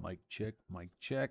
Mic check, mic check.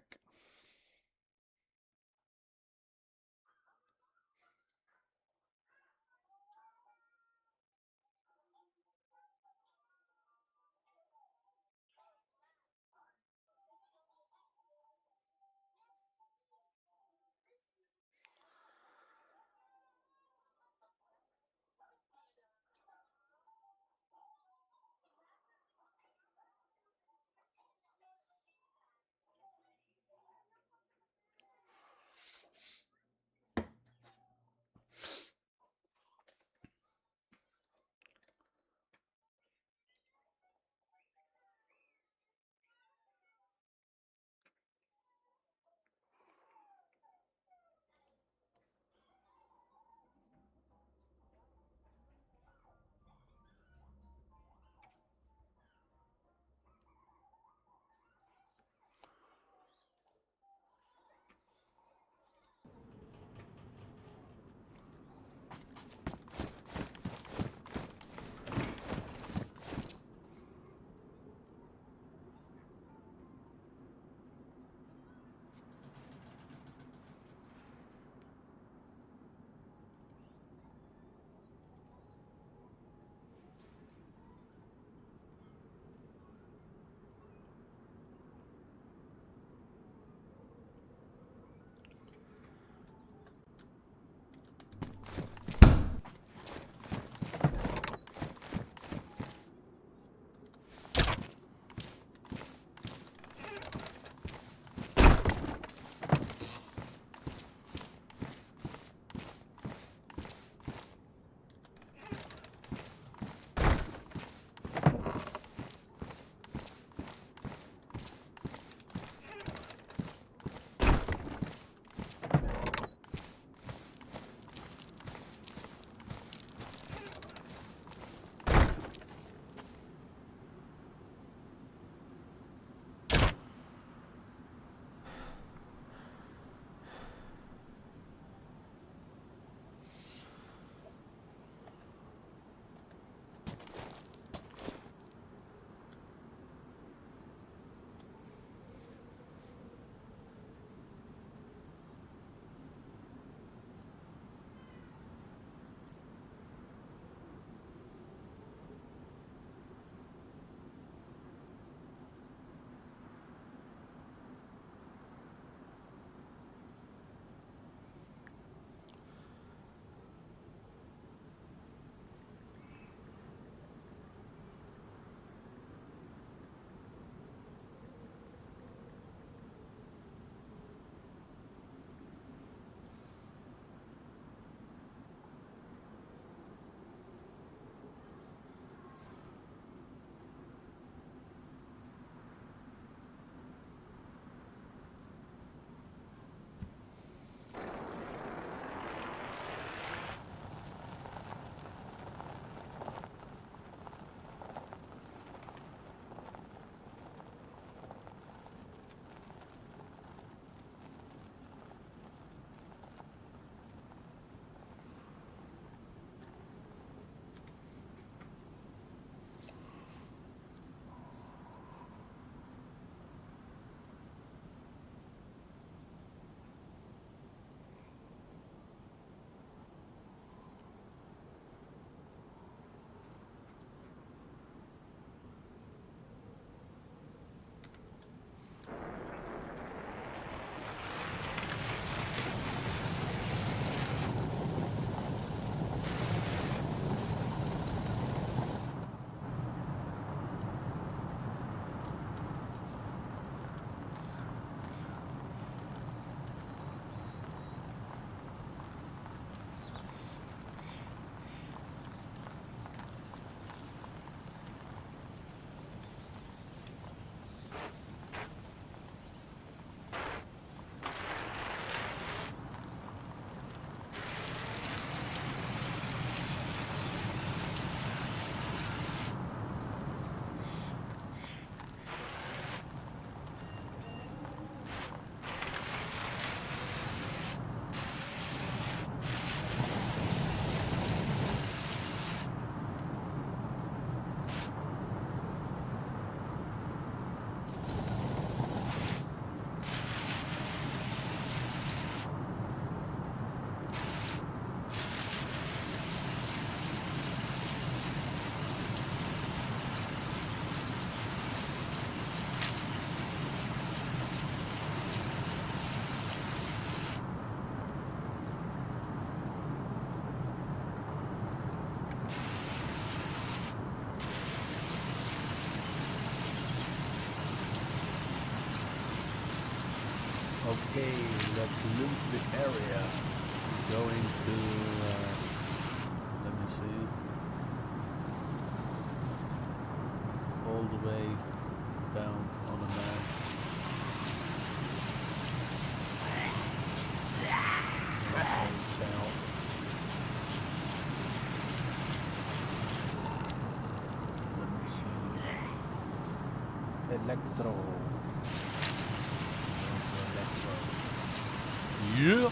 Okay, let's loot the area. Going to, let me see, all the way down on the map. Okay, south. Let me see. Electro. Yeah.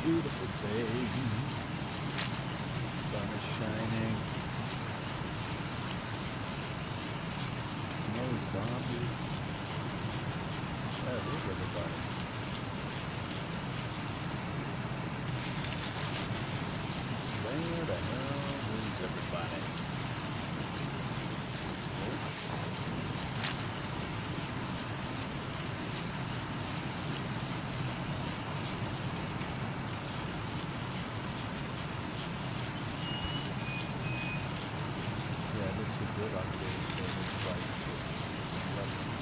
Beautiful day. Sun is shining. No zombies. Where's everybody? Where the hell is everybody? Yeah, this is a good upgrade for the price to 11.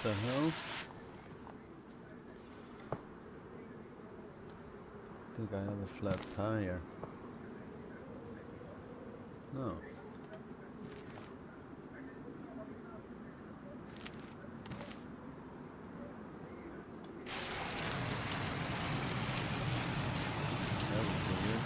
the hell? I think I have a flat tire. No. That was weird.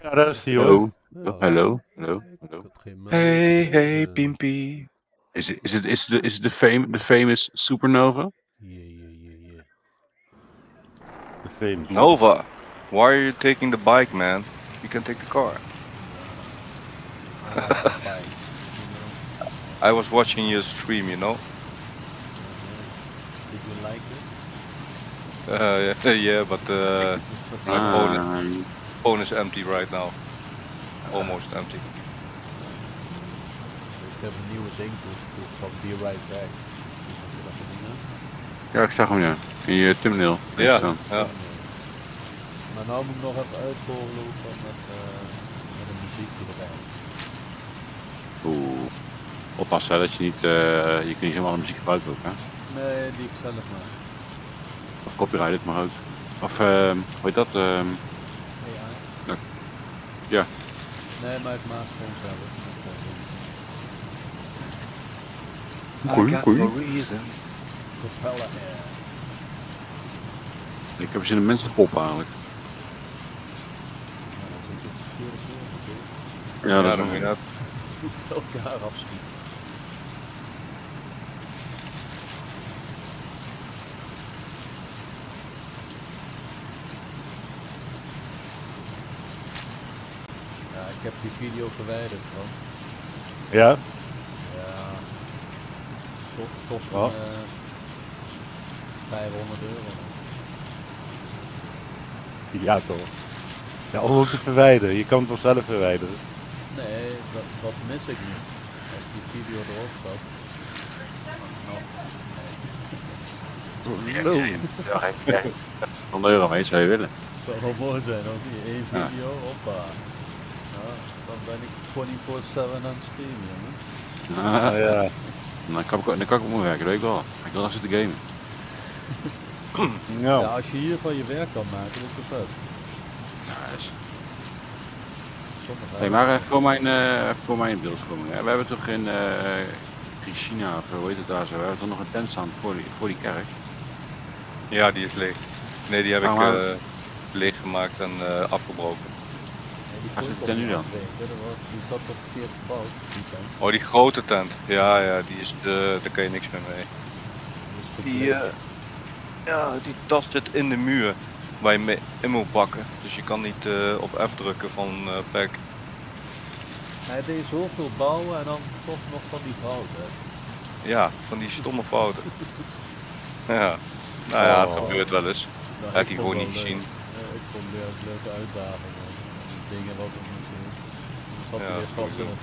Ja, daar is hij hoor. Hello. Ja, Hello. ik had geen melding Hey, gekregen. Pimpy. Is it the famous Supernova? Yeah. De famous. Nova, why are you taking the bike, man? You can take the car. I like the bike, you know. I was watching your stream, you know. Did you like it? Yeah, but my phone is empty right now. Almost empty. Ik heb een nieuwe ding van Be Right Back. Heb je dat gezien, hè? Ja, ik zag hem ja. In je thumbnail. Ja, Staan. ja. Maar nou moet ik nog even uitvoeren met een muziekje erbij. Oeh. Oppassen hè, dat je niet, je kunt niet zomaar de muziek gebruiken ook hè. Nee, die ik zelf maak. Of copyright het maar ook. Of hoe heet dat? AI? Ja. Nee, maar ik maak het gewoon zelf. Cool. No reason. Propeller Air. Ik heb zin in mensen te poppen eigenlijk. Nou, dat is natuurlijk de verkeerde soort natuurlijk. Ja, dat is dan moet je wel. net. Moet elkaar afschieten. Ja, ik heb die video verwijderd van. Ja? Ja. Kost Wat? me €500. Ja toch. Ja, om het te verwijderen. Je kan het wel zelf verwijderen. Nee, dat mis ik niet. Als die video erop staat. Nou, €100 mee zou je willen. zou wel mooi zijn, ook niet? Eén Ja. video, hoppa. Ja, dan ben ik 24/7 aan het streamen, jongens. Ja. Dan kan ik op mijn werk, dat weet ik wel. Ik wil dan zitten gamen. Ja, Ja. als je hiervan je werk kan maken, dat is het vet. Ja, dus. Sommige Hey, maar voor mijn beeldvorming. We hebben toch in China, of hoe heet het daar zo, we hebben toch nog een tent staan voor die kerk. Ja, die is leeg. Nee, die heb Ah, ik maar- leeggemaakt en afgebroken. Waar zit het nu dan? Die zat toch verkeerd gebouwd, die tent. Oh, die grote tent. Ja, die is daar kan je niks meer mee. Die is Die, compleet. Ja, die tas zit in de muur waar je mee in moet pakken. Dus je kan niet op F drukken van pack. Hij deed zoveel bouwen en dan toch nog van die fouten. Ja, van die stomme fouten. Ja, nou ja, het Oh. gebeurt wel eens. Nou, Had ik hij vond gewoon wel niet leuk. gezien. Ik vond het weer een leuke uitdaging. Dingen wat ik moest doen. Dan zat hij Ja, weer vast in sowieso. een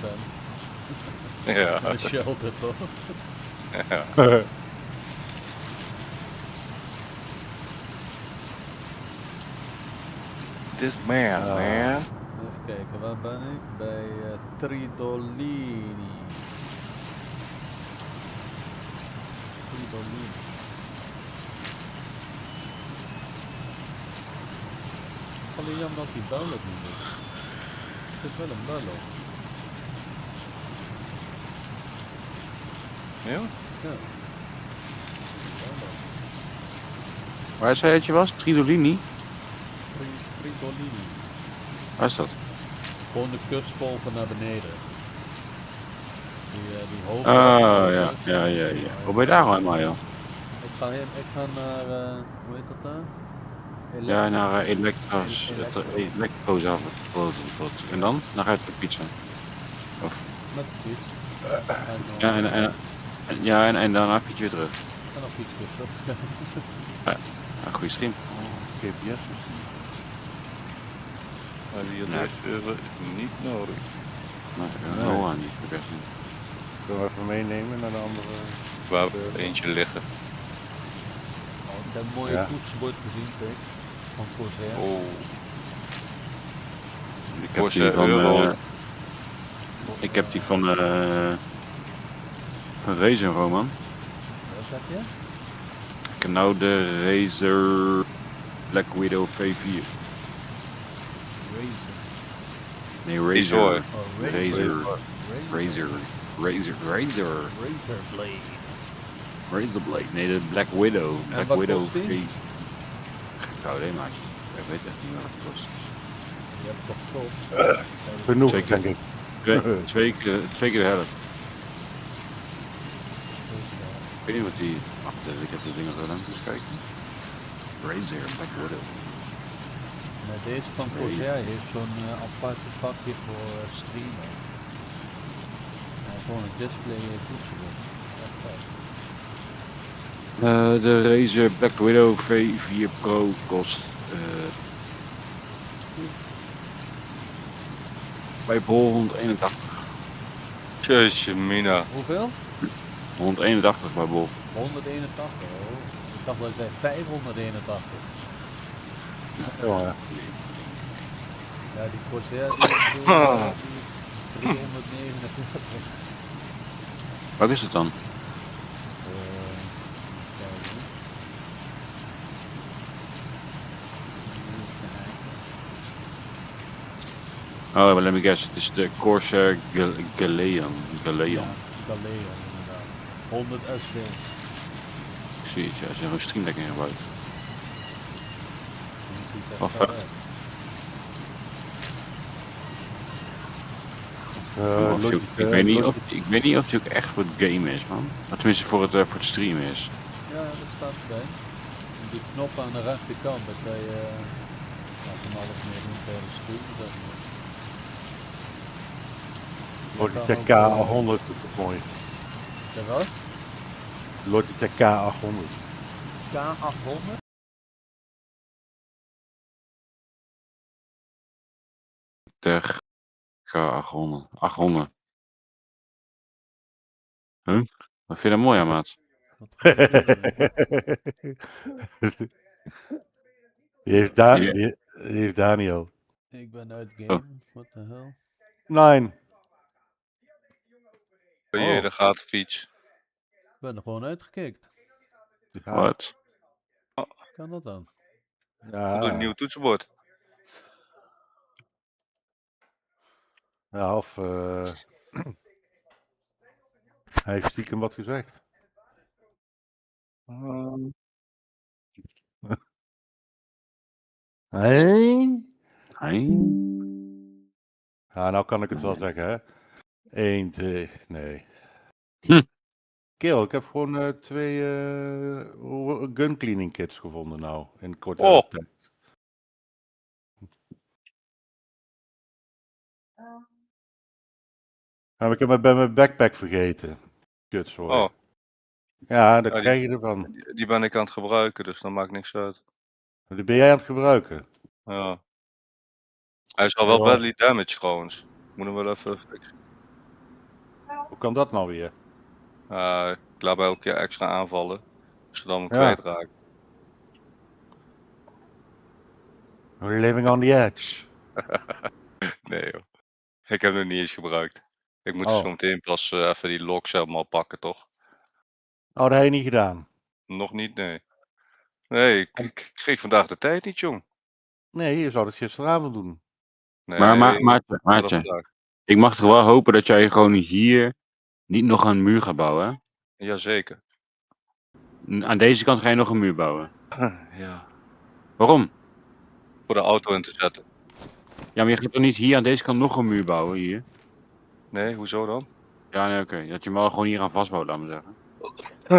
tent. Ja. In een shelter toch? Ja. This man, Ah. man. Even kijken, waar ben ik? Bij Tridolini. Tridolini. Alleen jammer dat die bel het niet doet. Er zit wel een bel op. Ja? Ja. Waar zei je dat je was? Tridolini? Tridolini. Waar is dat? Gewoon de kust volgen naar beneden. Die hoofd. Oh, ja. Ja. Hoe ben je daar allemaal, joh? Ik ga naar, hoe heet dat daar? Ja, naar Elektros. Electro's af. En dan? Dan ga je op de pizza. Met de fiets. Ja, en daarna fiets je weer terug. En dan fiets ik weer terug. Ja, goede stream. GPS. Maar die Nee. adresserver is niet nodig. Maar Nee. Noah niet vergeten. Kunnen we even meenemen naar de andere... We hebben er eentje liggen. Oh, ik heb een mooie Ja. toetsenbord gezien, Pik. Van Corsair. Oh, Ik heb Corsair die van... Euro. ik heb die van Razer, Roman. Wat zeg je? Ik heb nou de Razer Black Widow V4. Razer. Nee, Die Razer. zooi. Oh, Razer. Razer Razorblade. Razer Blade. Nee, de Black Widow. Black wat Widow kost die? V. Nou, nee, maatje. Ik weet echt niet wat het kost. Je hebt toch top. Genoeg, Zeker. denk ik. Twee keer de helft. Ik weet niet wat die... Wacht even, ik heb de dingen gedaan. Eens kijken. Razer Black Widow. Maar deze van Corsair heeft zo'n aparte vakje voor streamen. Gewoon een display toetsenbord. Echt vet. De Razer Black Widow V4 Pro kost bij Bol 181. Jeetje mina. Hoeveel? 181 bij Bol. 181. Oh. Ik dacht dat ik zei 581. Jongen. Ja, die Corsair die is 349. Wat is het dan? Kijken. Oh, maar let me guess. Het is de Corsair Galeon. Ja, Galeo inderdaad. 100 SD. Ik zie het, ja. Ze hebben een Stream Deck ingebouwd. Die ziet er Of, vet uit. Ik weet niet of het ook echt voor het game is, man. Maar tenminste voor het streamen is. Ja, dat staat erbij. En die knop aan de rechterkant, dat kan je van alles meer doen bij de stream. zeg maar. Logitech Je kan ook, K800 is ook mooi. Zeg wat? Logitech K800. K800? Tech K800. 800. Huh? Wat vind je dat mooi aan, maat? Wat goed is dat? Die heeft, die heeft Daniel. Ik ben uit game, what the hell? 9. Oh jee, daar gaat de fiets. Ik ben er gewoon uitgekikt. Ja, Wat? Kan dat dan? ja, Door een nieuw toetsenbord. ja, of hij heeft stiekem wat gezegd. Hey? Ja, nou kan ik het wel zeggen, hè. 1, 2, nee. Kerel, ik heb gewoon 2 gun cleaning kits gevonden nou, in korte Oh. tijd. Maar ik heb mijn backpack vergeten. Kut, sorry. Oh, Ja, daar Ja, krijg je ervan. die ben ik aan het gebruiken, dus dat maakt niks uit. Die ben jij aan het gebruiken. Ja. Hij is al wel Ja. badly damaged trouwens. Moet hem wel even fixen. Hoe kan dat nou weer? Ik laat bij elke keer extra aanvallen, zodat we hem Ja. kwijtraken. We're living on the edge. Nee joh. Ik heb hem niet eens gebruikt. Ik moet Oh. zo meteen pas even die logs helemaal pakken, toch? Oh, dat heb je niet gedaan. Nog niet, nee. Nee, ik kreeg vandaag de tijd niet, jong. Nee, je zou dat gisteravond doen. Nee, Maar maar dat Maarten, vandaag. ik mag toch wel hopen dat jij gewoon hier niet nog een muur gaat bouwen, hè? Jazeker. Aan deze kant ga je nog een muur bouwen. Ja. Waarom? Voor de auto in te zetten. Ja, maar je gaat toch niet hier aan deze kant nog een muur bouwen, hier? Nee, hoezo dan? Ja, nee, oké. Dat je hem wel gewoon hier aan vastbouwt, laat maar zeggen.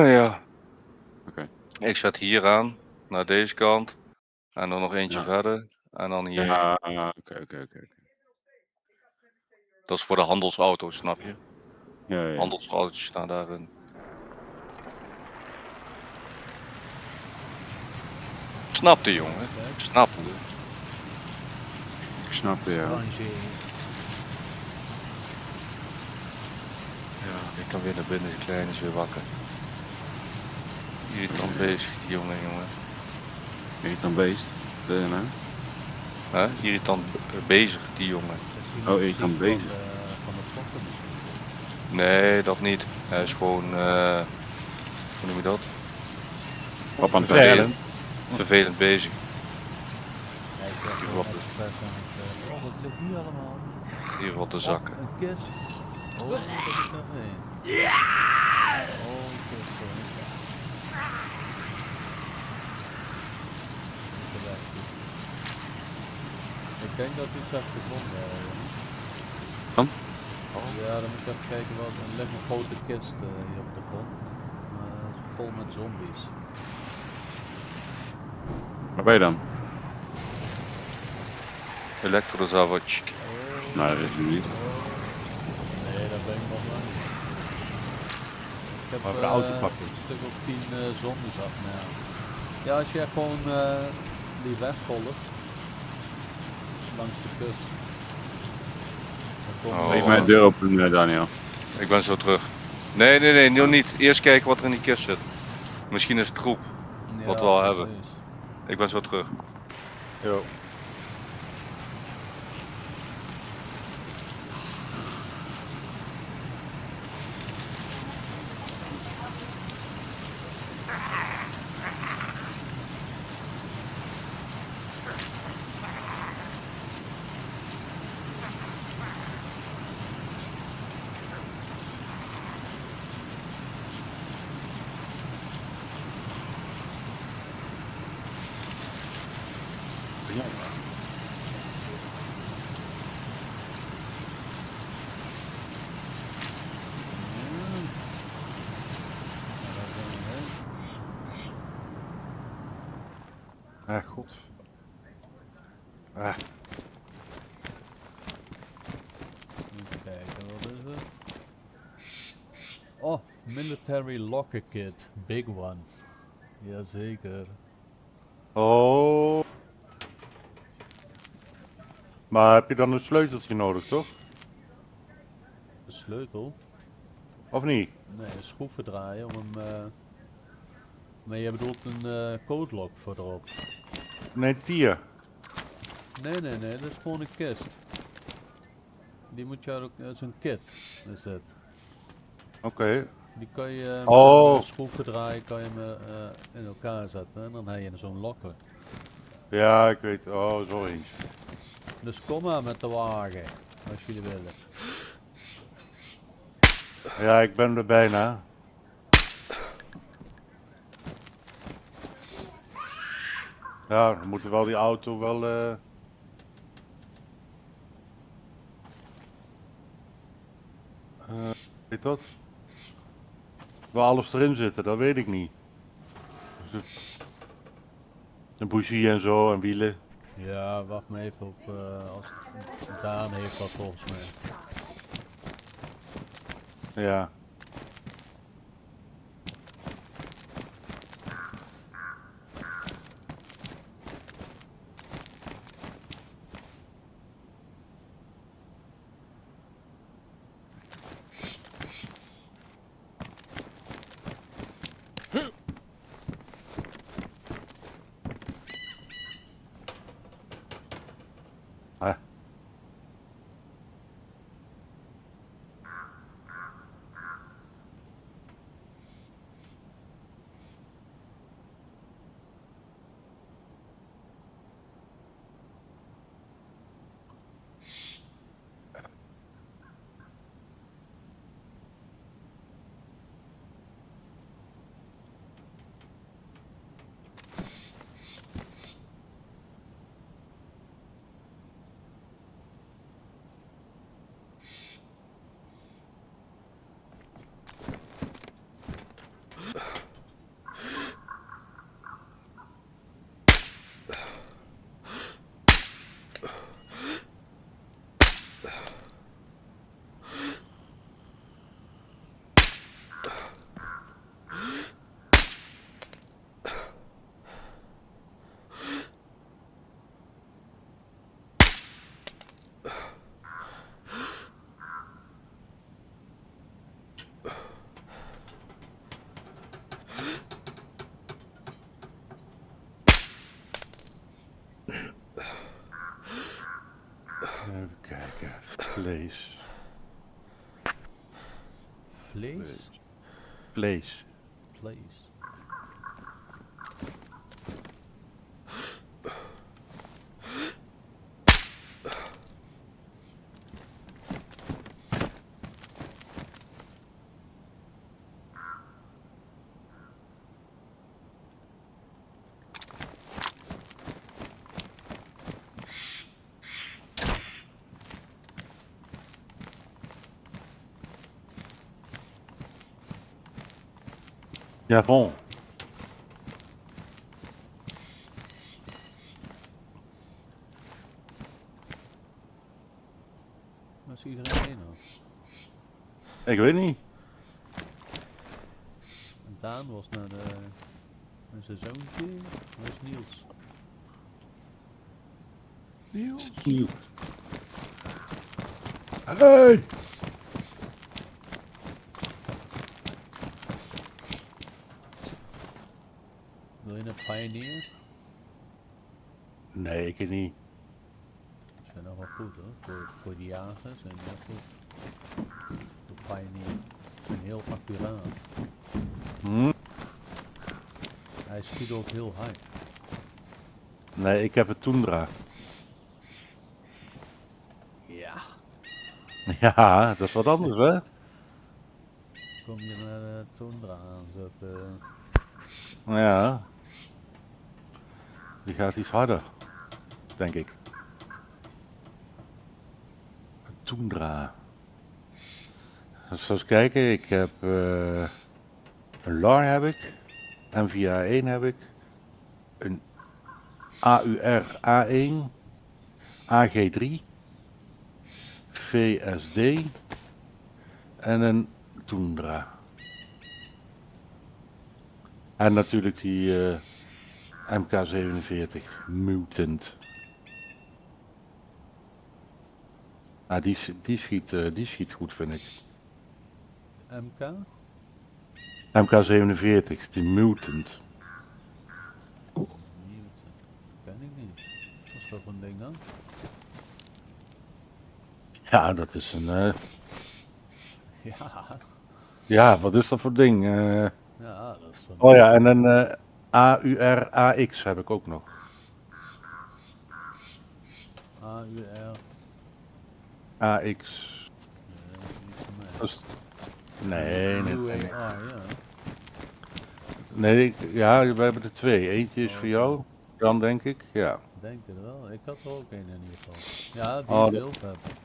Ja. Oké. Ik zet hier aan, naar deze kant. En dan nog eentje Ja. verder. En dan hier. Ja, oké. Dat is voor de handelsauto's, snap je? Ja. Handelsauto's staan daarin. Snapte, jongen. Snapte. Ik snap het, ja. Stranger. Ja, ik kan weer naar binnen. De kleine is weer wakker. Irritant bezig, die jongen. Ben je dan beest? Nou? Hè? Irritant bezig, die jongen. Is hij Oh, nog ik kan ziek bezig. Van het fokken misschien? Nee, dat niet. Hij is gewoon, hoe noem je dat? Papa aan het Vervelend. pesten. Vervelend bezig. Ja, ik ben Hier gewoon wat- expres aan het... oh, wat ligt hier allemaal? Hier wat de zakken. Oh, een kist. Oh, dat is nog één. Oh, kist, sorry. Ik denk dat ik iets heb gevonden. Jongens. Dan? Ja, dan moet ik even kijken wat. Er ligt een grote kist hier op de grond. Vol met zombies. Waar ben je dan? Elektrozavotje. Nou, dat is nu niet. Nee, daar ben ik nog lang niet. Ik heb Maar voor de auto pakken. een stuk of 10 zombies af. Nou, ja, als je gewoon die weg volgt, langs de kust. Dan kom je Oh. Leef mij de deur open, Daniel. Ik ben zo terug. Nee, nog niet. Eerst kijken wat er in die kist zit. Misschien is het troep. wat we al hebben. precies. Ik ben zo terug. Jo. Ah, god. Ah, Even kijken, wat is het? Oh, military locker kit, big one. Jazeker. oh. Maar heb je dan een sleuteltje nodig, toch? De sleutel? Of niet? Nee, een schroeven draaien om hem... Maar je bedoelt een codelock voor erop. Nee, tier. Nee, dat is gewoon een kist. Die moet je ook... Dat is een kit, is dit. Oké. Die kan je Oh. met schroeven draaien, kan je hem in elkaar zetten en dan heb je zo'n locker. Ja, ik weet. Oh, zo eens. Dus kom maar met de wagen, als jullie willen. Ja, ik ben er bijna. Ja, dan moeten we wel die auto wel... weet dat? waar alles erin zit, dat weet ik niet. Dus een bougie en zo en wielen. Ja, wacht maar even op als Daan heeft dat volgens mij. Ja. Ah. Even kijken. Vlees. Vlees? Vlees. Vlees. Ja, bon. Waar is iedereen heen nou? Ik weet niet. En Daan was naar zijn zoontje. Waar is Niels? Niels? Nieuw. Hey! Wil je een Pioneer? Nee, ik niet. Dat zijn nog wel goed hoor. Voor die jagers zijn die wel goed. De Pioneer. En heel accuraat. Hm? Hij schiet ook heel hard. Nee, ik heb een Tundra. Ja. Ja, dat is wat anders, hè? Kom je naar de Tundra aanzetten. Ja. Die gaat iets harder. Denk ik. Een Tundra. Eens kijken, ik heb een LAR heb ik. MVA1 heb ik. Een AUR A1. AG3. VSD. En een Tundra. En natuurlijk die MK47 Mutant. Ah, die schiet goed, vind ik. MK? MK47, die Mutant. Newton. Ken ik niet. Wat is dat voor een ding dan? Ja, dat is een... Ja. ja, wat is dat voor ding? Ja, dat is een... Oh ja, en een AUR AX heb ik ook nog. AUR. AX. Niet voor mij. Dat is... Nee, nee. UAR, Nee, ja. nee ja, we hebben er twee. Eentje is voor jou, dan denk ik. Ja. Denk het wel. Ik had er ook een in ieder geval. Ja, die Oh, ik dat- wil hebben.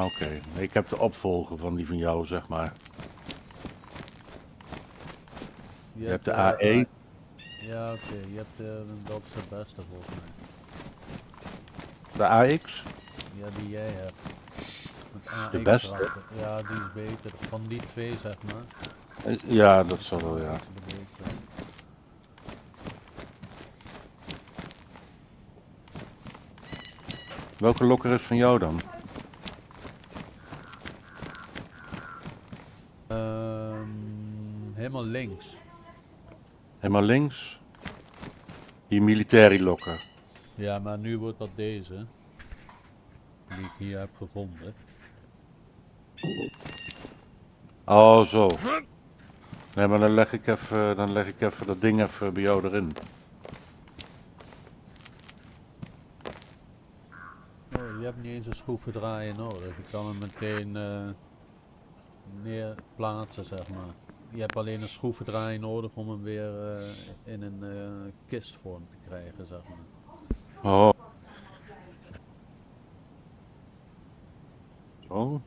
Oké. Ik heb de opvolger van die van jou, zeg maar. Je hebt de AE. Ja, oké. Je hebt dat is de beste volgens mij. De AX. Ja, die jij hebt. Met AX De beste? erachter. Ja, die is beter. Van die twee, zeg maar. Ja, dat zal wel, ja. Dat is de betere. Welke lokker is van jou dan? Helemaal links. Helemaal links. Die military lokker. Ja, maar nu wordt dat deze. Die ik hier heb gevonden. Oh, zo. Nee, maar dan leg ik even dat ding even bij jou erin. Oh, je hebt niet eens een schroevendraaier nodig. Je kan hem meteen neerplaatsen, zeg maar. Je hebt alleen een schroevendraaier nodig om hem weer in een kistvorm te krijgen, zeg maar. Oh. Zo.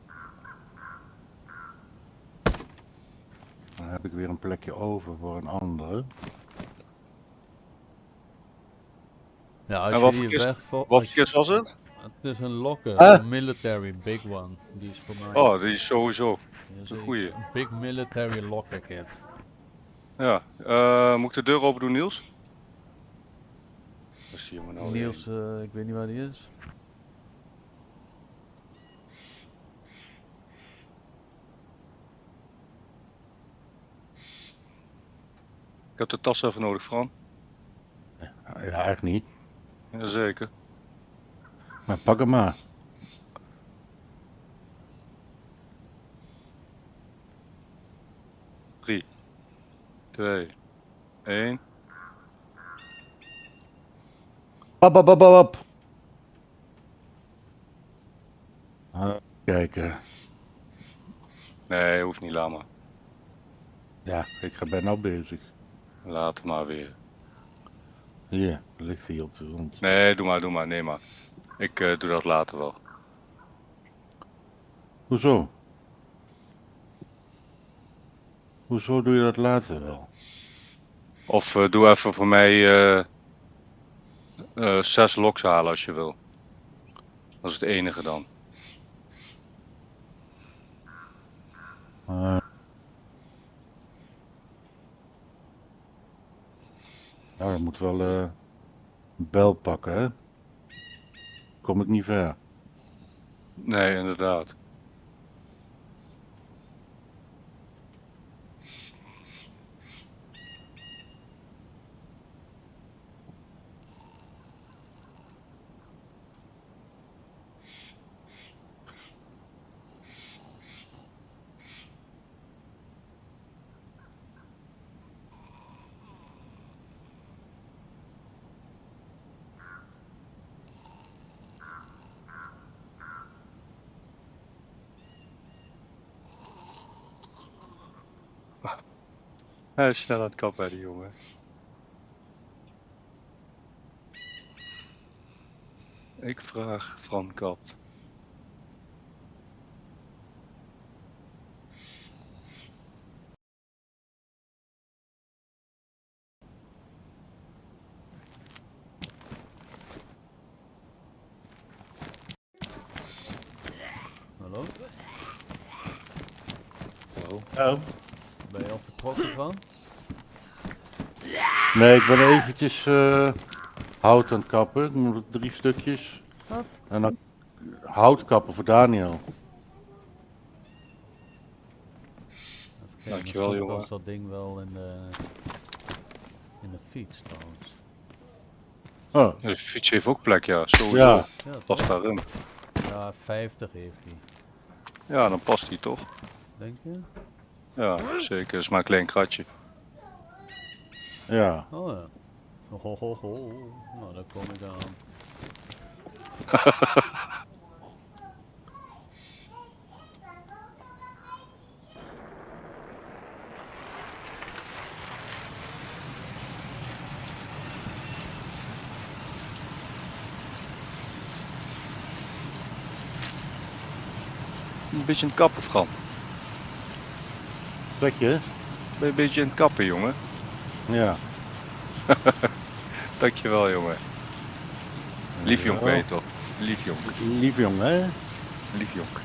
Dan heb ik weer een plekje over voor een andere. Ja, En als wat je voor hier kist- weg voor. Wat voor kist was het? Het is een locker, Ah. een military big one. Die is voor mij. Oh, die is sowieso. Ja, een goeie. Een big military locker kit. Ja, moet ik de deur open doen, Niels? Waar zie je me nou weer Niels, ik weet niet waar die is. Ik heb de tas even nodig, Fran. Ja, eigenlijk niet. Jazeker. Maar pak hem maar. Drie, 2, 1. Pap. Kijken. Nee, hoeft niet, laat maar. Ja, ik ben nou bezig. Laat maar weer. Hier, ligt hij op de grond. Nee, doe maar, nee maar. Ik doe dat later wel. Hoezo? Hoezo doe je dat later wel? Of doe even voor mij 6 loks halen als je wil. Dat is het enige dan. Nou, je moet wel een bel pakken, hè? Kom ik niet ver. Nee, inderdaad. Hij is snel aan het kappen, die jongen. Ik vraag, Fran kapt. Hallo? Hallo? Ja. Ben je al vertrokken van? Nee, ik ben eventjes hout aan het kappen. Ik moet 3 stukjes. Wat? En dan hout kappen voor Daniel. Even kijken, Dankjewel, misschien jongen. past dat ding wel in de fiets trouwens. Oh, De fiets heeft ook plek, ja. Sowieso. ja. Ja, Past toch? daarin. Ja, 50 heeft hij. Ja, dan past die toch? Denk je? Ja, zeker. Dat is maar een klein kratje. Ja. Oh ja. Ho. Nou, daar kom ik aan. Een beetje aan het kappen, Fran. Trek je? Ben je een beetje aan het kappen, jongen? Ja. Dankjewel, jongen. Liefjonk Ja. ben je toch? Liefjonk. Lief jong, hè? Liefjonk.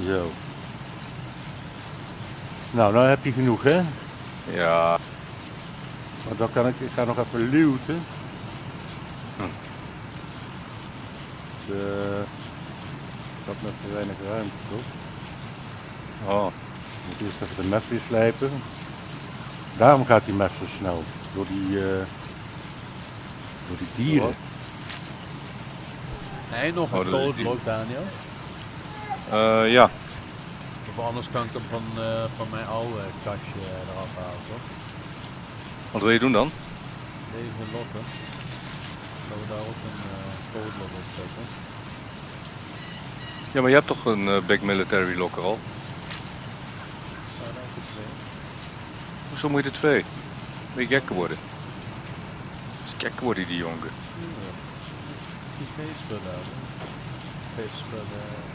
Zo. Nou heb je genoeg, hè? Ja, Maar dan kan ik ga nog even looten. Hm. Dus, ik had net te weinig ruimte, toch? oh, Ik moet eerst even de mes weer slijpen. Daarom gaat die mes zo snel. Door die dieren. Wat? Nee, nog Oh, een dat is codelock, Daniel. ja. Of anders kan ik hem van mijn oude kastje eraf halen, toch? Wat wil je doen dan? Deze lokken. Zullen we daar ook een codelock op zetten? Ja, maar je hebt toch een Big Military Locker al? Zou dat ook zijn? Hoezo moet je er 2? Moet je gekker worden? Is gekker worden die jongen. Ja. Die feestspullen hebben. Feestspullen.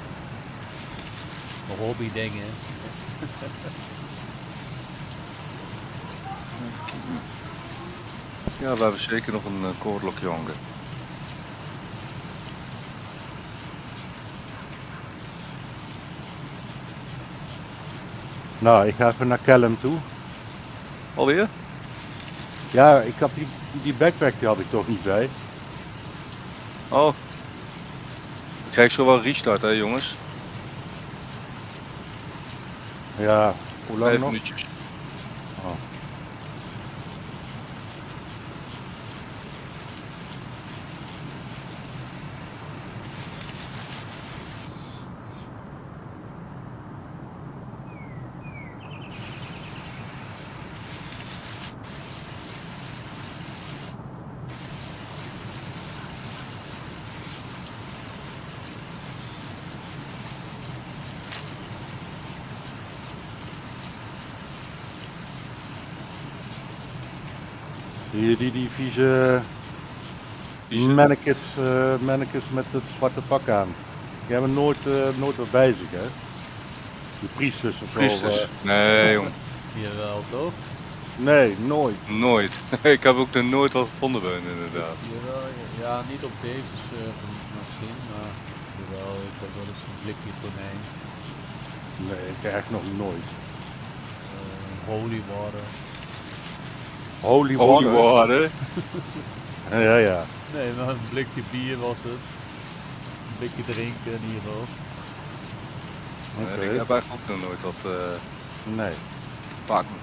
Hobby dingen. Ja, we hebben zeker nog een koordlok jongen. Nou, ik ga even naar Callum toe. Alweer? Ja, ik had die backpack die had ik toch niet bij. Oh. Ik krijg zo wel restart hè jongens. Ja, hoe lang 5 nog? minuutjes. Oh. Die vieze mannekes met het zwarte pak aan. Die hebben nooit wat bij zich, hè? De priesters of zo. Priesters? Nee jongen. Jawel, toch? Nee, nooit. Nooit. Ik heb ook er nooit wat gevonden bij hen, inderdaad. Jawel, ja, niet op deze server misschien, maar jawel, ik heb wel eens een blikje tonijn. Nee, ik echt nog nooit. Holy water. Holy Holy water. water. Ja, ja. Nee, maar een blikje bier was het. Een blikje drinken in ieder geval. Oké. Ik heb eigenlijk ook nog nooit wat Nee. te pakken.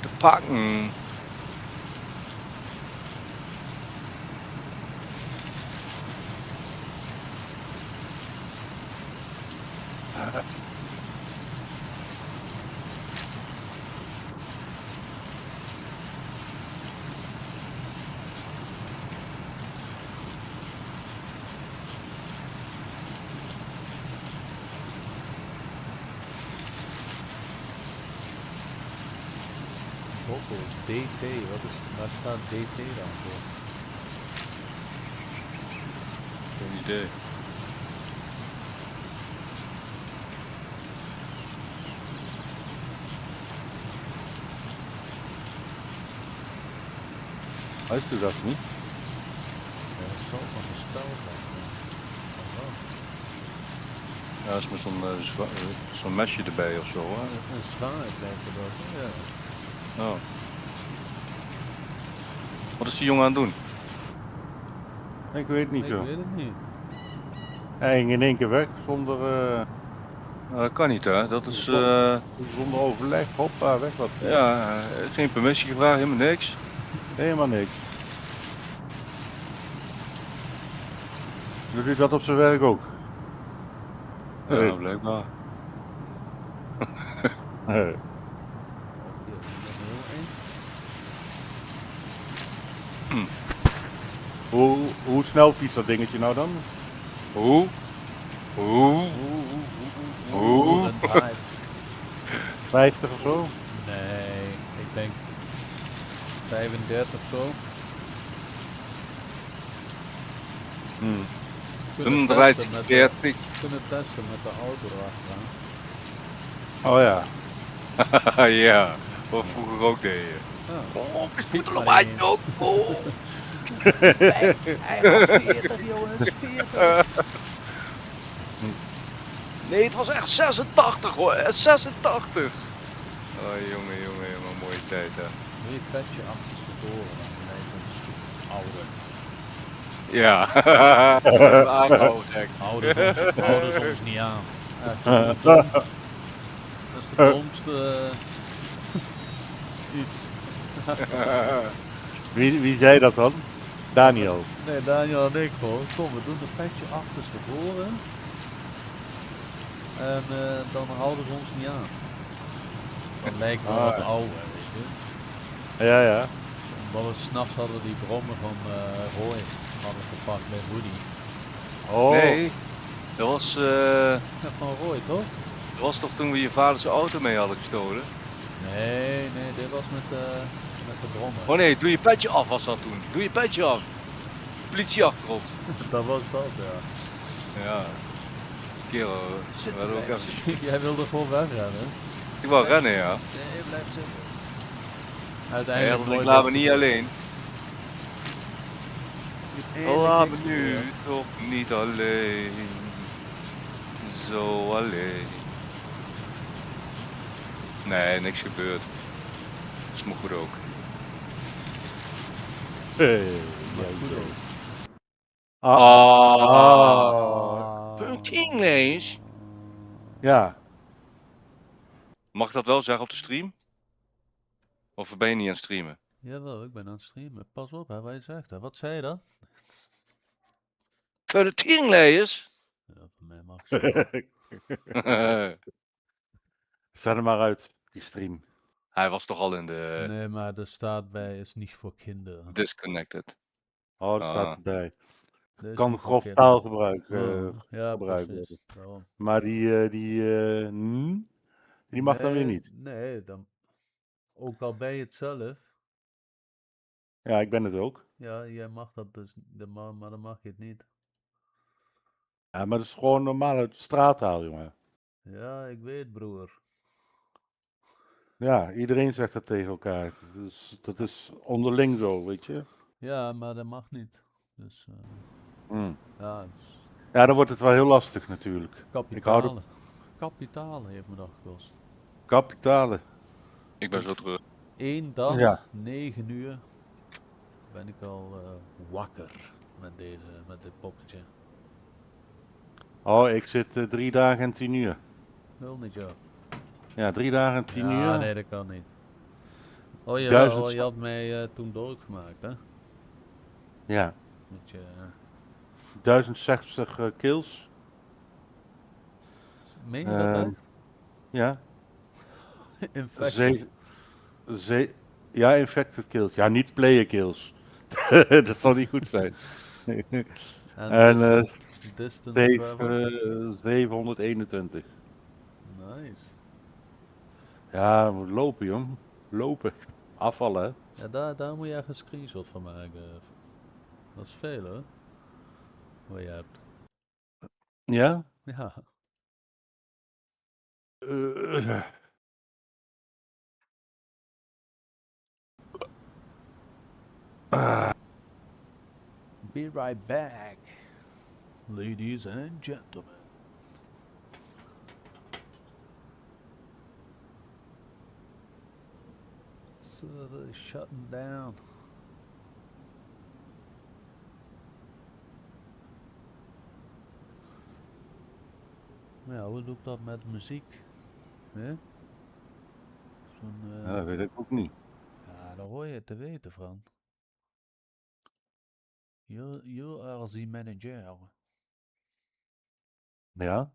Te pakken. Bokkel, DT, waar staat DT dan voor? Geen idee. Weet u dat niet? Ja, dat zal van gesteld zijn. Ja, is met zo'n mesje erbij of zo. Hè? Een zwaard lijkt het ook, ja. Oh. Wat is die jongen aan het doen? Ik weet niet Ik zo. weet het niet. Hij ging in één keer weg zonder, Nou, dat kan niet hè. Dat is zonder overleg. Hoppa, weg wat. ja, geen permissie gevraagd, helemaal niks. Helemaal niks. Doet u dat op zijn werk ook? Ja, blijkbaar. Nee. Hier, nog heel één. Hoe snel fietst dat dingetje nou dan? Hoe? Hoe? Oeh. Een draait. 50 of zo? Nee, ik denk 35 zo. Hmm. Dan draait testen met 40. kunnen testen met de auto erachteraan. Oh ja. Ja. Wat vroeger ook deed je. Ja. Oh, is Piep goed op maar mijn in. ook. Oh. Hij had 40 jongens, 40. Nee, het was echt 86 hoor. 86. Oh jongen, mooie tijd hè. Wil je het petje achterstevoren? Dan lijkt het een stuk ouder. Ja. Aanhouden gek. Houden ze ons niet aan. Echt, dat is de domste iets. Wie zei dat dan? Daniel. Nee, Daniel en ik gewoon. Kom, we doen het petje achterstevoren. En dan houden ze ons niet aan. Dan lijken we wat ouder, weet je. Ja. Omdat we s'nachts hadden we die brommen van Roy. Hadden we gepakt met Woody. Oh. Nee, dat was, Ja, van Roy toch? dat was toch toen we je vaders auto mee hadden gestolen? Nee, dit was met de brommen. Oh nee, doe je petje af was dat toen. Doe je petje af. Politie achter ons. Dat was dat, ja. Ja. Kerel, we hadden ook even... Jij wilde gewoon wegrennen. Ik wou rennen ja. Nee, blijf zitten. Ja, Uiteindelijk ik laat me niet alleen. Laat me nu. nu toch niet alleen. Zo alleen. Nee, niks gebeurd. Is me goed ook. Goed ook. Ah. 13 lees. Ja. Mag ik dat wel zeggen op de stream? Of ben je niet aan het streamen? Jawel, ik ben aan het streamen. Pas op hè, wat je zegt. Hè. Wat zei je dan? 13 lees. Ja, voor mij mag zo. Zet hem maar uit, die stream. Hij was toch al in de Nee, maar er staat bij is niet voor kinderen. disconnected. Oh, dat Ah. staat erbij. Dat is Kan niet voor grof kinderen. taalgebruik Ja, gebruikt precies. worden. Daarom. Maar die mag dan weer niet. Nee, dan, ook al ben je het zelf. Ja, ik ben het ook. Ja, jij mag dat dus, maar dan mag je het niet. Ja, maar dat is gewoon normale straattaal, jongen. Ja, ik weet broer. Ja, iedereen zegt dat tegen elkaar. Dus dat is onderling zo, weet je. Ja, maar dat mag niet. Dus ja, het is Ja, dan wordt het wel heel lastig natuurlijk. Ik hou kapitalen. Kapitalen heeft me dat gekost. Kapitalen. Ik ben zo terug. 1 dag, Ja. 9 uur, ben ik al wakker met dit poppetje. Oh, ik zit 3 dagen en 10 uur. Wil niet zo. Ja, 3 dagen en 10 Ja, uur. nee, dat kan niet. Oh jawel, 1000 je had mij toen doodgemaakt, hè? Ja, Met je 1060 kills. meen je dat echt? Ja. Infected. Ja, infected kills. Ja, niet player kills. Dat zal niet goed zijn. En distance travel. 721. Nice. Ja, moet lopen, jong. Lopen. Afvallen, hè. Ja, daar moet je echt een screenshot van maken. Dat is veel, hè? Wat je hebt. Ja? Ja. Be right back, ladies and gentlemen. Server is shutting down. Ja, hoe doe ik dat met muziek? Hè? Ja, dat weet ik ook niet. Ja, dat hoor je te weten, Fran. You are the manager. Ja?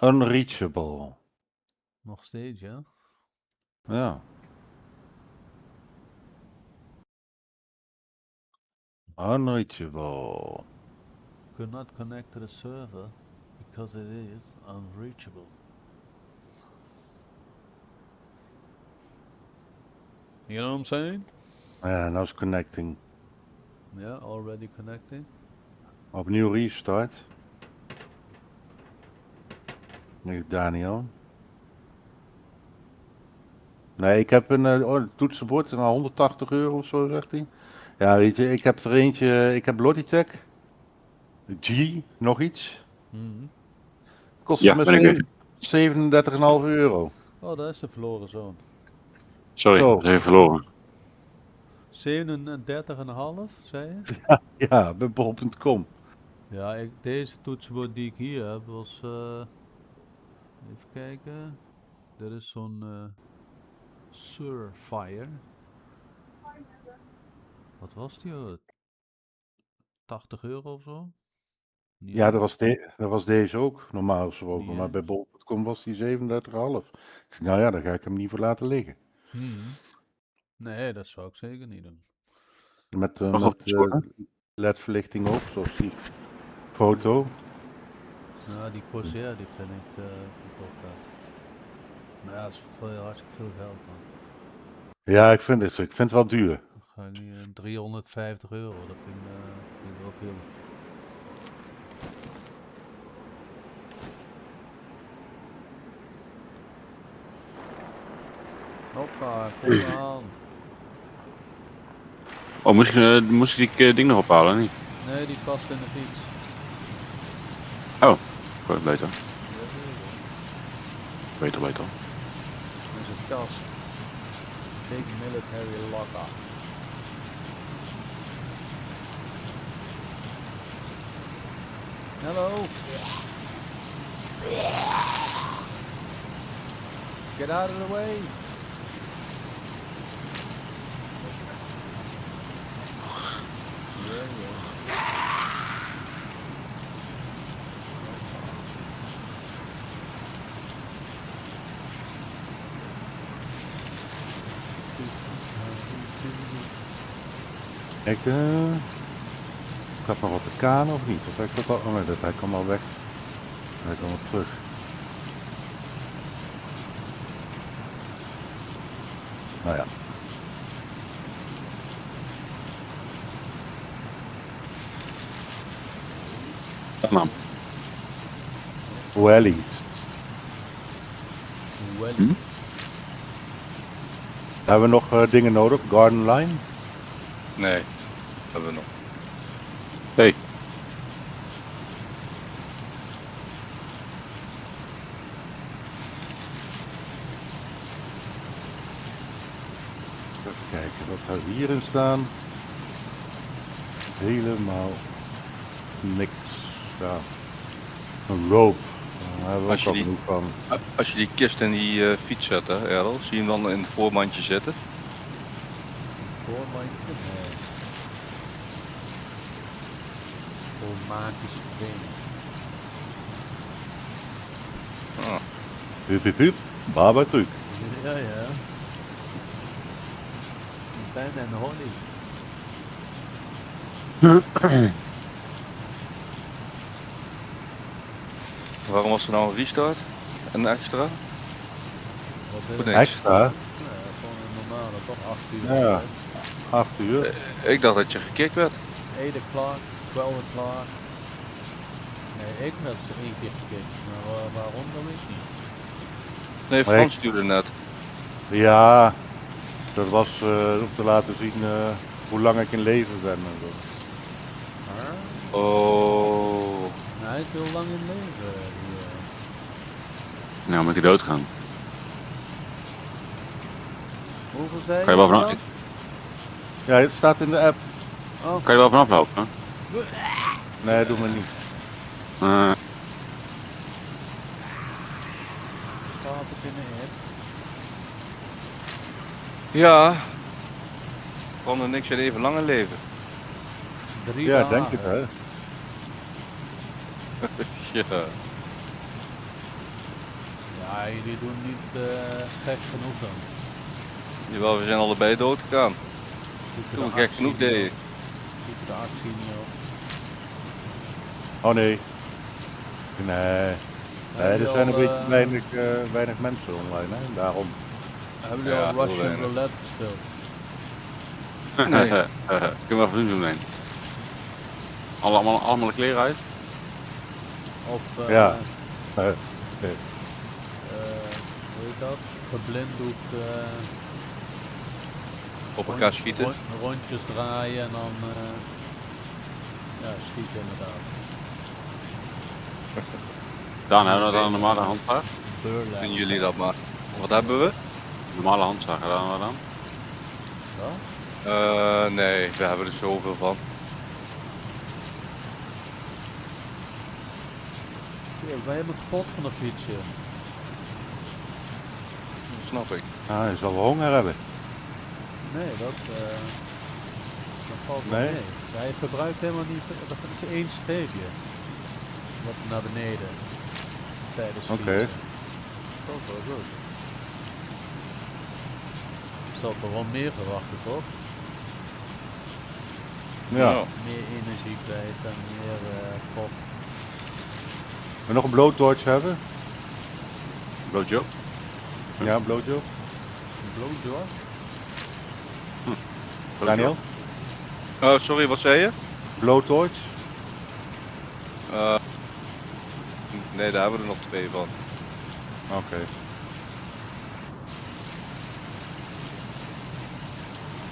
Unreachable. Nog steeds, ja? Ja. Unreachable. Could not connect to the server because it is unreachable. You know what I'm saying? Ja, nou is connecting. Yeah, already connecting. Opnieuw restart. Nee, Daniel. Nee, ik heb een toetsenbord en €180 of zo, zegt hij. Ja, weet je, ik heb er eentje, ik heb Logitech. G, nog iets. Mhm. Kostte Ja, me ben ik even. €37,5. Oh, dat is de verloren zoon. Sorry, Zo. dat heb je verloren. 37,5, zei je? Ja, bij bol.com. Ja, deze toetsenbord die ik hier heb was... even kijken. Dit is zo'n Surefire. Wat was die? €80 of zo? Niet Ja, eens. dat was deze ook, normaal gesproken. Niet Maar bij eens. bol.com was die 37,5. Ik zei, nou ja, daar ga ik hem niet voor laten liggen. Nee, dat zou ik zeker niet doen. Met, Nog wat scoren? LED-verlichting ook, zoals die foto. Ja, die Corsair die vind ik wel vet. Maar ja, dat is hartstikke veel geld, man. Ja, ik vind het wel duur. Dan ga ik niet €350, dat vind ik wel veel. Hoppa, kom aan. Oh, moest ik die ding nog ophalen, niet? Nee, die past in de fiets. Goed, beter. Ja, Beter. dat is een kast. Big military locker. Hello. Get out of the way. Yeah. Ik gaat nog op de kaan of niet? Of heb ik dat al? Oh nee, hij kwam al weg. Hij kwam al terug. Nou ja. Nou, Wellies. Well. Hebben we nog dingen nodig? Garden line? Nee, hebben we nog. hey, Even kijken, wat hebben we hierin staan? Helemaal niks. Ja. Een rope. Daar hebben we Als ook je al die- genoeg van. Als je die kist in die fiets zet, hè, Errol, zie je hem dan in het voormandje zitten? Voormandje? Nee. Voor magisch verdwenen. Ah, Hup, hup, hup. Baba truc. Ja. Ben en Holly. waarom was er nou een restart? Een extra? Wat is Voor het? niks. Extra. Ja, gewoon een normale, toch 8 uur. Ja. 8 uur. Ik dacht dat je gekikt werd. 8 o'clock, 12 o'clock. Nee, ik was er 1 keer gekeken. Maar waarom, dat weet ik niet. Nee, Maar Frans stuurde net. Ja, dat was om te laten zien hoe lang ik in leven ben. En zo. Oh. Nou, hij is heel lang in leven. nou moet ik doodgaan. Hoeveel zei Kan je wel vanaf, dan? Ja, het staat in de app. Oh, kan je wel vanaf lopen? Nee, doe maar niet. staat het in de app. Ja. Kan er niks in even langer leven. 3 Ja, dagen. denk het hè. Ja. Ja, jullie doen niet gek genoeg dan. Jawel, we zijn allebei dood gegaan. Zoek Toen de gek actie genoeg niet deed je. op. Zoek de actie niet op. Oh nee. Nee. Nee, Hebben er zijn een jullie beetje al, weinig mensen online hè, daarom. Hebben jullie Ja, al heel Russian weinig. Roulette gespeeld? Nee. Kunnen we even doen heen. Allemaal de kleren uit? Of, Ja. hoe heet dat? Geblinddoekt, Op elkaar schieten. rondjes draaien en dan, ja, schieten inderdaad. Dan hebben we dan een normale handzaag. Burlap. Doen jullie dat maar. Wat hebben we? Normale handzaag gedaan we dan. Ja? Nee, daar hebben we er zoveel van. Ja, wij hebben kapot van de fietsje. Dat snap ik. Ah, je zal wel honger hebben. Nee, dat valt wel Nee? mee. Hij verbruikt helemaal niet, dat is één streepje. Wat naar beneden. Tijdens Oké. fietsen. Dat is wel goed. Ik zal toch wel meer verwachten, toch? Ja. Meer energie kwijt en meer vocht. We nog een blowtorch hebben? Blowjob. Ja, blowjob. Blowjob? Daniel? Sorry, wat zei je? Blowtorch? Nee, daar hebben we er nog 2 van. Oké.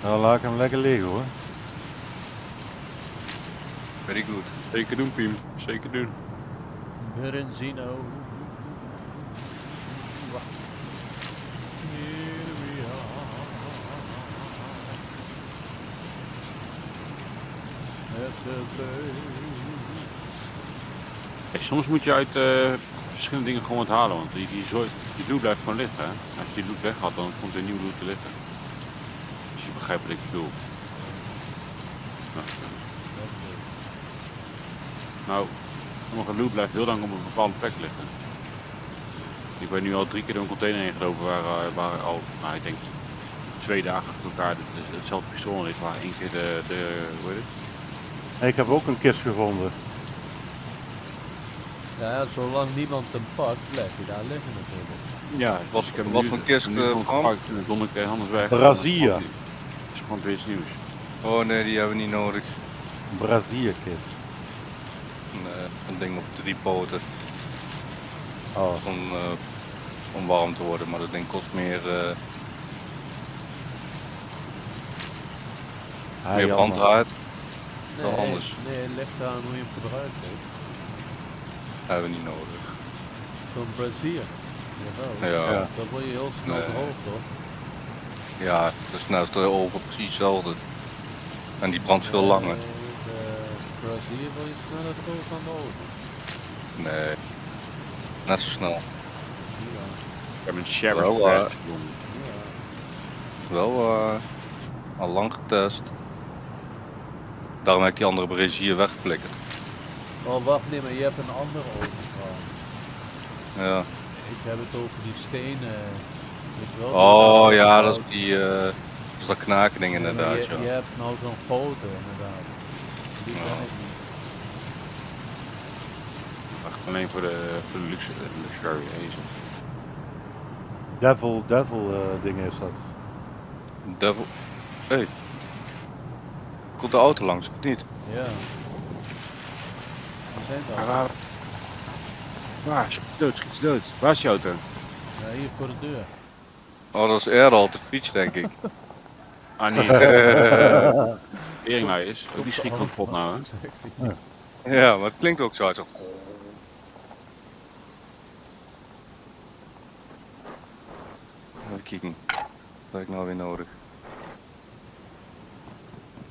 Dan laat ik hem lekker liggen hoor. Very good. Zeker doen, Piem. Zeker doen. Benzino. Here we are. At the base. Hey, soms moet je uit verschillende dingen gewoon wat halen, want die loot blijft gewoon liggen. Hè? Als je die loot weg had, dan komt er een nieuw loot te liggen. Dus je begrijpt wat ik bedoel. Nou, sommige loot blijft heel lang op een bepaalde plek liggen. Ik ben nu al 3 keer door een container heen gelopen waar al, nou, ik denk 2 dagen achter elkaar hetzelfde pistool ligt, waar 1 keer hoe heet het? Ik heb ook een kist gevonden. Ja, zolang niemand hem pakt, blijft hij daar liggen natuurlijk. Ja, Wat- ik heb wat nu- voor kist, ik heb nu gewoon Bram? gepakt en dan kon ik anders weg. Brazia. Dat is gewoon weer iets nieuws. Oh nee, die hebben we niet nodig. Brazilië kit. Een ding op 3 poten. Oh. Om warm te worden, maar dat ding kost meer Jammer. brandhaard. Nee, Dan anders. nee, het ligt aan hoe je hem gebruikt heeft. Hebben we niet nodig. Zo'n Brazier. Jawel. Ja. Ja. Dat word je heel snel Nee. droog, toch? Ja, dat is net over precies hetzelfde. En die brandt veel langer. De Brazier wil je sneller droog dan de oven. Nee, net zo snel. Ja. Ik heb een Sheriff's Wel, badge gevonden. Ja. Wel al lang getest. Daarom heb ik die andere Brazier weggeflikkerd. Oh, wacht, nee, maar je hebt een andere oven trouwens. Ja. Ik heb het over die stenen. Weet je wel, Oh die- ja, dat is die dat is dat knakending Ja, maar inderdaad. Je Ja. hebt nou zo'n grote inderdaad. Die Ja. ken ik niet. Echt alleen voor de luxury ezen. Devil dingen is dat. Devil. Hey. Komt de auto langs, of niet? Ja. Die zijn daar. Waar? Schiet dood, schiet dood. Waar is je auto? Ja, hier voor de deur. Oh, dat is eerder al de fiets, denk ik. Ah nee. Teringlui is. Ook die schiet van kapot nou, hè? Zegt hij. Ja, maar het klinkt ook zo uit. Zo. Even kijken. Wat heb ik nou weer nodig?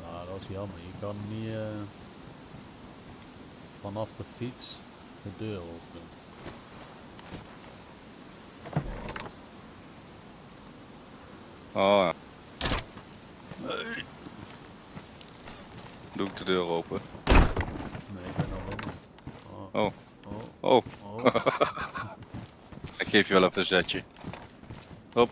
Nou, dat is jammer. Je kan niet vanaf de fiets de deur openen. Oh ja. Doe ik de deur open. Nee, ik ben al binnen. Oh. Oh. Oh, Oh. ik geef je wel even een zetje. Hop.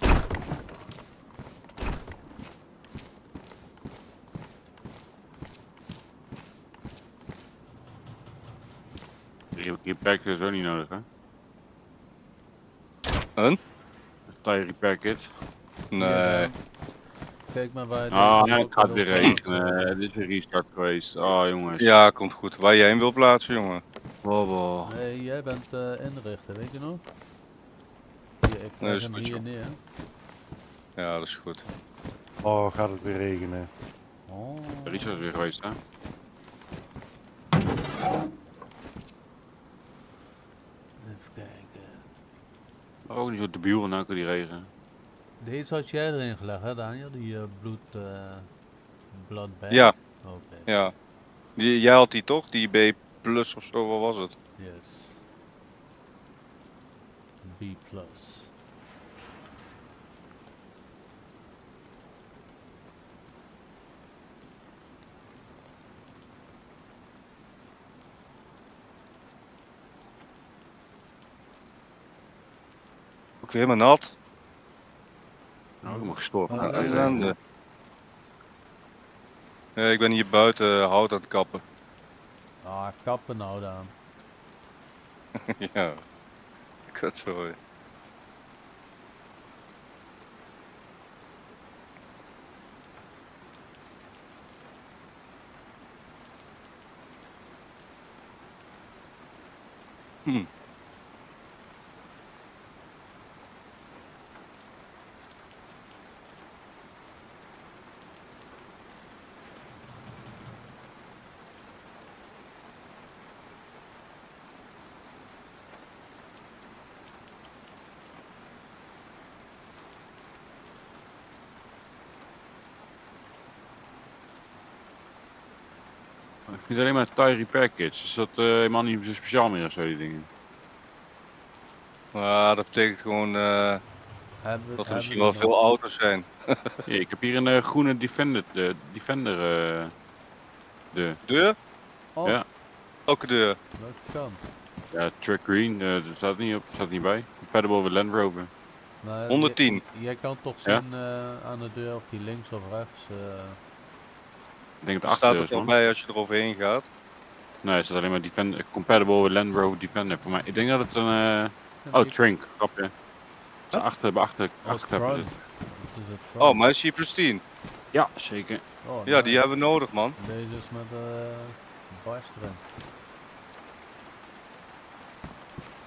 Repair kit is ook niet nodig, hè? Een? Tire repair kit. Nee. Kijk maar waar je Ah, deze het ook gaat wil weer plaatsen. regenen. Dit is een restart geweest. Oh jongens. Ja, komt goed. Waar jij hem wil plaatsen, jongen. Wow. Nee, jij bent inrichten, weet je nog? Hier, ik Nee, leg is hem goed, hier joh. neer. Ja, dat is goed. Oh, gaat het weer regenen. Oh. Restart is weer geweest, hè? Even kijken. Oh, niet zo debiel van die regen. Deze had jij erin gelegd, hè Daniel? Die bloodbag? Ja, Oké, ja. Jij had die toch? Die B plus of zo, wat was het? yes. B plus. Ook weer helemaal nat. Nou, ik heb me gestoord. Ah, Ellende. Ik ben hier buiten hout aan het kappen. Ah, kappen nou dan. Ja. Kutzooi. Hm. Ik vind alleen maar tire repair kits. Is dat helemaal niet zo speciaal meer of zo, die dingen? Maar dat betekent gewoon dat er misschien wel veel auto's zijn. Ja, ik heb hier een groene Defender. Defender de. Deur? Oh, Ja. Welke deur? welke kant? Ja, Truck Green, daar staat niet op, staat niet bij. Compatible with Land Rover. Nou, 110. Jij kan toch Ja? zien aan de deur of die links of rechts. Ik denk het Daar staat achter het is, nog man. bij als je eroverheen gaat. Nee, het staat alleen maar Defender, compatible with Land Rover Defender. Voor mij, ik denk dat het een... oh, Trink, grapje. Het is achter front. dit. Het is het Oh, front. maar is hier plus 10? Ja, zeker. Oh, Ja, die nice. hebben we nodig, man. Deze is met barst erin.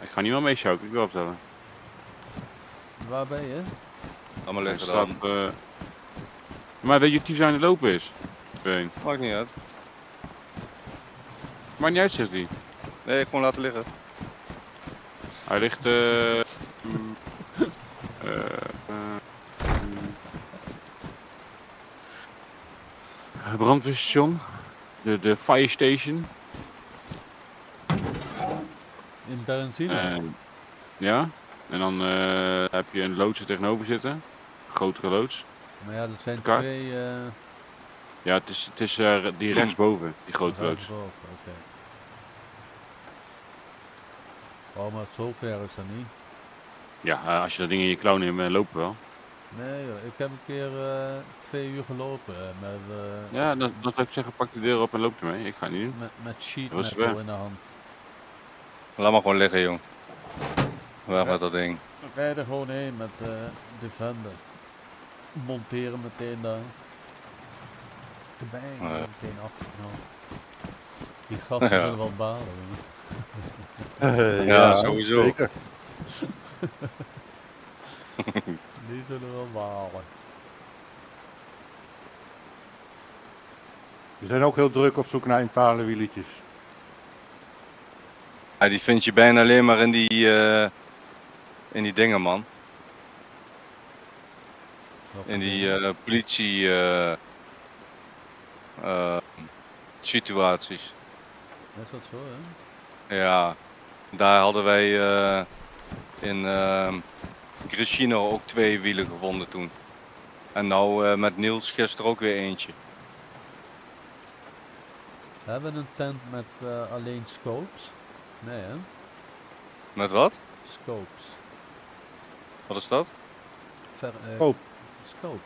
Ik ga niet wel meesjouken, ik wil opstellen. Waar ben je? Laat maar Er liggen staat... dan. maar weet je hoe die aan het lopen is? Been. Maakt niet uit. Maakt niet uit, zegt hij. Nee, gewoon laten liggen. Hij ligt... brandweerstation. De fire station. In benzine? En, ja. En dan heb je een loods er tegenover zitten. Een grotere loods. Maar ja, dat zijn elkaar. twee... Ja, het is die rechtsboven, die grote loods. rechtsboven, oké. Oh, maar zo ver is dat niet. Ja, als je dat ding in je klauw neemt, lopen wel. Nee joh, ik heb een keer 2 uur gelopen met, Ja, dan zou ik zeggen, pak de deur op en loop ermee. Ik ga het niet doen. met sheet Dat is metal weg. in de hand. Laat maar gewoon liggen, jong. Weg met dat ding. We rijden gewoon heen met Defender. Monteren meteen daar. Kabang, Ja. meteen afgeknald. Die gasten Ja. zullen wel balen. Jongen. Ja, sowieso. Zeker. Die zullen wel balen. We zijn ook heel druk op zoek naar impale wieletjes. Ja, die vind je bijna alleen maar in die dingen, man. In die politie situaties. Is dat zo, hè? Ja, daar hadden wij in Gresino ook 2 wielen gevonden toen. En nou met Niels gisteren ook weer eentje. We hebben een tent met alleen scopes. Nee hè? Met wat? Scopes. Wat is dat? Scope. Scope.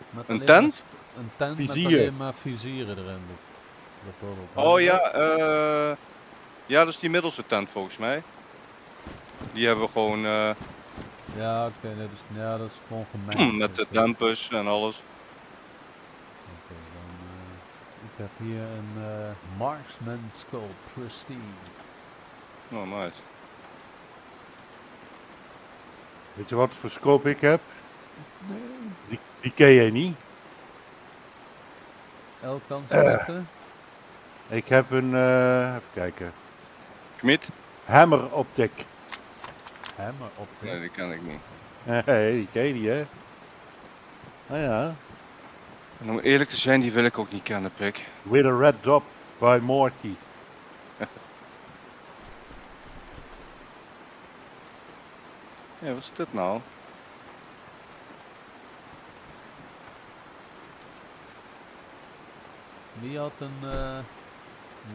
Met Een alleen tent? maar een tent met Vizier. alleen maar vizieren erin. Bijvoorbeeld. Oh ja, ja, dat is die middelste tent volgens mij. Die hebben we gewoon Ja, oké, dat is gewoon gemengd. Met de dus dat- dampers en alles. Oké, dan, ik heb hier een Marksman Skull Pristine. Oh, nice. Weet je wat voor scope ik heb? Nee. Die ken jij niet. Elkan scheppen. Ik heb een, even kijken, Schmid? Hammer Optic. Hammer op de. Nee, die ken ik niet. Hey, die ken je niet, hè? Nou ja. En om eerlijk te zijn, die wil ik ook niet kennen, pik. With a Red Dot by Morty. Ja, wat is dit nou? Wie had een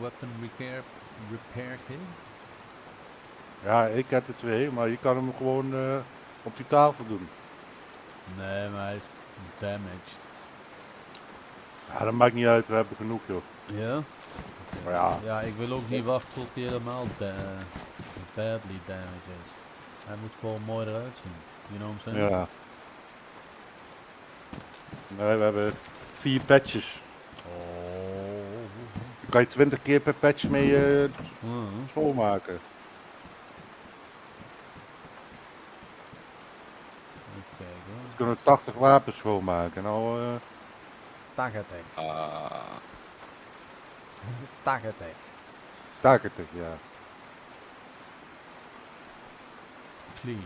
weapon repair kit? Ja, ik heb er 2, maar je kan hem gewoon op die tafel doen. Nee, maar hij is damaged. Ja, dat maakt niet uit, we hebben genoeg, joh. Ja? Maar ja, Ja, ik wil ook niet wachten tot hij helemaal badly damaged is. Hij moet gewoon mooi eruit zien. You know what I'm saying? ja. Nee, we hebben 4 patches. Oh. Daar kan je 20 keer per patch mee Mhm. schoonmaken. Even kijken We hoor. kunnen 80 wapens schoonmaken. Nou, Tagetek. Ah, Tagetek. 80, ja. Clean.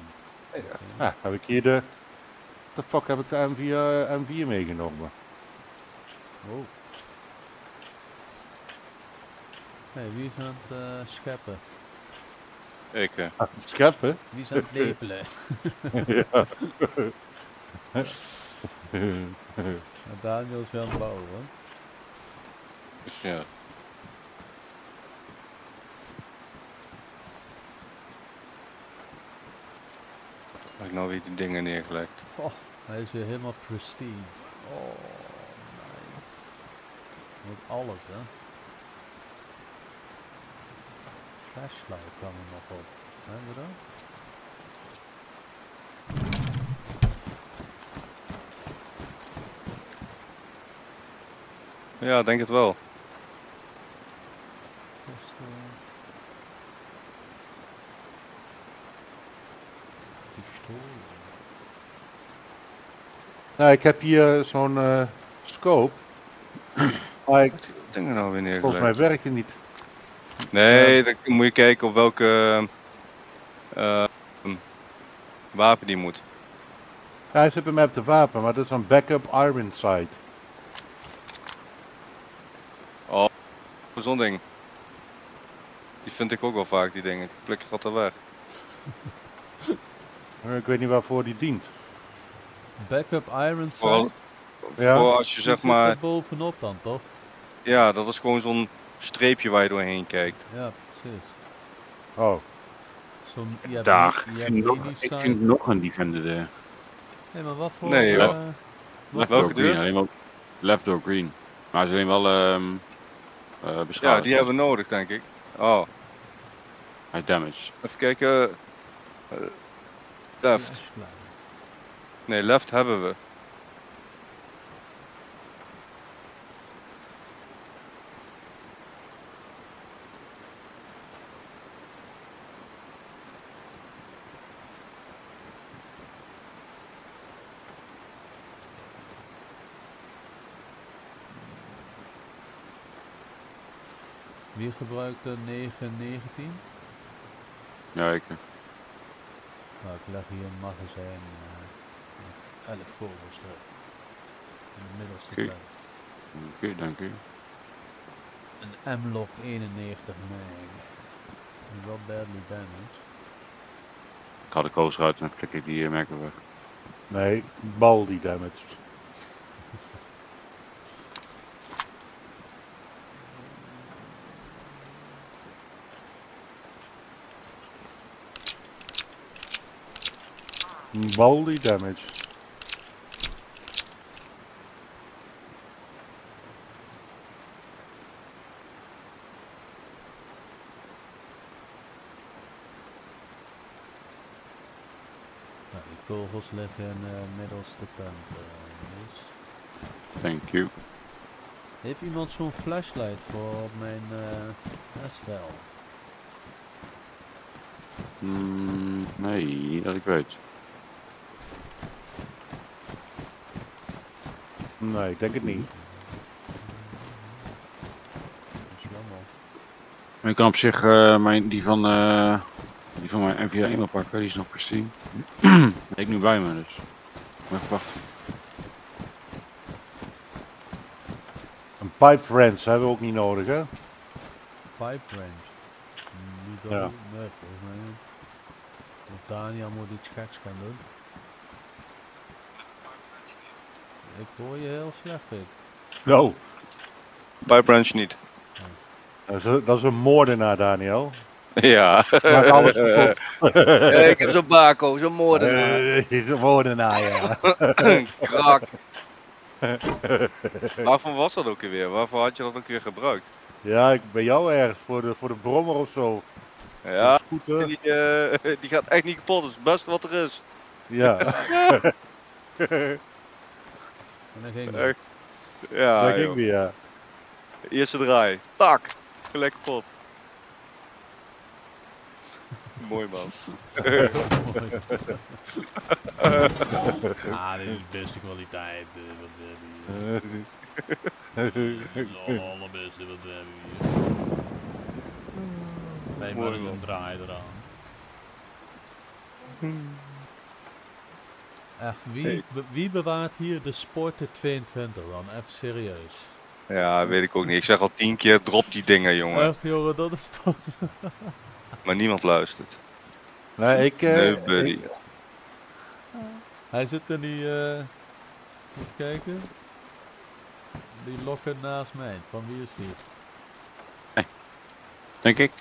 Ja, heb ik hier de... The fuck heb ik de M4 meegenomen? Oh. Hey, wie is aan het scheppen? ik. Scheppen? Wie is aan het lepelen? Ja. Daniel is wel aan het bouwen hoor. Dus ja. Heb ik nou weer die dingen neergelegd? Oh, hij is weer helemaal pristine. Oh, nice. Met alles hè. Flashlight kan er nog op. Hebben we dat? Ja, denk het wel. Pistol. Pistool. Nou, ik heb hier zo'n scope. Maar Wat die dingen nou weer neergelegd? volgens mij werkt het niet. Nee, dan moet je kijken op welke eh, wapen die moet. Ja, hij zit bij mij op de wapen, maar dat is een backup iron sight. Zo'n ding. Die vind ik ook wel vaak, die dingen. Die pluk je altijd weg. Ik weet niet waarvoor die dient. Backup iron Vooral- sight. Ja, Voor als je Die zeg zit maar, er bovenop dan toch? ja, dat is gewoon zo'n streepje waar je doorheen kijkt. Ja, precies. oh. Zo'n, je hebt Daar. je Ik hebt vind, nog, mini ik sight. vind nog een Defender de Nee, maar wat voor... Nee, joh. wat Left door Welke green. deur? Alleen maar left door green. Maar ze zijn wel Ja, beschadigd. die hebben we nodig, denk ik. Oh, Hij is damaged. even kijken. Left. flashlight. Nee, left hebben we. Wie gebruikt de 919? Ja, ik. Nou, ik leg hier een magazijn. 11 kogels erop. In de middelste Oké. tent. Oké, dank u. Een M-Lock 91 mag. Wel badly damaged. Ik haal de koos eruit en dan klik ik die merken weg. Nee, bal die damage. Bal die damage. kogels liggen middels de tent. Niels. Thank you. Heeft iemand zo'n flashlight voor op mijn SL? Nee, niet dat ik weet. Nee, ik denk het niet. Dat is jammer. Maar ik kan op zich die van mijn NVA eenmaal pakken, die is nog pristine. Ik nu bij me dus. Maar even wachten. Een pipe wrench hebben we ook niet nodig, hè? Pipe wrench. Niet dat Ja. nee, volgens mij niet. Of Daniel moet iets geks gaan doen. Ik hoor je heel slecht, Pik. No, Pipe branch niet. dat is een moordenaar, Daniel. Ja. Maak alles kapot. Ik heb zo'n bako, zo'n moordenaar. Is een moordenaar, ja. Krak. Waarvan was dat ook weer? Waarvoor had je dat ook weer gebruikt? Ja, ik ben jou ergens voor de brommer of zo. Ja, Scooter. die gaat echt niet kapot. Dat is het beste wat er is. Ja. En dan ging Echt. Ja, Dat ging joh. weer, ja. Eerste draai. Tak. Gelijk kapot. Mooi man. Ah, dit is beste kwaliteit. Wat we hebben hier. Dit is de allerbeste wat we hebben hier. Nee, maar Mooi, er is man. een draai eraan. Echt, wie bewaart hier de Sporter 22 dan? Even serieus. Ja, weet ik ook niet. Ik zeg al 10 keer, drop die dingen jongen. Echt jongen, dat is toch... Maar niemand luistert. Nee, ik... Nobody. Hij zit in die... even kijken. Die lokker naast mij. Van wie is die? Denk ik.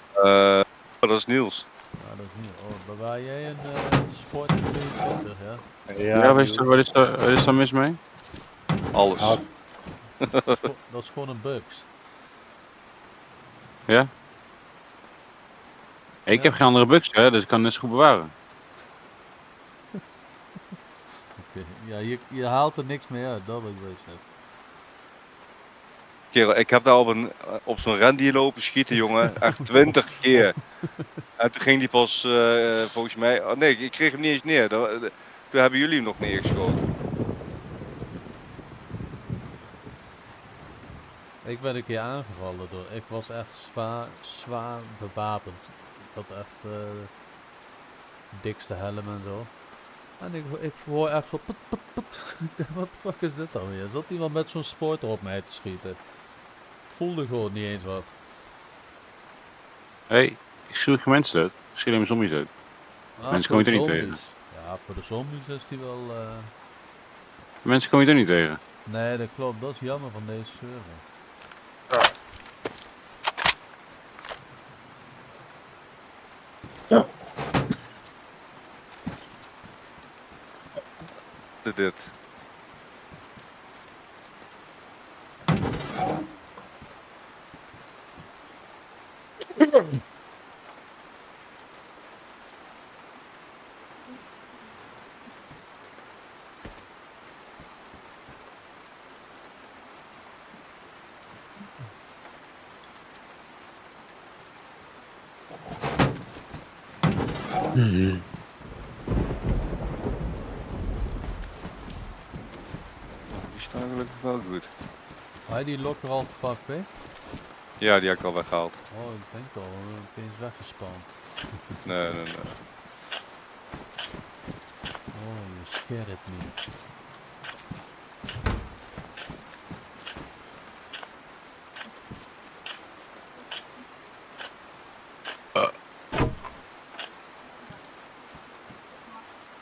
Dat is Niels. Nou, dat is niet. Oh, bewaar jij een Sporter 22, ja? Ja, wat is er mis mee? Alles. Ah, Dat is gewoon een bugs. Ja? Ik Ja. heb geen andere bugs, hè, dus ik kan het net zo goed bewaren. Oké. Ja, je haalt er niks meer uit, dat wil ik wel zeggen. Kerel, ik heb daar op zo'n rendier lopen schieten, jongen. Echt 20 keer. En toen ging die pas, volgens mij... Oh nee, ik kreeg hem niet eens neer. Toen hebben jullie hem nog neergeschoten. Ik ben een keer aangevallen door. Ik was echt zwaar bewapend. Ik had echt dikste helm en zo. En ik hoor echt zo put put put. Wat de fuck is dit dan weer? Zat iemand met zo'n sporter op mij te schieten? Voelde gewoon niet eens wat. Hé, ik schiet geen mensen dood. Ik schiet alleen zombies uit. Ah, Mensen voor kom je de er niet zombies. Ja, voor de zombies is die wel... Mensen kom je er niet tegen. Nee, dat klopt. Dat is jammer van deze server. Dit. Die staan gelukkig wel goed. Had je die lokker al gepakt, hè? Ja, die heb ik al weggehaald. Oh, ik denk al. Opeens weggespand. Nee. Oh, you scared me.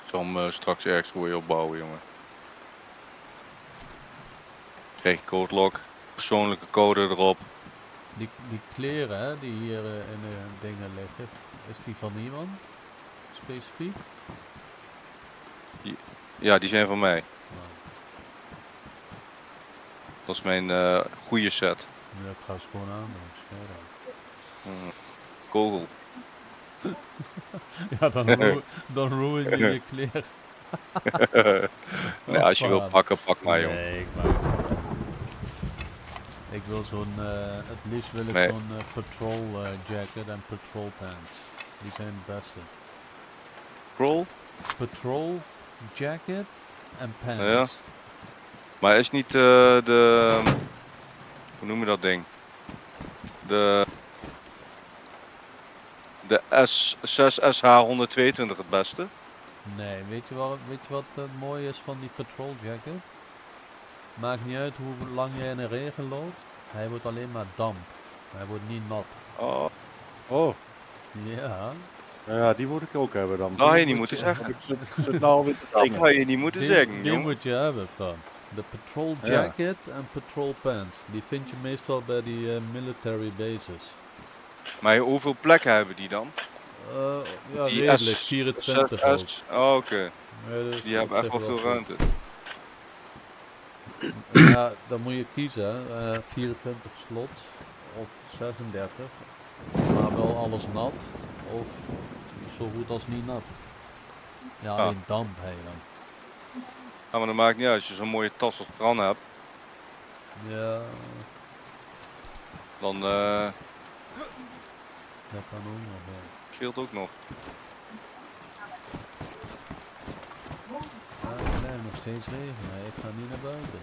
Ik zal hem straks ergens voor je opbouwen, jongen. Kreeg je code lock, persoonlijke code erop. Die kleren, hè, die hier in de dingen liggen, is die van iemand? Specifiek? Ja, die zijn van mij. Nou, Dat is mijn goede set. nu ik ga ze gewoon aan, ik zweer dat. Kogel. Ja, dan ruin je je kleren. Nee, als je wil Hoppa. pakken, pak maar jong. Nee, ik maak het zo uit. Ik wil zo'n, het liefst wil ik Nee. zo'n patrol jacket en patrol pants. Die zijn het beste. Roll? Patrol jacket en Ja. pants. Maar is niet hoe noem je dat ding? De S6SH122 het beste? Nee, weet je wat het mooie is van die patrol jacket? Maakt niet uit hoe lang jij in de regen loopt. Hij wordt alleen maar damp. Hij wordt niet nat. Oh, Oh, Ja. ja, die moet ik ook hebben dan. dat had je Die niet moet moeten je- zeggen. Zit nou alweer te Dat dangen. had je niet moeten zeggen, Die jong. moet je hebben, Fran. De patrol Ja. jacket en patrol pants. Die vind je meestal bij die military bases. Maar hoeveel plekken hebben die dan? Ja, Die redelijk. S, 24 ook. 6S. Oh, oké. Ja, dus Die op hebben echt zich wel veel goed. ruimte. Ja, dan moet je kiezen. 24 slots of 36. Maar wel alles nat. Of zo goed als niet nat. Ja, Ah. alleen damp heb je dan. Ja, maar dat maakt niet uit. Als je zo'n mooie tas als Fran hebt, Ja, dan dat kan ook nog. Ja. scheelt ook nog. Ja, het blijft nog steeds regenen. Ik ga niet naar buiten.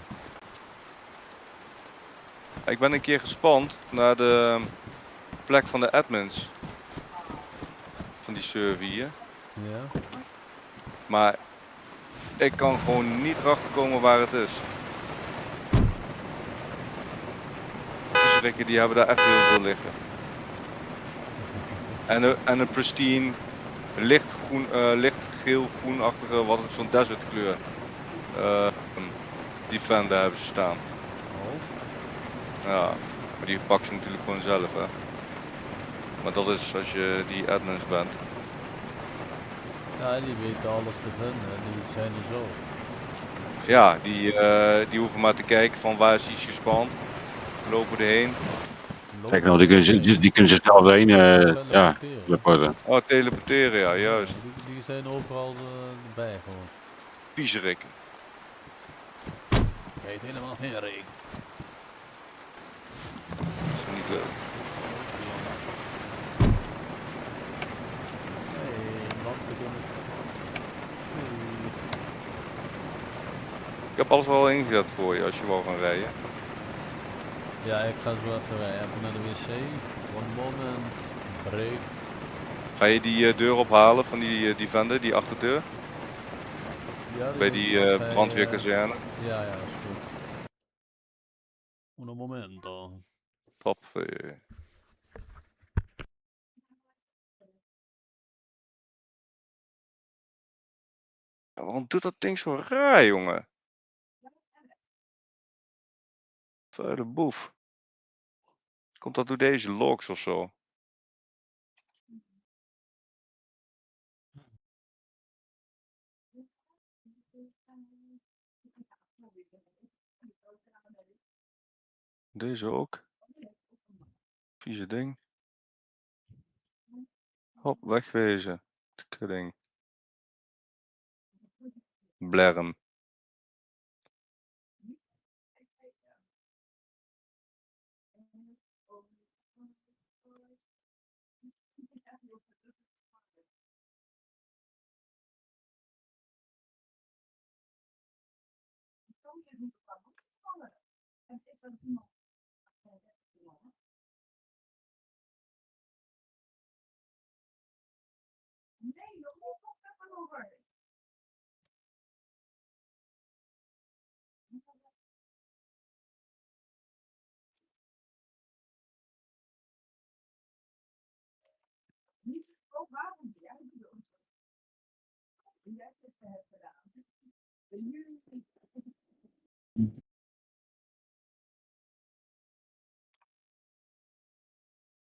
Ik ben een keer gespand naar de plek van de admins. Van die server hier. Ja? Maar ik kan gewoon niet erachter komen waar het is. Die hebben daar echt heel veel liggen. En een pristine lichtgroen, lichtgeel groenachtige, wat is zo'n desert kleur. Defender hebben ze staan. Oh, Ja, maar die pak ze natuurlijk gewoon zelf, hè. Maar dat is als je die admins bent. ja, die weten alles te vinden. Die zijn er zo. Ja, die hoeven maar te kijken van waar is iets gespand. Lopen erheen. Kijk nou, die kunnen zichzelf heen, ja, teleporten. Oh, teleporteren, ja, juist. Die zijn overal bij gewoon. Viezerik. Heet helemaal geen regen. Dat is niet leuk. Nee, lampen kunnen. Ik heb alles wel ingezet voor je als je wil gaan rijden. Ja, ik ga zo even rijden. Even naar de wc. One moment. Break. Ga je die deur ophalen van die Defender, die achterdeur? Ja, Bij doe ik die als hij, brandweerkazerne? ja, dat is goed. Un momento. Top. Ja, waarom doet dat ding zo raar, jongen? Vuile boef. Komt dat door deze logs of zo? Deze ook. Vieze ding. Hop, wegwezen. Kudding. Blerm.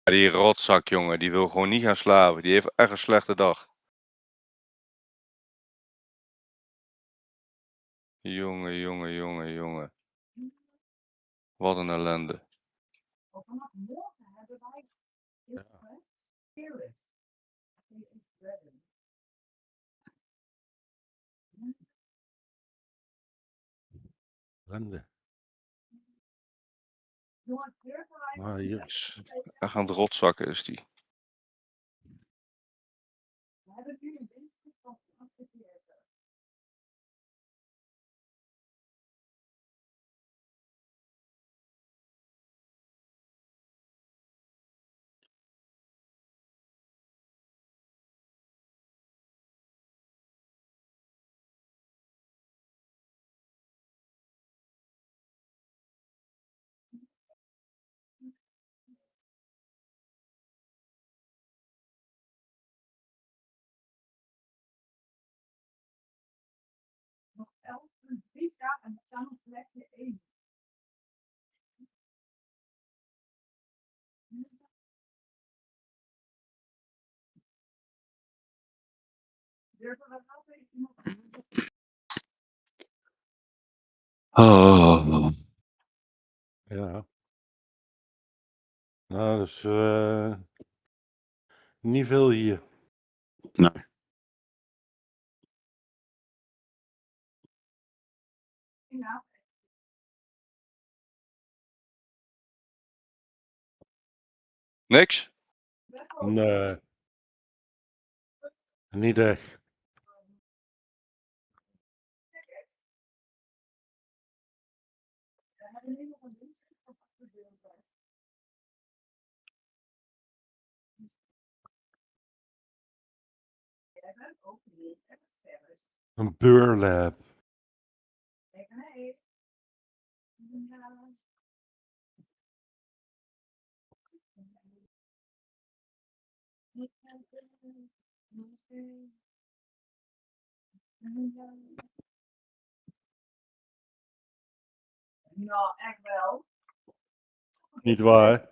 Ja, die rotzak, jongen, die wil gewoon niet gaan slapen. Die heeft echt een slechte dag. Jongen, jongen, jongen, jongen. Wat een ellende. Rende. Ah, hier. Echt aan het rotzakken is die. Oh. Ja. Nou, dus niet veel hier. Nee. Niks? Nee. Niet echt. Een burlap. Niet waar?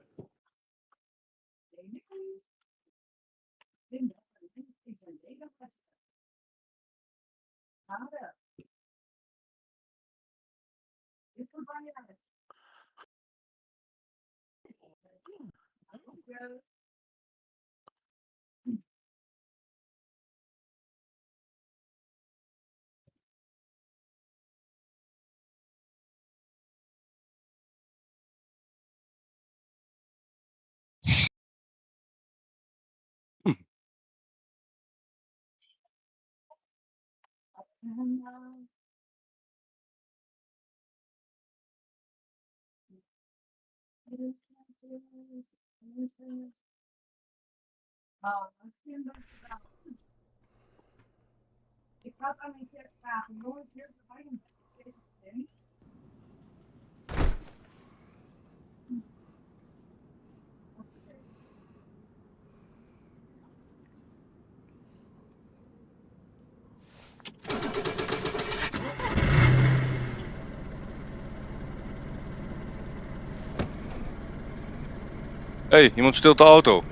Hey, iemand steelt de auto.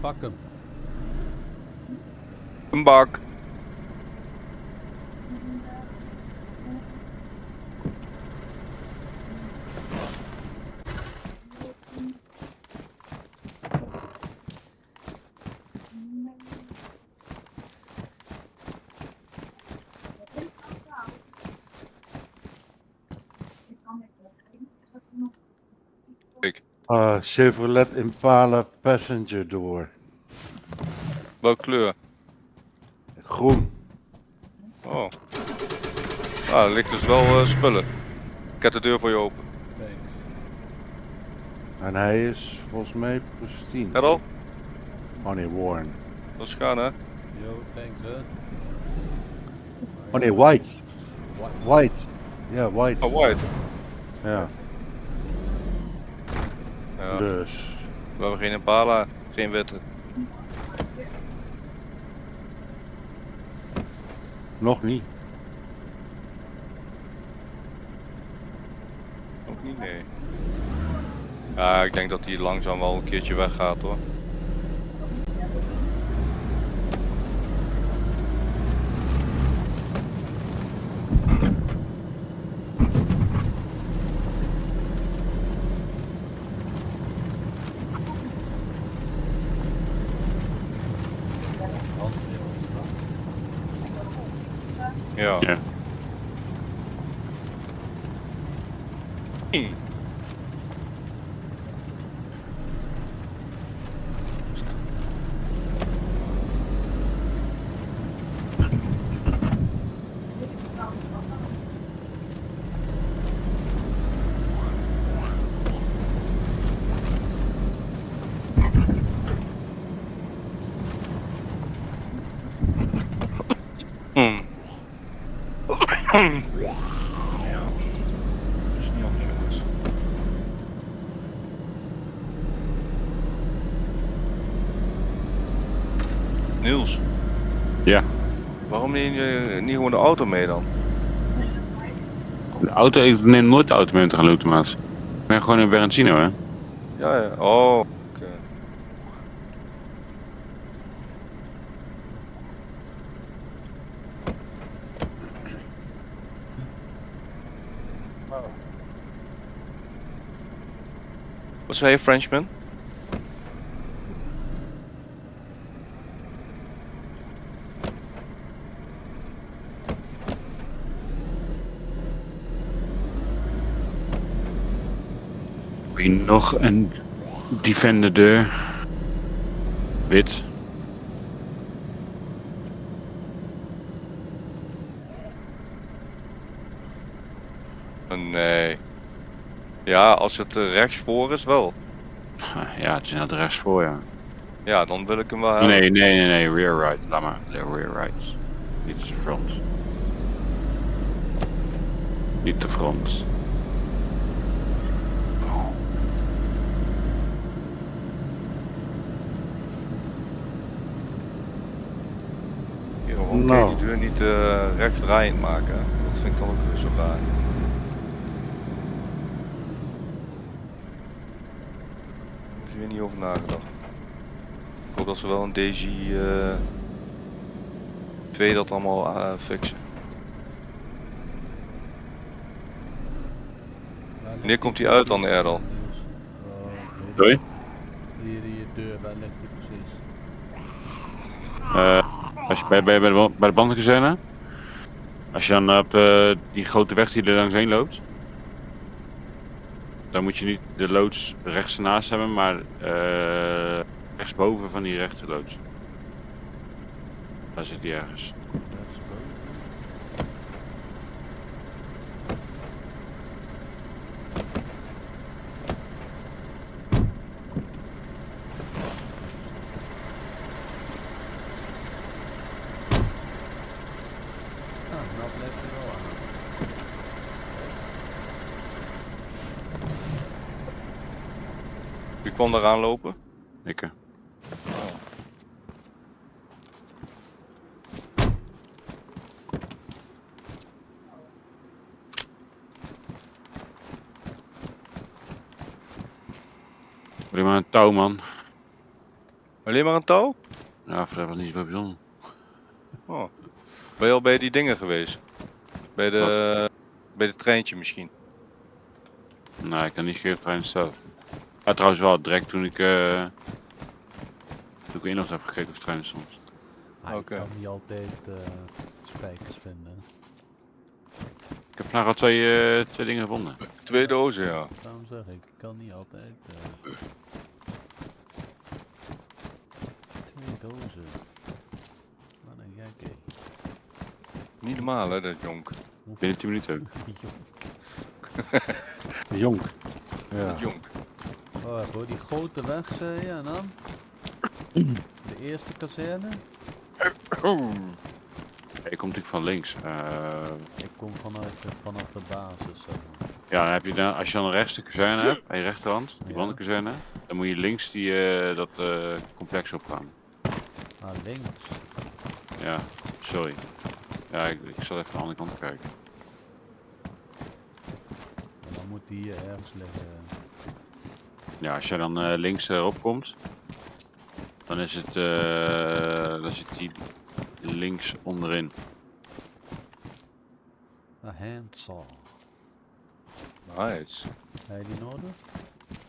Pak hem. Een bak. Chevrolet Impala passenger door. Welke kleur? Groen. Oh. Ah, er ligt dus wel spullen. Ik heb de deur voor je open. Thanks. En hij is volgens mij pristine. Errol? Oh nee, worn. Dat is gaan, hè? Yo, thanks hè. Oh nee, white. White. White. Ja, white. Oh, white. Ja, Ja. dus. We hebben geen Impala, geen witte. Nog niet. Ook niet, nee. Ja, ik denk dat die langzaam wel een keertje weggaat, hoor. Ja. Ja. Ja, dat is niet anders, jongens. Niels, Ja, waarom neem je niet gewoon de auto mee dan? de auto, ik neem nooit de auto mee om te gaan looten, maat. Ik ben gewoon in Berentino, hè. Ja, ja. Oh, oké. Wat zei je, Frenchman? Hier nog een Defender deur. Wit. Nee. Ja, als het rechts voor is wel. Ja, het is net rechts voor, ja. Ja, dan wil ik hem wel hebben. Nee, rear right. Laat maar, de rear right. Niet de front. Niet de front. Hier, waarom Nou. kun je die deur niet rechts draaiend maken? Hè? Dat vind ik dan ook weer zo raar. Daar heb ik weer niet over nagedacht. Ik hoop dat ze wel een DG 2 dat allemaal fixen. Wanneer komt die uit dan, Erdal? Doei. Hier, deur, waar ligt die precies? Als je bij de bandenkazerne, als je dan op die grote weg die er langs heen loopt, dan moet je niet de loods rechts ernaast hebben, maar rechtsboven van die rechte loods. Daar zit die ergens. Rechtsboven. Nou blijft hij wel aan. Wie kwam daar aanlopen? Ik. Alleen maar een touw, man. Alleen maar een touw? Ja, voor dat was niet zo bijzonder. Oh. Ben je al bij die dingen geweest? Bij de treintje misschien? Nee, ik kan niet geven trein zelf. Ja, trouwens wel, direct toen ik inlog heb gekeken of trein stond. Ah, Oké. Je kan niet altijd spijkers vinden. Ik heb vandaag al twee dingen gevonden. 2 dozen, ja. Daarom zeg ik kan niet altijd. 2 dozen. Wat een gekke. Niet normaal hè, dat jonk. Binnen 10 minuten ook. Jonk. Ja. Dat jonk. Oh, voor die grote weg zei je en dan? De eerste kazerne? Ik kom natuurlijk van links. Ik kom vanaf de basis. Zeg maar. Ja, dan heb je dan, als je dan rechts de kazerne hebt, aan je rechterhand, die Ja. bandenkazerne, dan moet je links dat complex opgaan. Ah, links. Ja, sorry. Ja, ik zal even aan de andere kant kijken. En dan moet die hier ergens liggen. Ja, als je dan links erop komt, dan is het, dan zit die links onderin. Een handsaw. Nice. Heb je die nodig?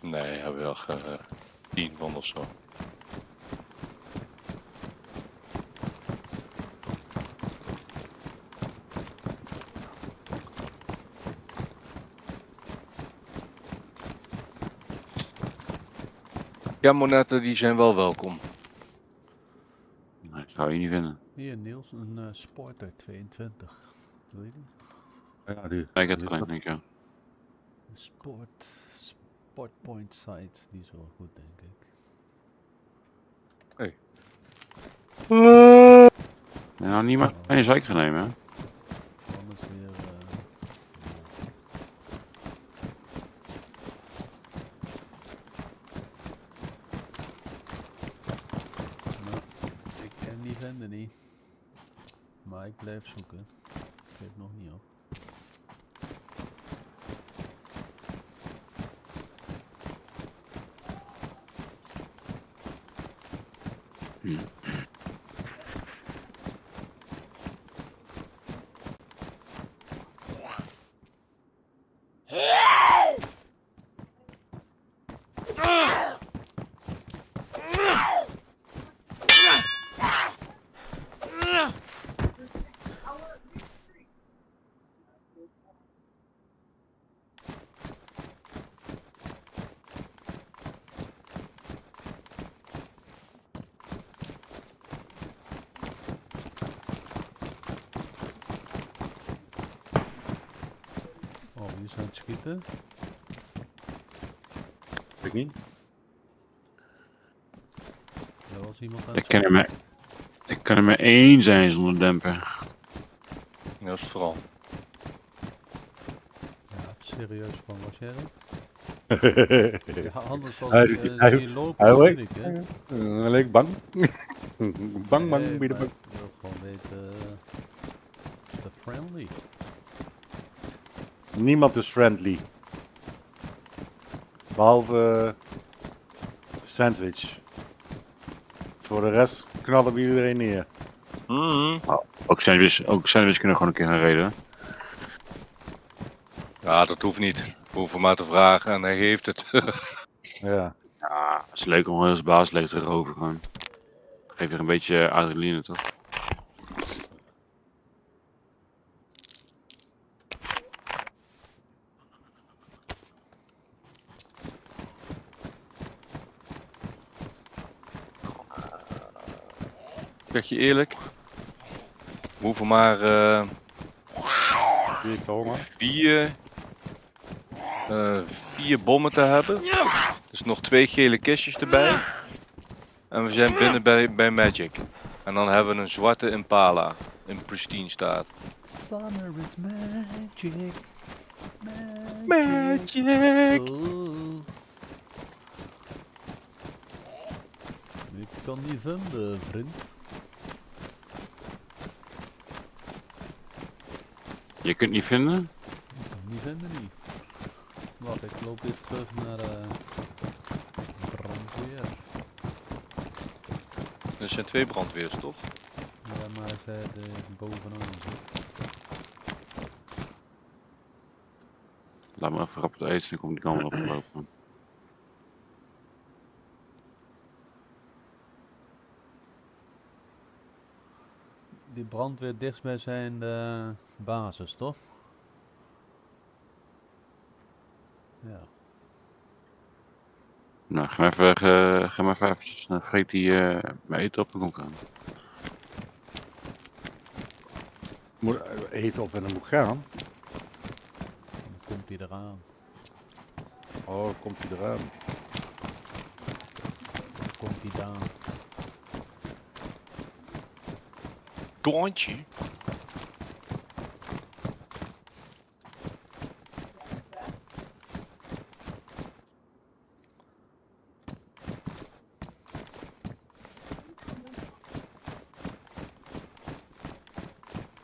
Nee, hebben we wel 10 van of zo. Schermmonetten die zijn wel welkom. Nee, ik ga je niet vinden. Hier Niels, een Sporter 22. Wil je die? Ja, die, Nee, ik heb die er is een, denk ik. Ja. Een Sportpoint site, die is wel goed denk ik. Ja, nou, niet maar in zeik gaan nemen, hè. Voor anders weer... nou, ik ken die vinden niet. Maar ik blijf zoeken. Ik geef nog niet op. Oh, wie is aan het schieten? weet ik niet. Er was iemand aan Ik het kan er schieten. ik kan er maar één zijn zonder demper. Dat is vooral. Ja, serieus van, was jij dat? Ja, anders zal Hij- ik hij- zie je lopen hij weet- natuurlijk, hè. Leek bang. Bang, Nee, bij de maar bang. ik wil gewoon weten... de friendly. Niemand is friendly. Behalve Sandwich. Voor de rest knallen we iedereen neer. Ook sandwich kunnen gewoon een keer gaan reden. Ja, dat hoeft niet. We hoeven maar te vragen en hij geeft het. Ja. Ja, het is leuk om als baas leeg te roven gewoon. Geef weer een beetje adrenaline, toch? Zeg je eerlijk? We hoeven maar Zie ik de honger? vier bommen te hebben. Dus nog 2 gele kistjes erbij. En we zijn binnen bij Magic. En dan hebben we een zwarte Impala in pristine staat. Summer is magic. Magic! Oh. Ik kan niet vinden, vriend. Je kunt niet vinden? Ik kan niet vinden, niet. Wacht, ik loop even terug naar brandweer. Er zijn 2 brandweers, toch? Ja, maar zij bovenaan. Zo. Laat me even rap het eten, dan kom ik die kant opgelopen. Die brandweer dichtstbij zijn de basis, toch? Ja. Nou, ga maar even eventjes, dan vreet die mijn eten op en kom ik aan. Moet eten op en dan moet ik gaan. Dan komt hij eraan. Oh, komt hij eraan. Dan komt hij daar. Toontje.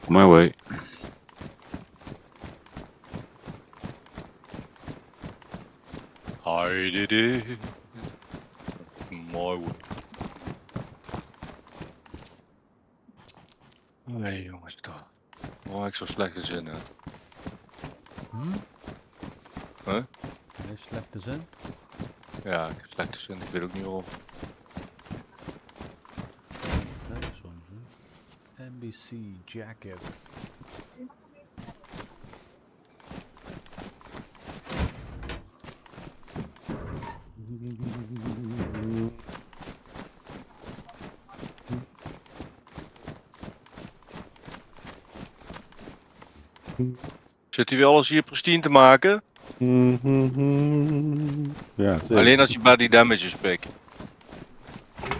On my way. I did it. My way. Nee jongens, toch. Oh, ik zo slechte zin hè. Huh? Hij is slechte zin. Ja, ik heb slechte zin, ik weet ook niet waarom. Nee, soms. Hè. NBC jacket. Zit hij weer alles hier pristine te maken? Ja, zeker. Alleen als je body damages pikt.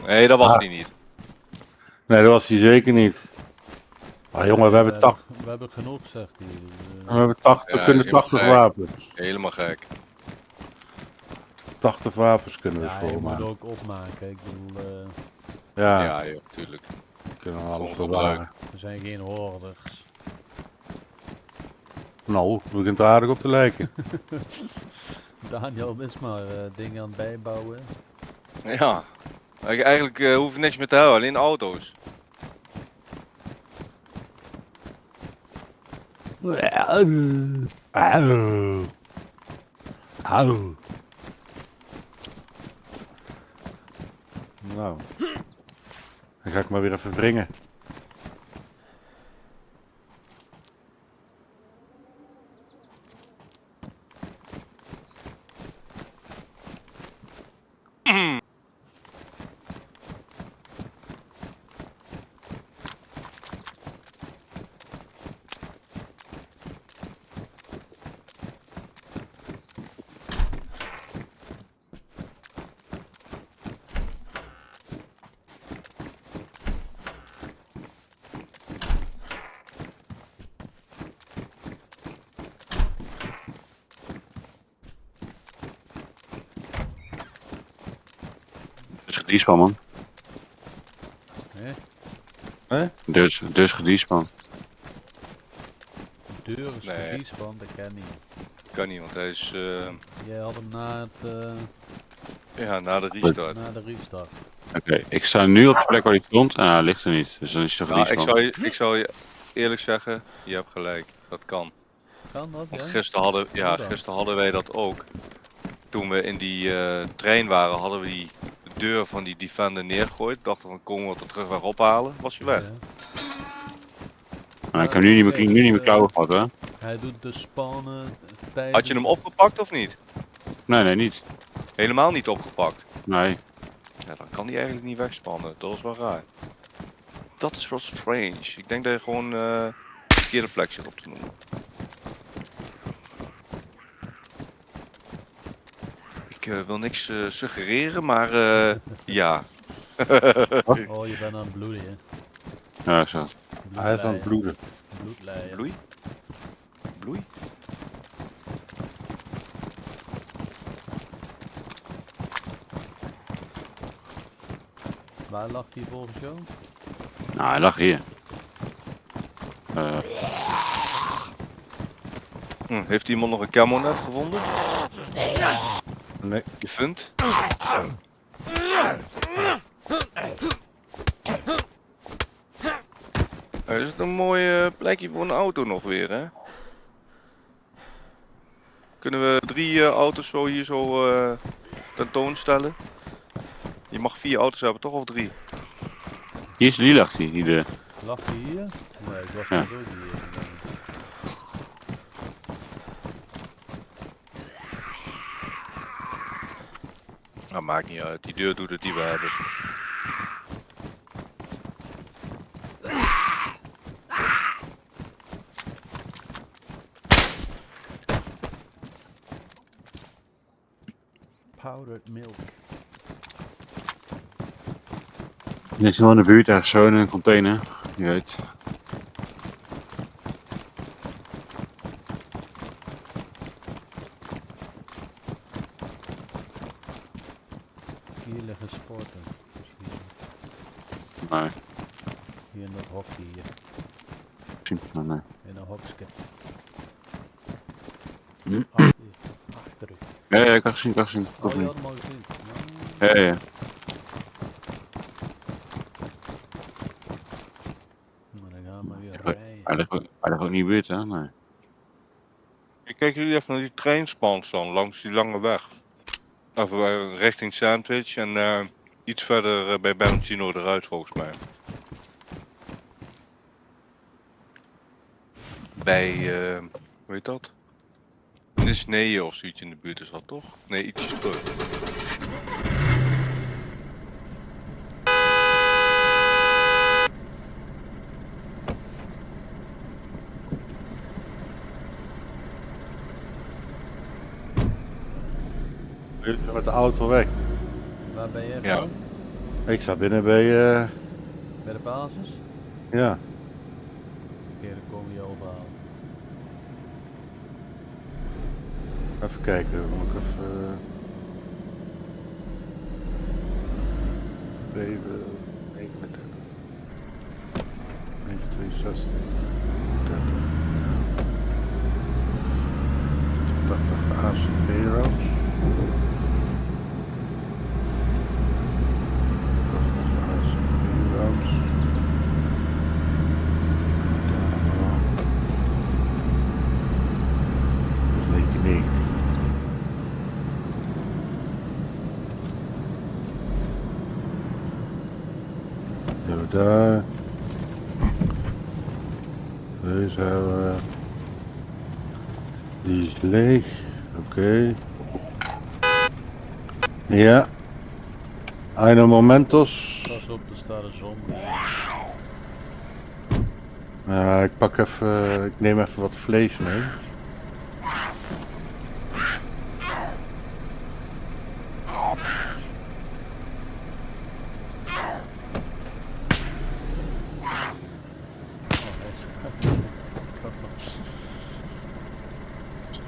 Nee, dat was Ah. hij niet. Nee, dat was hij zeker niet. Maar jongen, we hebben 80, We hebben genoeg, zegt hij. we hebben 80, Ja, we kunnen is helemaal 80 gek. wapens. Helemaal gek. 80 wapens kunnen we Ja, je moet volmaken. ook opmaken. Ik bedoel, Ja, Ja, joh, tuurlijk. we kunnen alles Gewoon bewaren. we zijn geen hoorders. Nou, het begint er aardig op te lijken. Daniel is maar dingen aan het bijbouwen. Ja. Eigenlijk hoef je niks meer te houden, alleen auto's. Nou, dan ga ik maar weer even wringen. Dus gediespan, man. Hè? Dus gediespan. De deur is Nee. verliesband, dat ken niet. Kan niet, want hij is Jij had hem na, ja, na de restart. na de restart. Oké, ik sta nu op de plek waar hij stond en hij ligt er niet. Dus dan is het Nou, gediespan. ik zou je eerlijk zeggen, je hebt gelijk. Dat kan. Kan dat, Want ja? gisteren hadden wij dat ook. Toen we in die trein waren, hadden we die deur van die Defender neergegooid. Dachten van, komen we het er terug weer ophalen? Was je weg. Ja. Maar ik heb nu niet meer klauwen gehad, hè? Hij doet de spannen tijdens... Had je hem opgepakt of niet? Nee, niet. Helemaal niet opgepakt. Nee. Ja, dan kan hij eigenlijk niet wegspannen. Dat is wel raar. Dat is wel strange. Ik denk dat je gewoon de verkeerde plek zit op te noemen. Ik wil niks suggereren, maar ja. Oh, je bent aan het bloeden, hè? Ja, zo. Hij is aan het bloeden. Bloedleien. Bloei? Bloei? Waar lag die volgens jou? Nou, hij lag hier. Heeft iemand nog een camo net gevonden? Nee. Je vindt? Is het een mooi plekje voor een auto nog weer, hè? Kunnen we 3 auto's zo hier zo tentoonstellen? Je mag 4 auto's hebben, toch? Of 3? Hier lag hij. Hier Lag die hier? Nee, ik was Ja. niet ook hier. Nou, maakt niet uit. Die deur doet het die we hebben. Powdered milk. Dit is wel in de buurt, ergens zo in een container. Je weet. Hier liggen sporten. Misschien. Nee, Hier in dat hokje hier. misschien. Maar nee. In een hokje. Hm? Achter u. Ja, ik had gezien, Oh, je had hem al gezien. Nou, Ja. maar dan gaan we weer Ja. rijden. Hij ligt ook niet in de buurt, hè? Nee. Ik kijk jullie even naar die treinspans dan, langs die lange weg. Even richting Sandwich en iets verder bij Bernardino eruit volgens mij. Bij, hoe heet dat? Nisneye of zoiets in de buurt is dat toch? Nee, ietsjes terug. met de auto weg. Waar ben je Ja. van? Ik sta binnen bij, Bij de basis? ja. Oké, dan komen we je overhalen. Even kijken, moet ik even... 7, 39. 62, 30. 80 ACB routes. 80 ACB routes. Dat is 1990. Zo, daar. Deze hebben we. Die is leeg. Oké. Ja. Een momentos. Pas op, er staat een zon. Ja, ik pak even. Ik neem even wat vlees mee.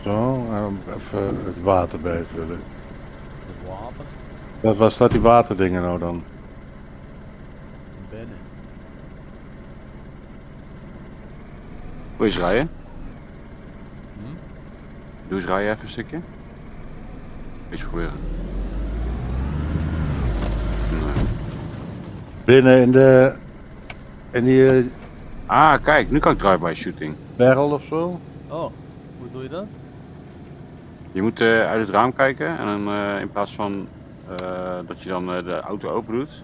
Zo, en dan even het water bijvullen. Het water. Waar staat die waterdingen nou dan? Binnen. Wil je eens rijden? Hm? Doe eens rijden even een stukje. Eens proberen. Nee. Binnen in die Ah, kijk, nu kan ik drive-by shooting. barrel of zo? Oh, hoe doe je dat? Je moet uit het raam kijken en dan in plaats van dat je dan de auto open doet,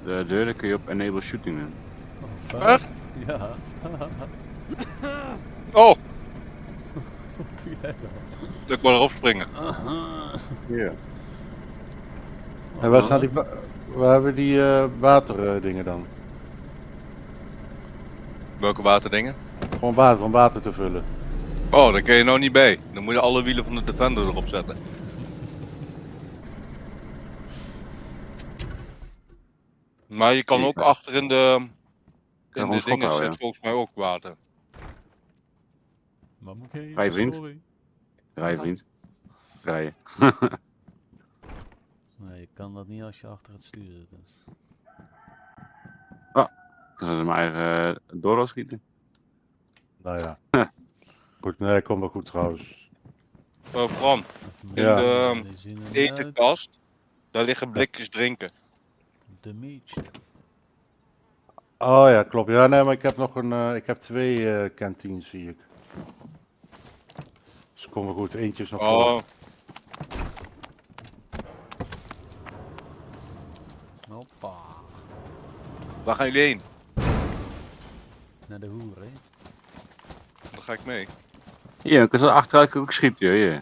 de deur, dan kun je op enable shooting doen. Oh, fuck. Echt? Ja. Oh, Wat doe jij dan? ik wil erop springen. Ja. En waar staan die, waar hebben die waterdingen dan? Welke waterdingen? Gewoon water, om water te vullen. Oh, daar kun je nou niet bij. Dan moet je alle wielen van de Defender erop zetten. Maar je kan ook achter in de gewoon schot dingen houden, zit volgens mij ook water. Maar moet ik heen? Rij, vriend. Sorry. Rijden, vriend. Rijden. Nee, je kan dat niet als je achter het stuur zit. Dus. Dan zullen ze mijn eigen doorloop schieten. Nou ja. Goed, nee, komt wel goed trouwens. Bram, in Ja. de Die zien er niet uit. etenkast, daar liggen blikjes drinken. De meat. Oh ja, klopt. Ja, nee, maar ik heb nog ik heb 2 kantines zie ik. Dus komt wel goed, eentje is nog vol. Oh, Hoppa. waar gaan jullie heen? Naar de hoer, hè? Dan ga ik mee. Hier, ik kan zo achteruit ook schieten, hier.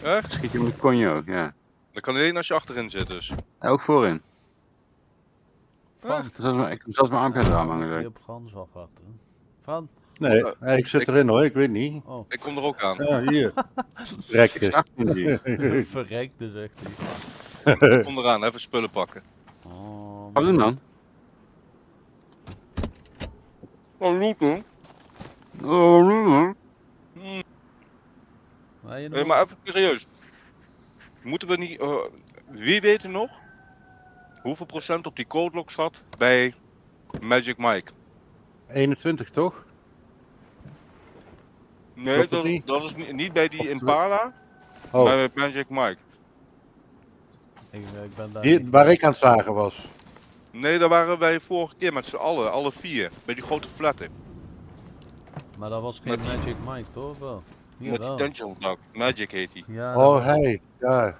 Echt? Schiet je met konje ook, ja. Dat kan alleen als je achterin zit dus. Ja, ook voorin. Fran. Ik kan zelfs mijn armpje eraan Moet hangen. je op Frans afwachten. Hè? Fran. Nee, nee, ik zit erin hoor, ik weet niet. Oh, Ik kom er ook aan. Ja, hier. Ik Rekken. sta niet hier. verrekte zegt hij. Ik kom eraan, even spullen pakken. Oh, Wat doen dan? Oh, looten? waar je Nee, nog? maar even serieus. Moeten we niet... wie weet er nog? Hoeveel procent op die codelock zat bij Magic Mike? 21 toch? Nee, Klopt het dat, niet? dat is niet bij die Of Impala, Oh, maar bij Magic Mike. Ik ben daar hier, niet waar bij. ik aan het zagen was. Nee, daar waren wij vorige keer met z'n allen, alle 4. Bij die grote flatten. Maar dat was geen Met die- Magic Mike, toch? Wel. Hier Met die wel. tension lock. Magic heet die. Ja, dat Oh, was- hey, ja. dat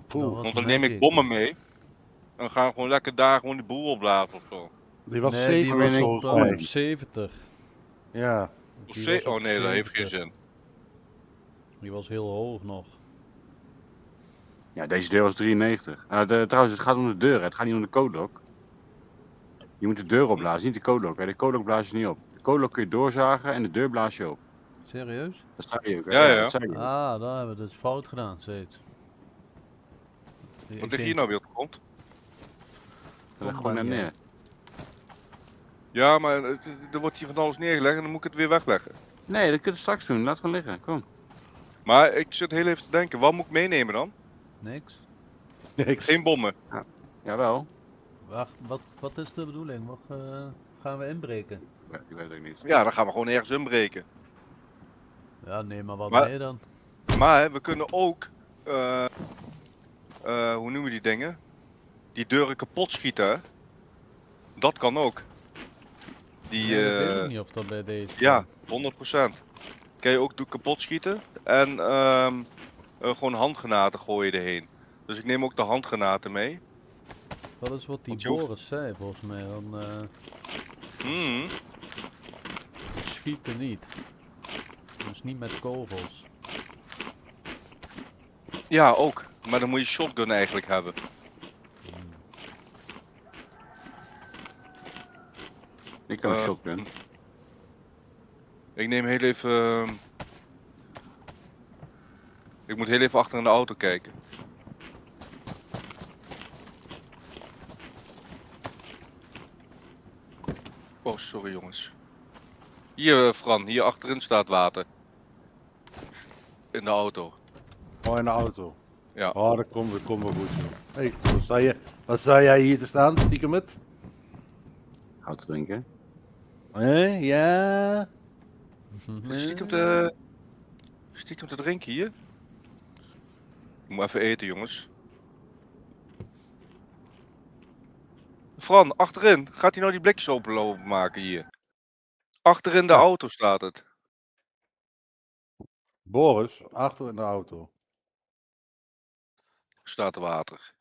Poeh, was Want dan neem ik Magic. bommen mee. En we gaan gewoon lekker daar gewoon die boel opblazen of zo. die was Nee, die 7 was volgens op mij. 70. Ja. Of Die C- was op oh nee, dat heeft geen 70. zin. Die was heel hoog nog. Ja, deze deur was 93. Trouwens, het gaat om de deur, het gaat niet om de codelock. Je moet de deur opblazen, niet de codelock. De codelock blaas je niet op. De codelock kun je doorzagen en de deur blaas je op. Serieus? Dat zei je ook, hè? Ja, ja. Dat zei je ook. Ah, daar hebben we dus fout gedaan, steeds. Wat ligt hier nou weer op de grond? Dat leg gewoon net neer. Ja, maar er wordt hier van alles neergelegd en dan moet ik het weer wegleggen. Nee, dat kun je straks doen. Laat gewoon liggen. Kom. Maar ik zit heel even te denken, wat moet ik meenemen dan? Niks. Niks. Geen bommen. Jawel. Wacht, wat is de bedoeling? Wat gaan we inbreken? Ik weet het ook niet. Ja, dan gaan we gewoon ergens inbreken. Ja, neem maar wat Maar- mee dan. Maar we kunnen ook, hoe noemen we die dingen? Die deuren kapot schieten, hè? Dat kan ook. Die, Nee, ik weet ook niet of dat bij deze ja, kan. 100%. Kan je ook kapot schieten en gewoon handgranaten gooien erheen. Dus ik neem ook de handgranaten mee. Dat is wat die Want je hoeft- Boris zei volgens mij. Van, Hmm. schieten niet. Dus niet met kogels. Ja, ook. Maar dan moet je shotgun eigenlijk hebben. Ik heb een Eh, shotgun. Ik neem heel even... Ik moet heel even achter in de auto kijken. Oh, sorry jongens. Hier Fran, hier achterin staat water. In de auto. Oh, in de auto. Ja. Oh, dat komt wel goed zo. Hey, wat sta jij hier te staan, stiekem met? Hout drinken. Ja. Stiekem te drinken hier. Ik moet even eten jongens. Fran, achterin. Gaat hij nou die blikjes openmaken hier? Achterin de Ja. auto staat het. Boris, achter in de auto. Staat er water.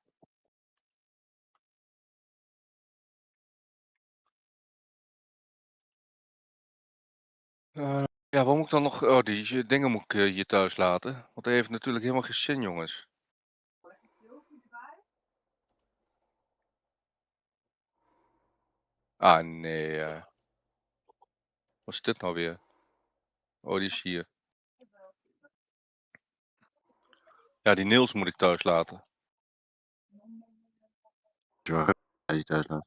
Ja, wat moet ik dan nog... Oh, die dingen moet ik hier thuis laten. Want dat heeft natuurlijk helemaal geen zin, jongens. Ah, nee. Wat is dit nou weer? Oh, die is hier. Ja, die Niels moet ik thuis laten. Als je wel gereden dat je thuis laat.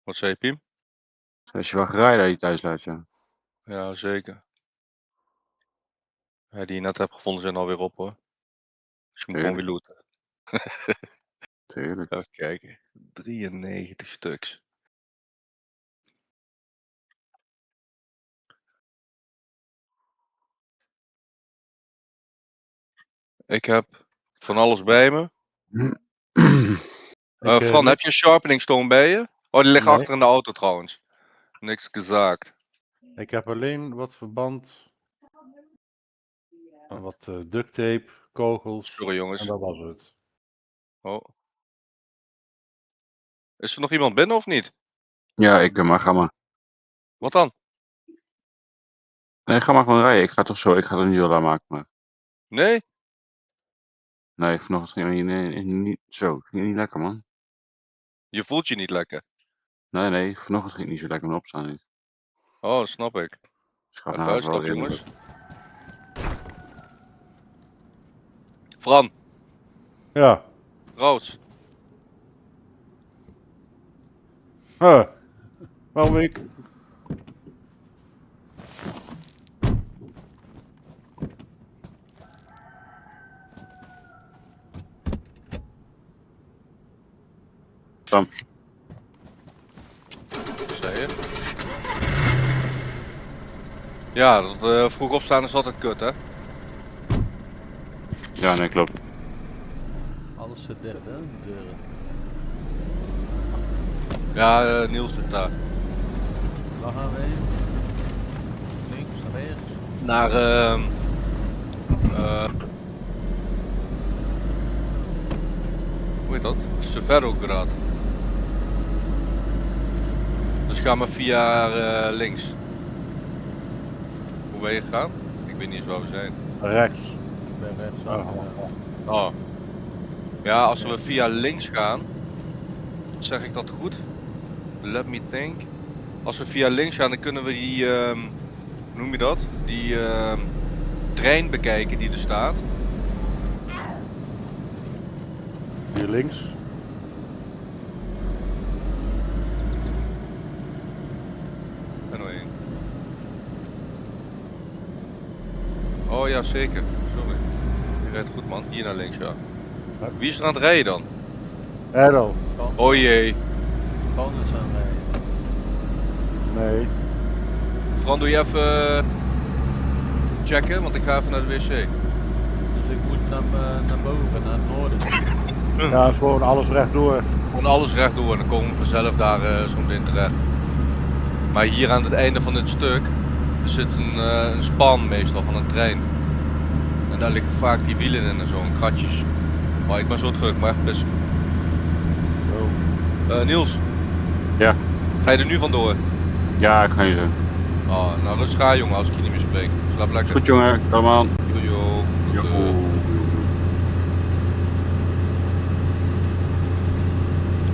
Wat zei je, Piem? Als je wel gereden dat je thuis laat, ja. Ja, zeker. Ja, die je net hebt gevonden zijn alweer op, hoor. Dus je moet gewoon weer looten. Tuurlijk. Even kijken. 93 stuks. Ik heb van alles bij me. Fran, heb je een sharpening stone bij je? Oh, die ligt Nee. achter in de auto trouwens. Niks gezegd. Ik heb alleen wat verband. Wat duct tape, kogels. Sorry jongens. En dat was het. Oh. Is er nog iemand binnen of niet? Ja, ga maar. Wat dan? Nee, ga maar gewoon rijden. Ik ga het er niet heel aan maken. Maar... Nee? Nee, vanochtend ging het niet zo. Ging niet lekker, man. Je voelt je niet lekker. Nee, vanochtend ging het niet zo lekker met opstaan. Niet. Oh, dat snap ik. Dus ik ga Even nou uitstappen wel jongens. Fran, Ja. Roos. Waarom ik? Dan. Zei je? Ja, dat vroeg opstaan is altijd kut, hè? Ja, nee, klopt. Alles zit dicht, hè? De deuren. Ja, Niels zit daar. Waar gaan we heen? Links, rechts. Naar, hoe heet dat? Severograd. Dus ga maar via links. Hoe ben je gegaan? Ik weet niet eens waar we zijn. Rechts. Ik ben rechts. Oh. Ja, als we via links gaan, zeg ik dat goed? Let me think. Als we via links gaan, dan kunnen we hoe noem je dat? Die trein bekijken die er staat. Hier links. En nog één. Oh ja, zeker. Sorry. Je rijdt goed man. Hier naar links, ja. Ja. Wie is er aan het rijden dan? Errol. Oh jee. Kan eens aan rijden. Nee. Fran, doe je even checken, want ik ga even naar de wc. Dus ik moet naar boven, naar het noorden. Ja, is gewoon alles rechtdoor. Gewoon alles rechtdoor en dan komen we vanzelf daar zo meteen terecht. Maar hier aan het einde van dit stuk er zit een span meestal van een trein. En daar liggen vaak die wielen in en zo, en kratjes. Maar ik ben zo terug, maar echt pissen. Niels. Ja. Ga je er nu vandoor? Ja, ik ga je zo. Ah, nou rustig aan jongen als ik je niet meer spreek. Slaap lekker. Goed jongen, kom aan. Jojo. Jo.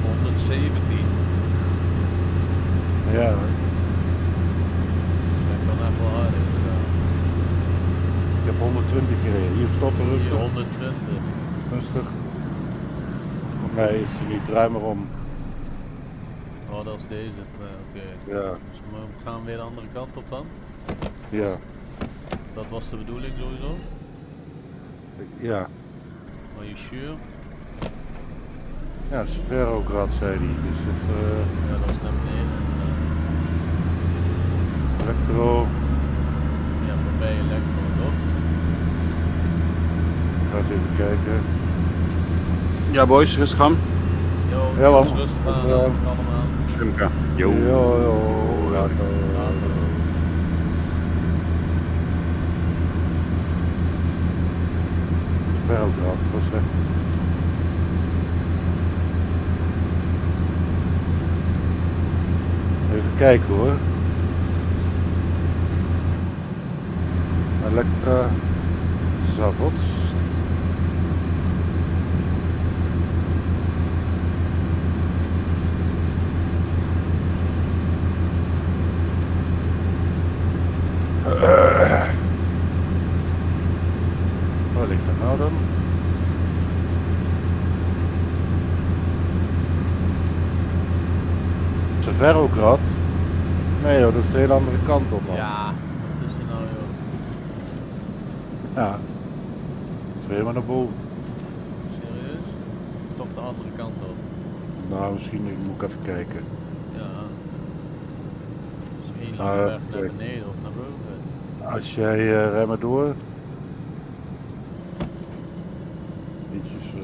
117. Ja hoor. Dat kan echt wel harder. Ik heb 120 gereden. Hier stoppen Hier rustig. 120. Rustig. Nee, is er niet. Draai maar om. Oh, dat is deze. Oké. Ja. Dus we gaan weer de andere kant op dan. Ja. Dat was de bedoeling sowieso. Ja. Are you sure? Ja, Sferograd zei hij. Dus het Ja, dat is naar beneden. elektro. Ja, voorbij elektro, toch? Ik ga eens even kijken. Ja boys, rustig aan. Yo, Ja, man. rustig aan, Ja. allemaal. Slimka. Jo. Jo. Later. Sferograd, wat zeg je? Even kijken hoor. Elektra Zavots. Waar ligt dat nou dan? Severograd? Nee joh, dat is de hele andere kant op man. Ja, wat is er nou joh? Ja. Het is helemaal naar boven. Serieus? Toch de andere kant op? Nou, misschien moet ik even kijken. Ja. Dus één Nou, lange weg even naar kijken. beneden of naar boven. Als jij rij maar door. Ietsjes.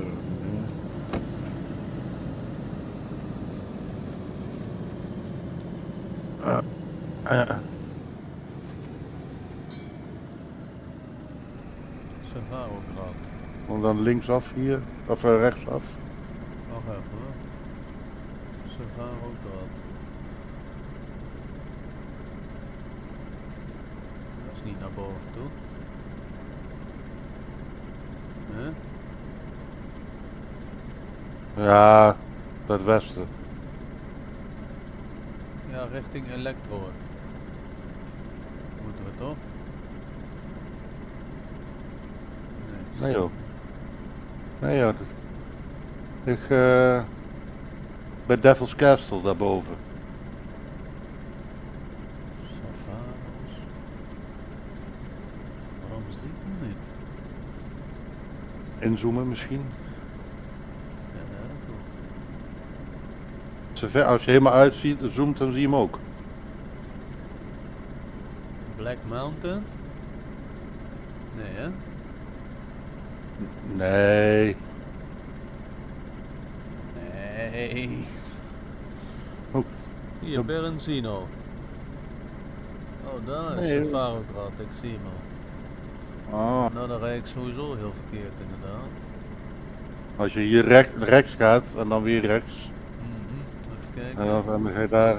Savaroblad. Om dan linksaf hier, of rechtsaf. Wacht even hoor. Savaroblad. Dat is niet naar boven toe. Huh? Ja, dat westen. Ja, richting elektro. Moeten we toch? Nee joh. Nee joh. Ik bij Devil's Castle daarboven. Savaros. Waarom zie ik hem niet? Inzoomen misschien. Ja, dat is goed. Zover, als je helemaal uitziet, zoomt, dan zie je hem ook. Black Mountain? Nee hè? Nee. Nee. Oh. Hier, Ja. Berenzino. Oh, daar is Nee. Savarograd, ik zie hem al. Ah, Nou, dan rijd ik sowieso heel verkeerd inderdaad. als je hier rechts gaat en dan weer rechts. Even En kijken. dan ga je daar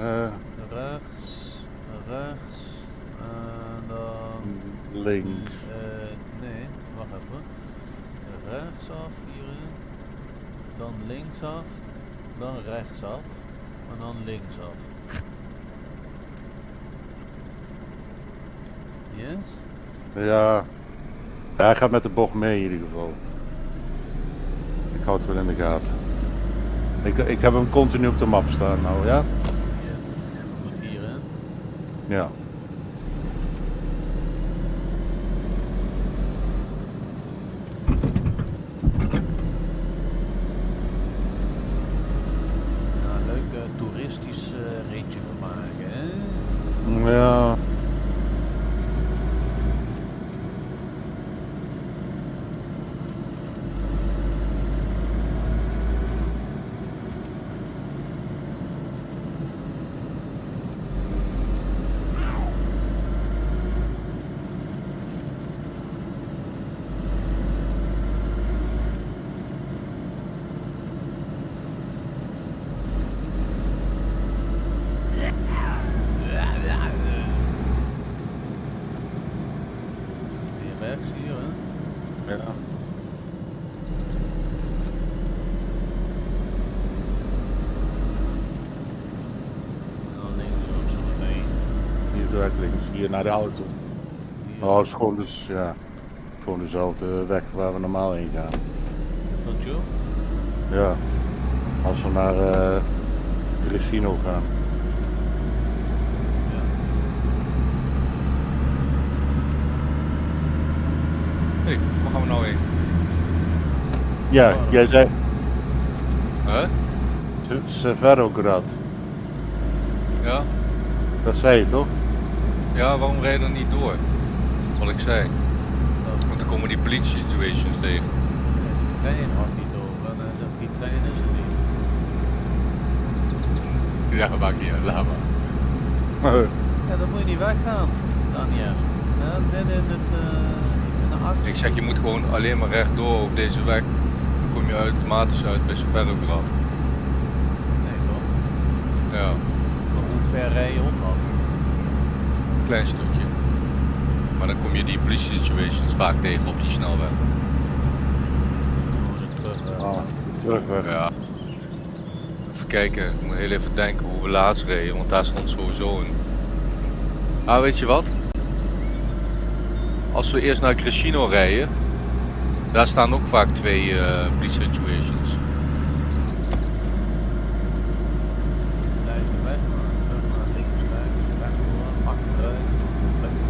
Rechts, rechts, en dan... links. Nee, wacht even. Rechtsaf hierin, dan linksaf, dan rechtsaf, en dan linksaf. Yes. Ja. Ja, hij gaat met de bocht mee in ieder geval. Ik hou het wel in de gaten. Ik heb hem continu op de map staan nou, ja? Yes. Moet hierin. Ja. Ja, leuk toeristisch ritje van maken, hè? Ja. Weer rechts hier, hè? Ja. En dan links ook zo meteen. Hier direct links, hier naar de auto. Hier. Oh, het is gewoon, dus, ja, gewoon dezelfde weg waar we normaal heen gaan. Is dat zo? Ja. Als we naar Grisino gaan. Ja. Hé, waar gaan we nou heen? Ja, jij zei Huh? Severograd. Ja? Dat zei je toch? Ja, waarom rijden we dan niet door? Wat ik zei. Want dan komen die politie situations tegen. De trein had niet over. En dan zeg ik, die trein is er niet. Ja, maak niet uit, laat maar. Ja, dan moet je niet weggaan, Daniel. Ja, midden in het in de actie. Ik zeg, je moet gewoon alleen maar rechtdoor op deze weg. Dan kom je automatisch uit bij Superograd. Nee toch? Ja, Maar hoe ver rij je om dan? een klein stukje. Maar dan kom je die politie situations vaak tegen op die snelweg. Dan moet ik terug. Ah, terugweg. Ja. Even kijken, ik moet heel even denken hoe we laatst reden, want daar stond sowieso een... Ah, weet je wat? Als we eerst naar Crescino rijden, daar staan ook vaak twee police situations. Blijf je weg, maar terug naar links, rechts, rechtdoor, achteruit, links.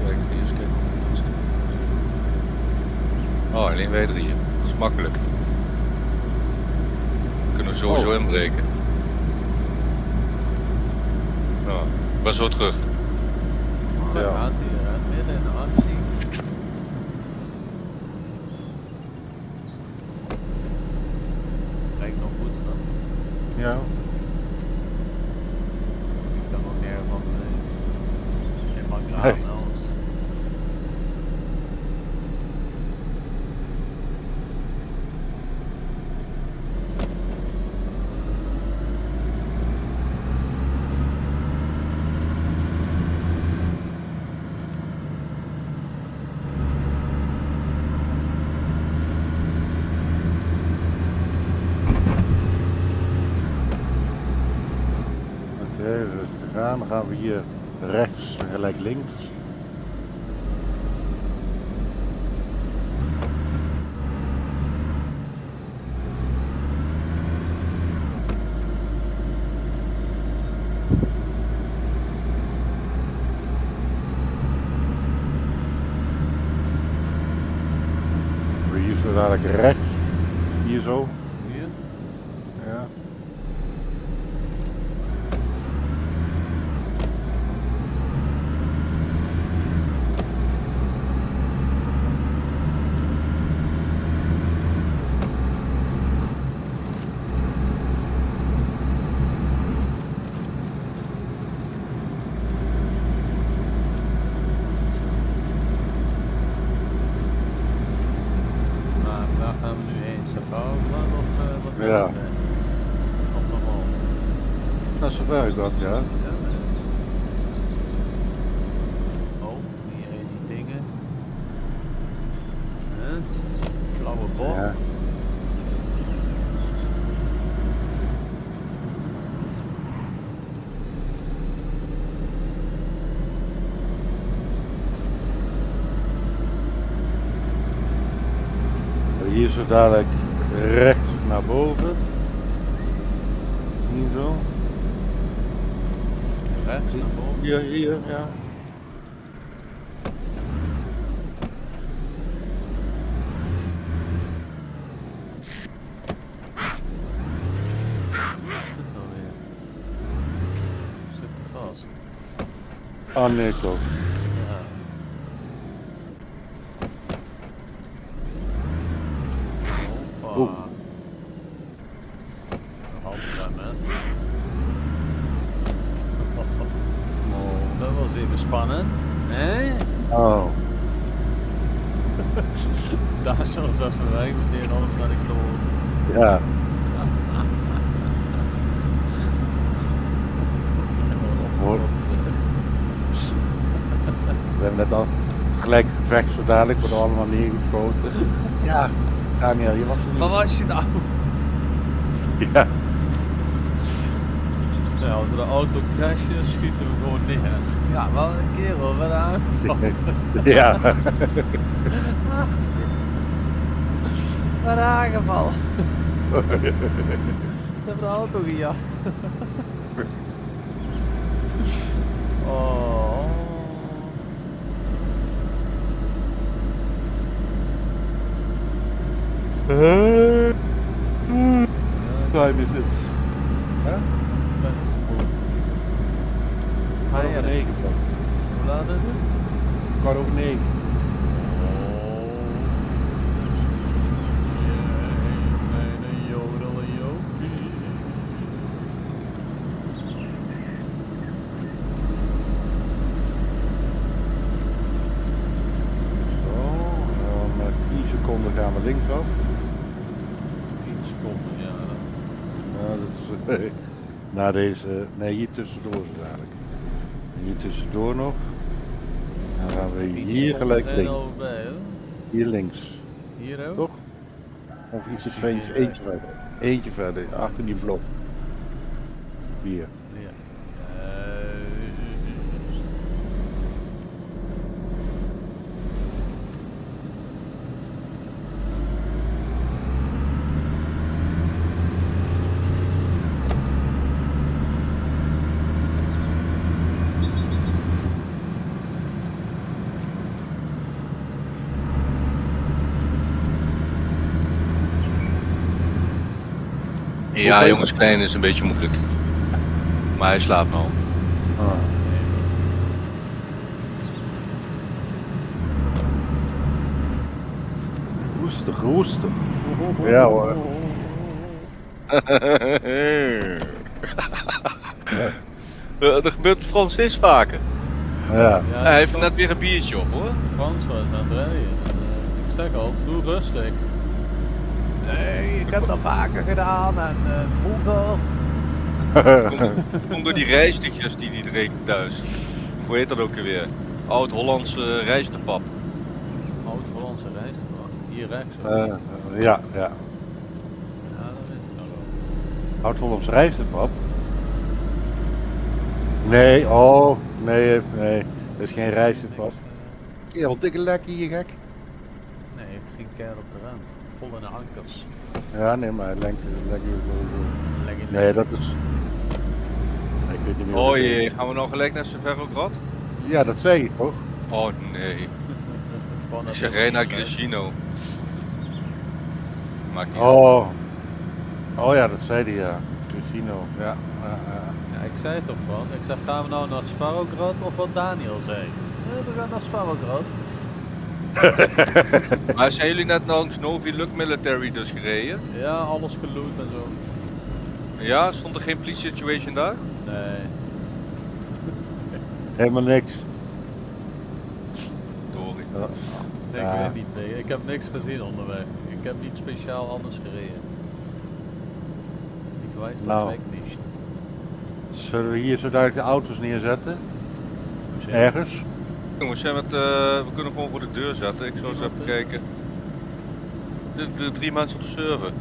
Kijk, eerst kijken. Oh, alleen wij drieën. Dat is makkelijk. Kunnen we sowieso inbreken. Nou, ik ben zo terug. Daar Ja. gaat hij, midden in de actie. Lijkt nog goed dan. Ja. Ik kan nog nergens van in mijn Hey. graaf nou. Oké, rustig aan. Dan gaan we hier rechts, gelijk links. Hier zo dadelijk rechts. Hier zo. Hier? Ja. Maar waar gaan we nu heen? Safari of wat? Ja. Of nog wel? Dat is zover ik dat, ja. Ja, oh, hier heen die dingen. Flauwe bot. Ja. Hier zo dadelijk rechts naar boven. Hier zo. Rechts naar boven. Hier, ja. Nou weer. Zit er vast. Oh nee toch. Ja. Hoppa. Oeh. Handrem, hè. Dat was even spannend. Hé? Oh. Daar zal zelfs een wij meteen half naar de kloot. Ja. Mooi. We hebben net al gelijk gevecht zo dadelijk, worden allemaal neergeschoten. Ja, Daniel, je was er Waar niet. was je nou? Ja. Ja, als we de auto crashen, schieten we gewoon neer. Ja, wel een kerel, werd aangevallen. Ja. Werd aangevallen. Ze hebben de auto gejat. Oh. Time is het. Huh? Kwart over 9. Hoe laat is het? Kwart over 9. Zo, en met 10 seconden gaan we linksaf. 10 seconden, ja. Ja, dat is, na deze, nee, hier tussendoor zo dadelijk. Hier tussendoor nog. Dan gaan we 10 hier seconden gelijk zijn links. al bij, hè? Hier links. Hier ook? Toch? Of iets Zie eentje, je eentje verder. Eentje verder, achter die blok. Hier. Ja. Ja jongens, klein is een beetje moeilijk. Maar hij slaapt nou. Ah. Roestig, roestig. Ja hoor. Dat gebeurt Frans steeds vaker. Ja. Hij heeft net weer een biertje op hoor. Frans was aan het rijden. Ik zeg al, doe rustig. Nee, ik heb dat vaker gedaan en vroeger. Komt door die rijstukjes die hij drinkt thuis. Hoe heet dat ook weer? Oud-Hollandse rijstepap. Oud-Hollandse rijst. Hier rechts. Ja. Ja, dat weet ik nog wel. Oud-Hollands rijstepap? Nee, oh, nee, dat is geen rijstepap. Niks, Kerel, dikke lekker hier gek. nee, ik ging keihard op de rem. Vol in de ankers. Ja, nee, maar lekker. Lekker Nee, dat is... Ik weet niet meer Oh hoe dat jee, heet. gaan we nou gelijk naar Severograd? Ja, dat zei je toch? Oh nee, ik zeg rij naar Gresino. Maakt niet uit. Oh. Oh ja, dat zei hij ja. Casino, ja. Ja, ik zei het toch van. Ik zeg, gaan we nou naar Svarograd of wat Daniel zei? We gaan naar Svarograd. Maar zijn jullie net langs Novi Luck Military dus gereden? Ja, alles geloot en zo. Ja, stond er geen police situation daar? Nee. Helemaal niks. Dorie. Nee, Ja. ik weet niet. Nee, ik heb niks gezien onderweg. Ik heb niet speciaal anders gereden. Ik weet dat Nou. weg niet. Zullen we hier zo duidelijk de auto's neerzetten? Dus Ergens? Jongens, we kunnen gewoon voor de deur zetten. Ik zou eens even kijken. De 3 mensen op de server.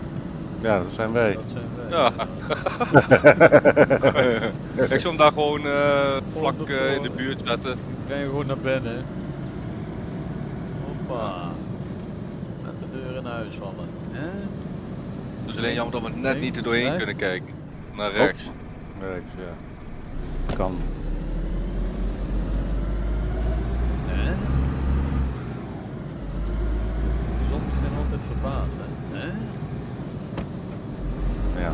Ja, dat zijn wij. Dat zijn wij. Ja. Ik zou hem daar gewoon vlak in de buurt zetten. Ik krijg je gewoon naar binnen. Hoppa. Met de deur in huis. huis vallen. Hè? Dus alleen jammer dat we net niet er doorheen Rechts? kunnen kijken. Naar rechts. Rechts, ja. Kan. Hè? Zombies zijn altijd verbaasd, hè? Hè? Ja.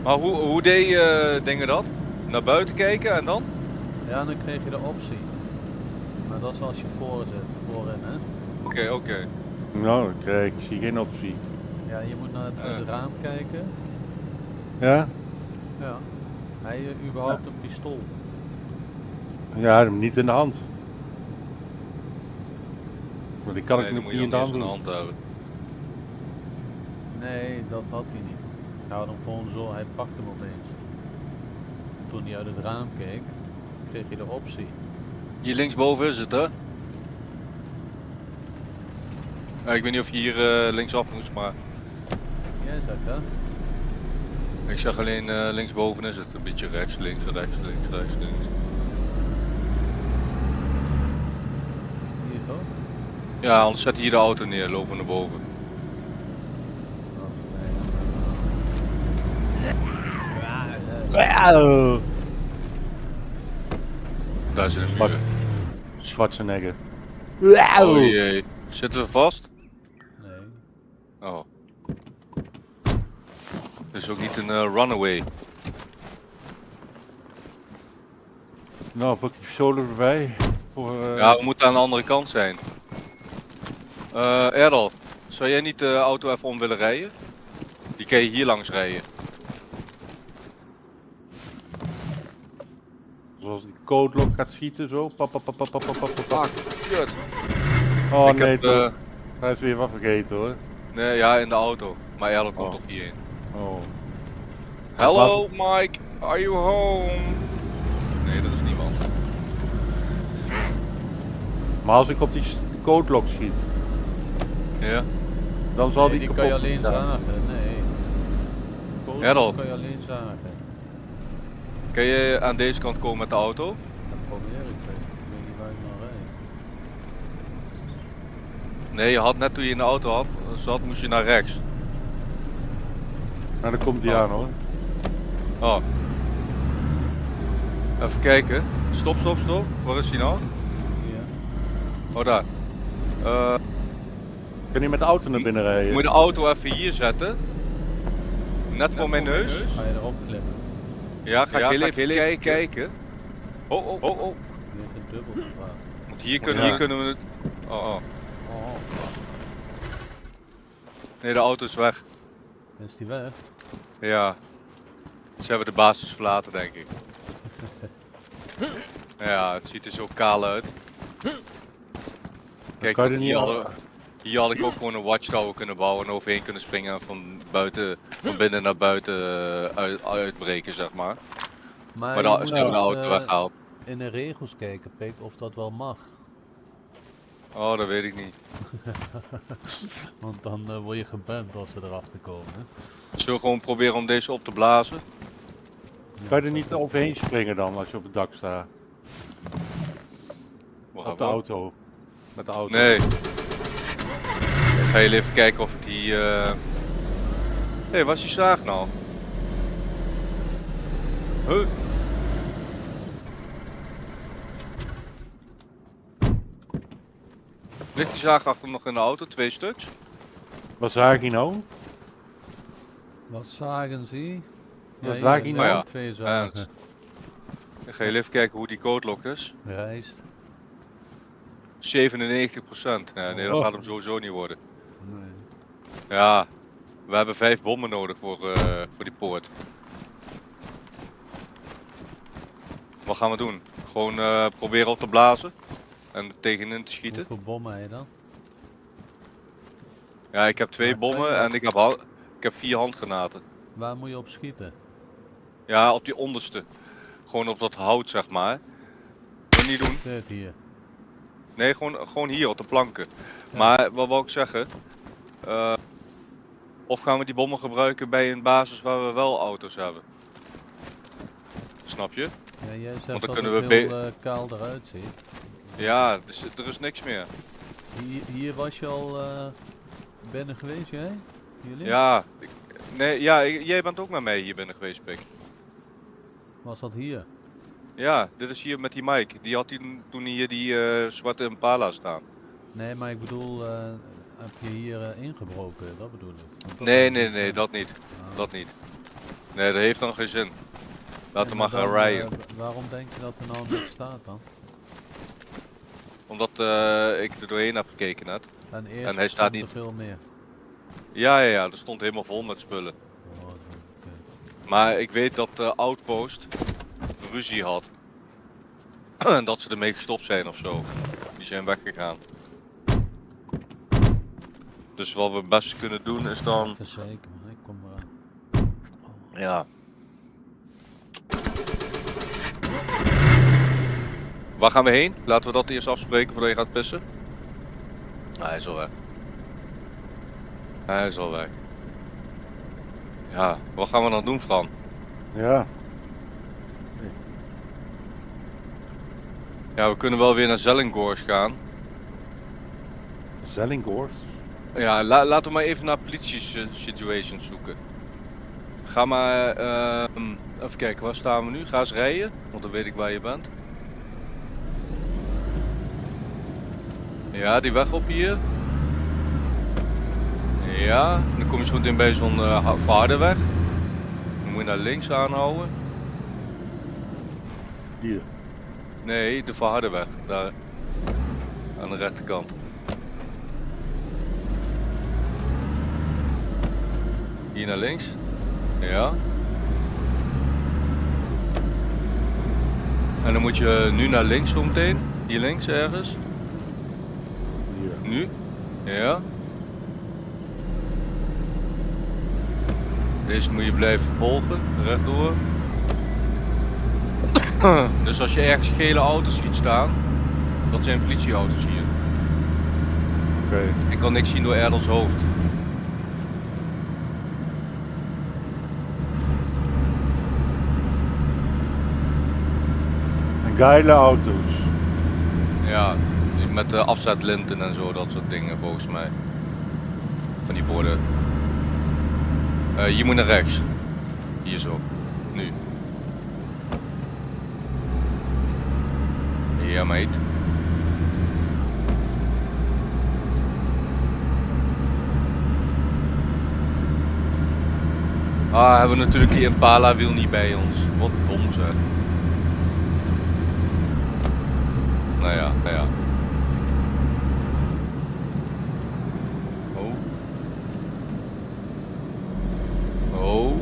Maar hoe deed dingen dat? Naar buiten kijken en dan? Ja, dan kreeg je de optie. Maar dat is als je voor zit, voorin, hè? Oké. Nou, ik zie geen optie. Ja, je moet naar het raam kijken. Ja? Ja. Hij überhaupt een pistool. Ja, hem niet in de hand. Maar die kan Nee, ik dan nog moet niet je in de dan hand eerst in de doen. hand houden. Nee, dat had hij niet. Hij had hem gewoon zo, hij pakte hem opeens. Toen hij uit het raam keek, kreeg je de optie. Hier linksboven is het, hè? Ja, ik weet niet of je hier linksaf moest, maar Jij zegt dat? ik zeg alleen linksboven is het. Een beetje rechts, links, rechts, links, rechts, links. Hier toch? Ja, anders zet hier de auto neer, lopen we naar boven. Oh, nee. Auw. Daar zit een Wat? muur. Schwarzenegger. Oh jee. Zitten we vast? Nee. Oh. Dit is ook niet een runaway. Nou, pak je pistolen erbij. Voor, Ja, we moeten aan de andere kant zijn. Erdal, zou jij niet de auto even om willen rijden? Die kan je hier langs rijden. Zoals die code lock gaat schieten zo. Pap, pap, pap, pap, pap, pap, pap, pap. Kut. Oh Ik nee heb, toch. Hij is weer wat vergeten hoor. Nee, ja, in de auto. Maar Erdal komt Oh. toch hierheen. Oh. Hello Mike, are you home? Nee, dat is niemand. Maar als ik op die code lock schiet, Ja? dan zal Nee, die die kan je kapot alleen gaan. zagen, nee. Code Errol. kan je alleen zagen. Kan je aan deze kant komen met de auto? Dat probeer ik, ik weet niet waar ik nou rijd. Nee, je had net toen je in de auto zat, moest je naar rechts. Nou, dan komt die Oh. aan hoor. Oh. Even kijken. Stop. Waar is hij nou? Hier. Oh, daar. Kun je met de auto naar binnen rijden? Moet je de auto even hier zetten. Net voor mijn neus. Ga je erop klimmen. Ja, ga ik heel even kijken. Oh. Die heeft een dubbel gevraagd. Want hier Ja. kunnen we het... Oh. Oh, Nee, de auto is weg. is die weg? Ja. Ze hebben de basis verlaten, denk ik. Ja, het ziet er zo kaal uit. Kijk, kan je want er niet hier had ik ook gewoon een watchtower kunnen bouwen en overheen kunnen springen en van binnen naar buiten uitbreken, zeg maar. Maar je dan moet ze hebben de nog, auto weggehaald. in de regels kijken, Pik, of dat wel mag. Oh, dat weet ik niet. Want dan word je geband als ze erachter komen. Hè? Zullen we gewoon proberen om deze op te blazen? Kan je er niet overheen springen dan als je op het dak staat? Op de auto. Met de auto. Nee. Ik ga jullie even kijken of ik die... Hé, waar is die zaag nou? Huh? Ligt die zaag achter nog in de auto? 2 stuks? Wat zaag je nou? Wat zagen ze? Wat zaag je nou? Twee Ja, zagen. Ik ga jullie even kijken hoe die code lock is. Rijst. 97%. Ja, nee, dat Oh. gaat hem sowieso niet worden. Nee. Ja, we hebben 5 bommen nodig voor die poort. Wat gaan we doen? Gewoon proberen op te blazen en er tegenin te schieten. Hoeveel bommen heb je dan? Ja, ik heb 2 Maar bommen twee- en ik heb 4 handgranaten. Waar moet je op schieten? Ja, op die onderste. Gewoon op dat hout, zeg maar. Moet niet doen. Dit hier. Nee, gewoon hier op de planken. Ja. Maar wat wou ik zeggen? Of gaan we die bommen gebruiken bij een basis waar we wel auto's hebben? Snap je? Ja, jij zegt dan dat kunnen het we heel kaal eruit ziet. Ja, dus, er is niks meer. Hier was je al binnen geweest, jij? Jullie? Ja, nee, ja, jij bent ook met mij hier binnen geweest, Pik. Was dat hier? Ja, dit is hier met die Mike. Die had toen hier die zwarte Impala staan. Nee, maar ik bedoel, heb je hier ingebroken? Dat bedoel ik. Want dat Nee, is nee, niet, nee, dat niet. ah. Dat niet. Nee, dat heeft dan geen zin. Laten we Nee, maar gaan dan, rijden. waarom denk je dat er nou niks staat dan? Omdat ik er doorheen heb gekeken net. En eerst En hij staat stond niet- er veel meer. Ja, ja, ja, er stond helemaal vol met spullen. Oh, oké. Maar ik weet dat Outpost ruzie had. En dat ze ermee gestopt zijn of zo. Die zijn weggegaan. Dus wat we het beste kunnen doen is dan... Verzekeren, ik kom eraan. Ja. Waar gaan we heen? Laten we dat eerst afspreken voordat je gaat pissen. Ah, hij is al weg. Hij is al weg. Ja, wat gaan we dan doen, Fran? Ja. Ja, we kunnen wel weer naar Zellingors gaan. Zellingors. Ja, laten we maar even naar politie-situations zoeken. Ga maar, even kijken, waar staan we nu? Ga eens rijden, want dan weet ik waar je bent. Ja, die weg op hier. Ja, dan kom je zo meteen bij zo'n vaarderweg. Dan moet je naar links aanhouden. Hier. Nee, de vaarderweg, daar aan de rechterkant. Hier naar links. Ja. En dan moet je nu naar links zo meteen. Hier links ergens. Hier. Nu. Ja. Deze moet je blijven volgen, rechtdoor. Dus als je ergens gele auto's ziet staan, dat zijn politieauto's hier. Oké. Ik kan niks zien door Erdels hoofd. En geile auto's. Ja, met afzetlinten en zo, dat soort dingen volgens mij. Van die borden. Hier moet naar rechts. Hier zo. Nu. Ja, mate. Ah, hebben we natuurlijk die Impala wiel niet bij ons. Wat dom zeg. Nou ja, nou ja. Oh. Oh.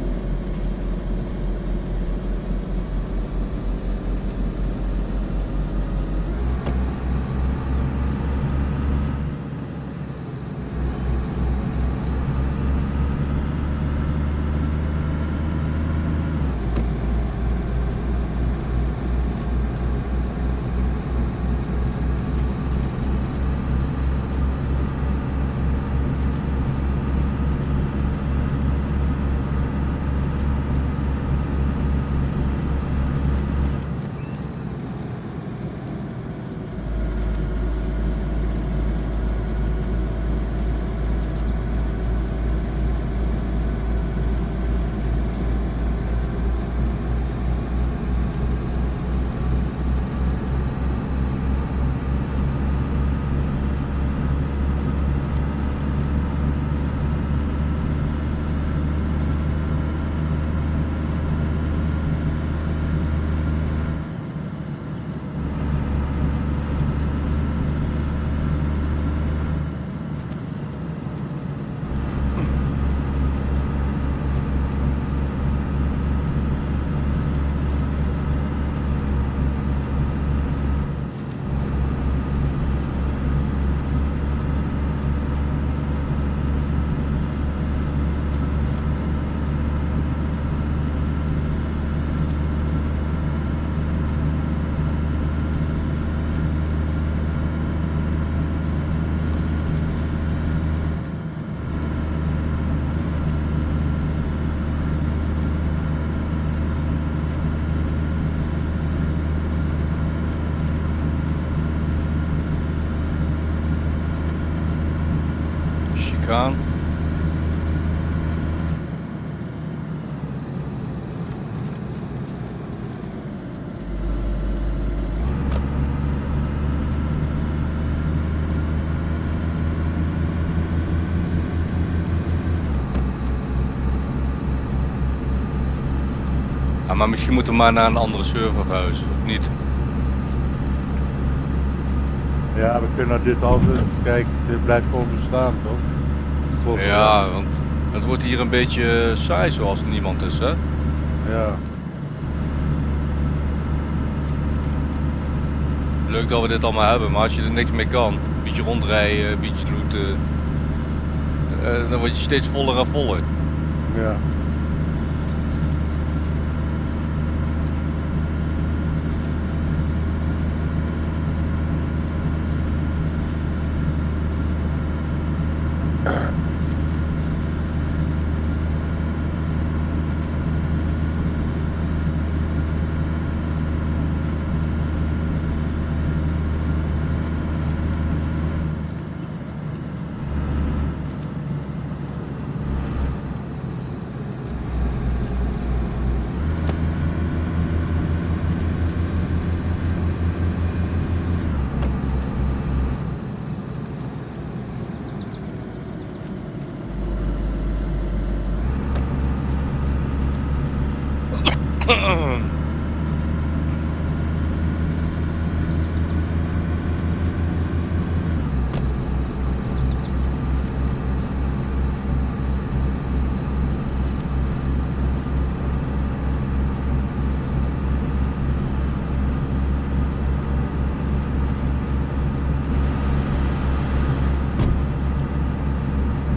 gaan. Ja, maar misschien moeten we maar naar een andere server verhuizen, of niet? Ja, we kunnen dit altijd, kijk, dit blijft gewoon bestaan toch? Klopt, Ja, want het wordt hier een beetje saai zoals er niemand is, hè? Ja. Leuk dat we dit allemaal hebben, maar als je er niks mee kan, een beetje rondrijden, een beetje looten, dan word je steeds voller en voller. Ja.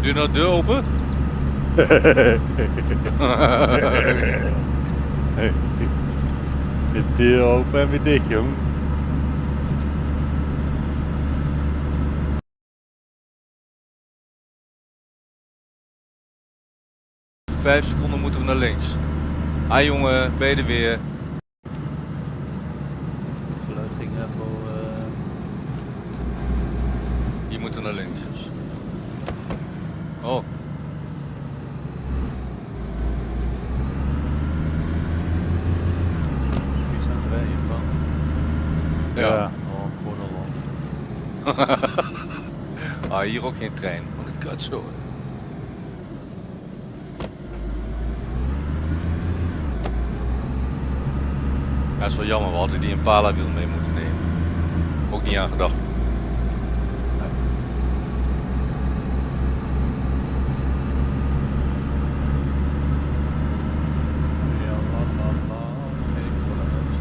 Doe je nou de deur open? De deur open en weer dicht, jong. Vijf seconden moeten we naar links. Ah jongen, ben je er weer? Het geluid ging even... Hier moeten we naar links. Oh, Wie zijn er rijden van? ja. Oh, gewoon al lang. Ah, hier ook geen trein. Wat een kut zo. Ja, dat is wel jammer, we hadden die Impala wiel mee moeten nemen. Ook niet aan gedacht. Ja, la la la. Even voor de rust.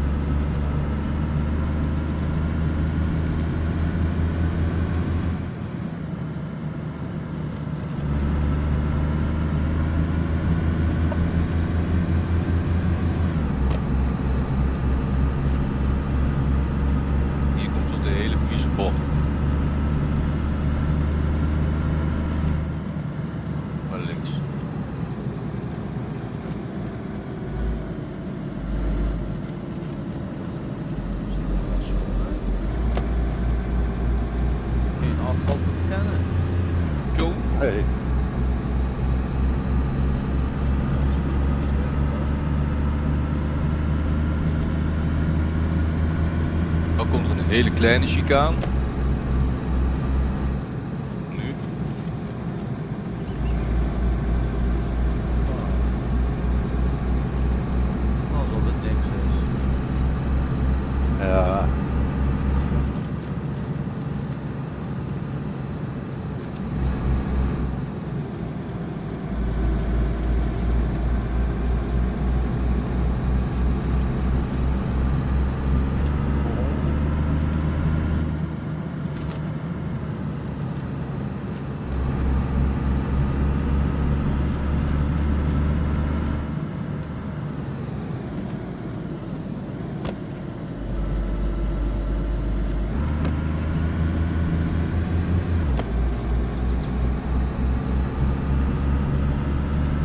Hier komt zo de hele vieze bocht. Naar links. Geen afval te bekennen. Go. Hey. Dan komt er een hele kleine chicaan. Nu. Alsof het niks is. Ja.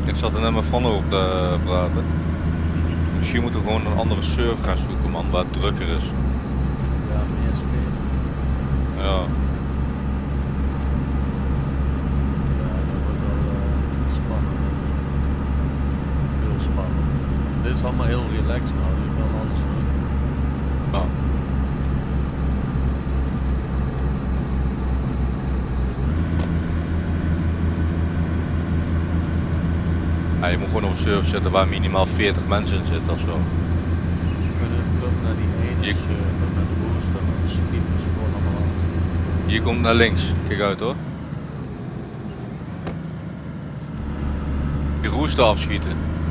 Ik zat er net met Van over te praten. Misschien moeten we gewoon een andere server gaan zoeken, man, waar het drukker is. Ja, meer spelen. Ja. Ja, allemaal heel relaxed nou, je kan alles doen. Ja. Ja, je moet gewoon op een server zitten waar minimaal 40 mensen in zitten ofzo. We kunnen terug naar die ene Je- server met de rooster, dan schieten ze gewoon allemaal af. Hier komt naar links, kijk uit hoor. Die roester afschieten.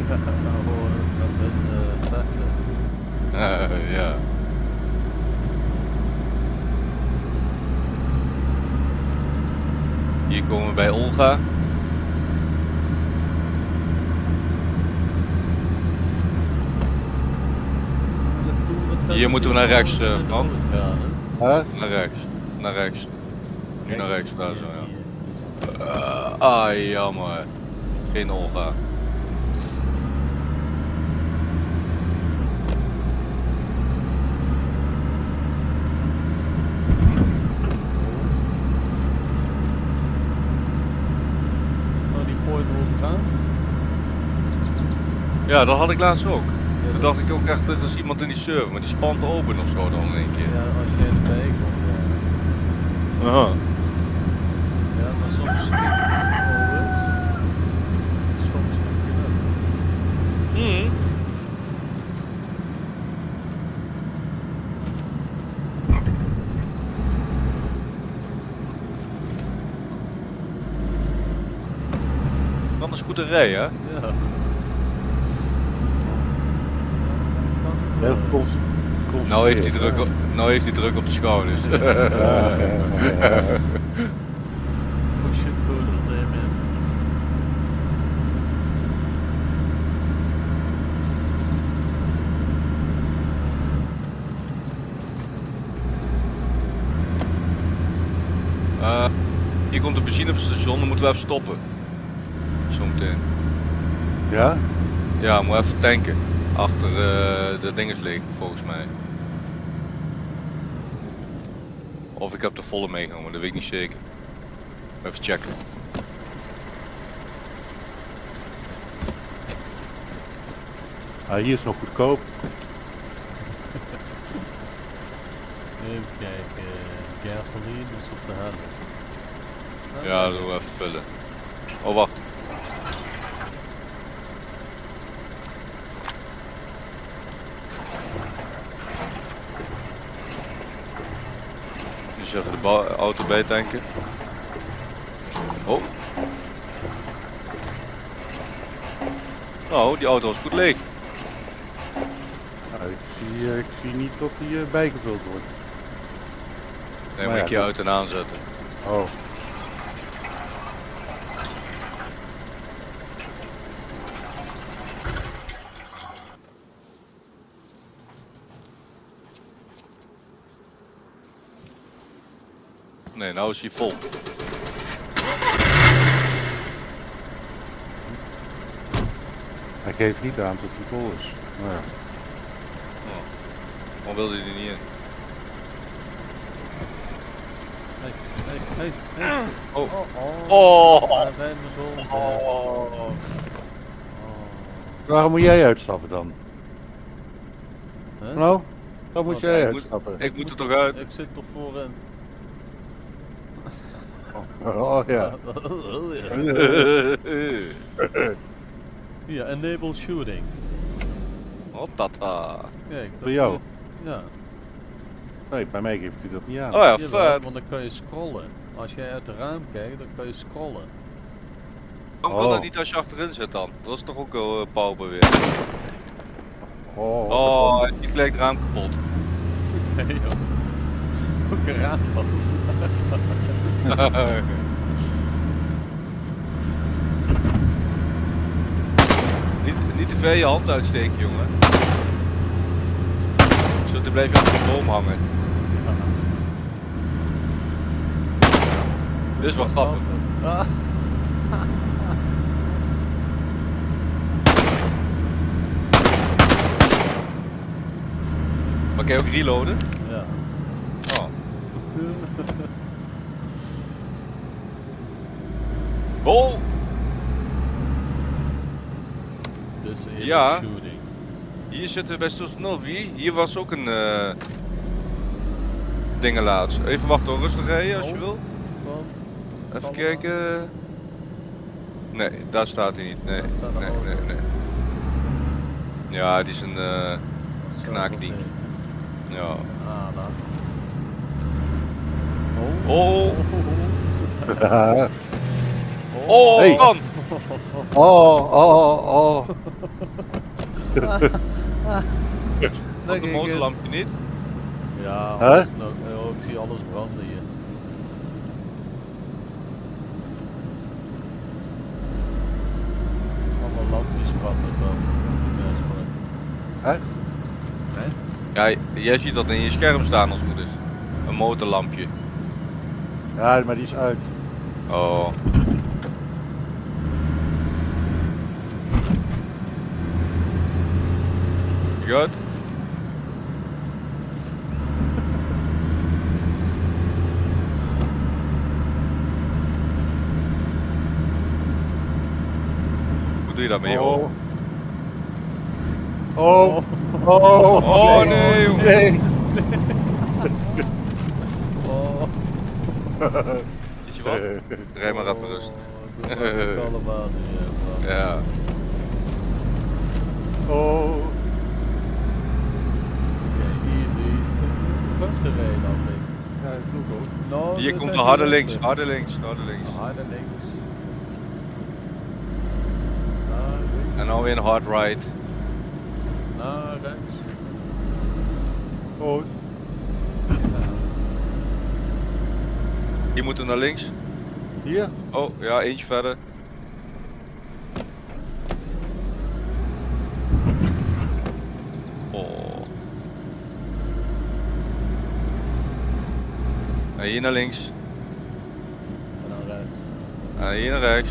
Ja, gaan gewoon met hun vechten. Ja. Hier komen we bij Olga. Hier moeten we naar rechts, Bram. Hè? Naar rechts. Naar rechts. Nu naar rechts, daar zo ja. Jammer. Geen Olga. Oh, die poort overgaan? Ja, dat had ik laatst ook. Toen dacht ik ook echt, er is iemand in die server, maar die spant open of zo dan in één keer. Ja, als je erbij komt, ja. Aha. Ja, maar soms stikt het always. Soms stikt je wel. Dan een scooterij hè? Ja. Heel Nou heeft hij druk op, nou heeft hij druk op de schouders. Push it to the limit. Hier komt de benzinestation, dan moeten we even stoppen. Zometeen. Ja? Ja, moet even tanken. Achter de dinges liggen volgens mij. Of ik heb de volle meegenomen, dat weet ik niet zeker. Even checken. Ah, hier is nog goedkoop. Even kijken. Gasoline is op de helft. Ja, dat doen we even vullen. Oh wacht. Dus even de auto bijtanken. Oh. Nou, die auto was goed leeg. Nou, ik zie niet dat die bijgevuld wordt. Nee, Maar moet ja, ik je dat- uit en aanzetten. Oh. Nee, nou is hij vol. Hij geeft niet aan dat hij vol is. Maar ja. Waarom wilde hij er niet in? Hey. Oh. Oh. Hij rijdt me zo omver. Oh. Waarom moet jij uitstappen dan? Huh? Nou, dan moet Oh, jij ik moet- uitstappen. Ik moet er toch uit? Ik zit toch voorin. Oh ja. Ja, enable shooting. Wat tata. Kijk, Voor jou? Ja. Nee, bij mij geeft hij dat niet aan. Oh ja, Jawel, vet. want dan kan je scrollen. Als jij uit het raam kijkt, dan kan je scrollen. Waarom kan dat Oh. niet als je achterin zit dan? Dat is toch ook wel pauper weer. Oh, Oh, die gelijk het raam kapot. Nee joh. Ook een raam. Niet te ver je hand uitsteken, jongen. Zo te blijven achter de boom hangen. Dit is wel grappig. Ah. Maar kan je ook reloaden? Ja. Oh. Oh! Dus Ja. shooting. Hier zitten we bij Sosnovi. Hier was ook een dingen laatst. Even wachten hoor, rustig rijden als je Oh. wil. Wat? Even Allemaal? kijken. Nee, daar staat hij niet. Nee, Daar staat een nee, auto. nee, nee. Ja, die is een Zo, knaakding. oké. Ja. Ah, daar. Oh, Ja. oh, Hey. kan! Oh, oh, oh. Dan Dat ging de het. motorlampje niet. Ja, Huh? alles nog. Oh, ik zie alles branden hier. Allemaal lampjes branden wel. Hè? Nee? Ja, jij ziet dat in je scherm staan als het goed is. Een motorlampje. Ja, maar die is uit. Oh. Goed. Hoe doe je dat met je ogen? Oh. Oh. Oh nee, joh. Nee. Oh. Weet je wat? Rij maar even rustig. Doe maar even kalm aan nu, ja. Ja. Oh. Oké, easy. Rustig rijden dan, denk ik. Ja, dat doe ik ook. Nou, Hier we komt zijn de harde rustig. links, harde links, harde links. Harde links. Naar links. En nou weer een hard right. Naar rechts. Oh. Hier moeten we naar links. Hier? Oh, ja, eentje verder. Oh. En hier naar links. En dan rechts. En hier naar rechts.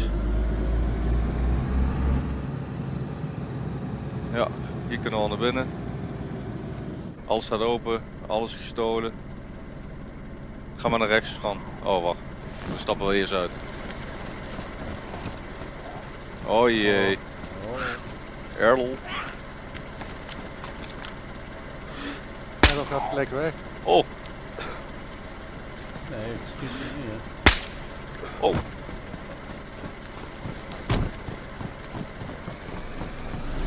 Ja, hier kunnen we al naar binnen. Alles staat open, alles gestolen. Ga maar naar rechts gaan. Oh wacht, we stappen wel eerst uit. Oh jee, Oh. Errol. En dan gaat het plek weg. Oh, Nee, ik schiet er niet, hè. oh.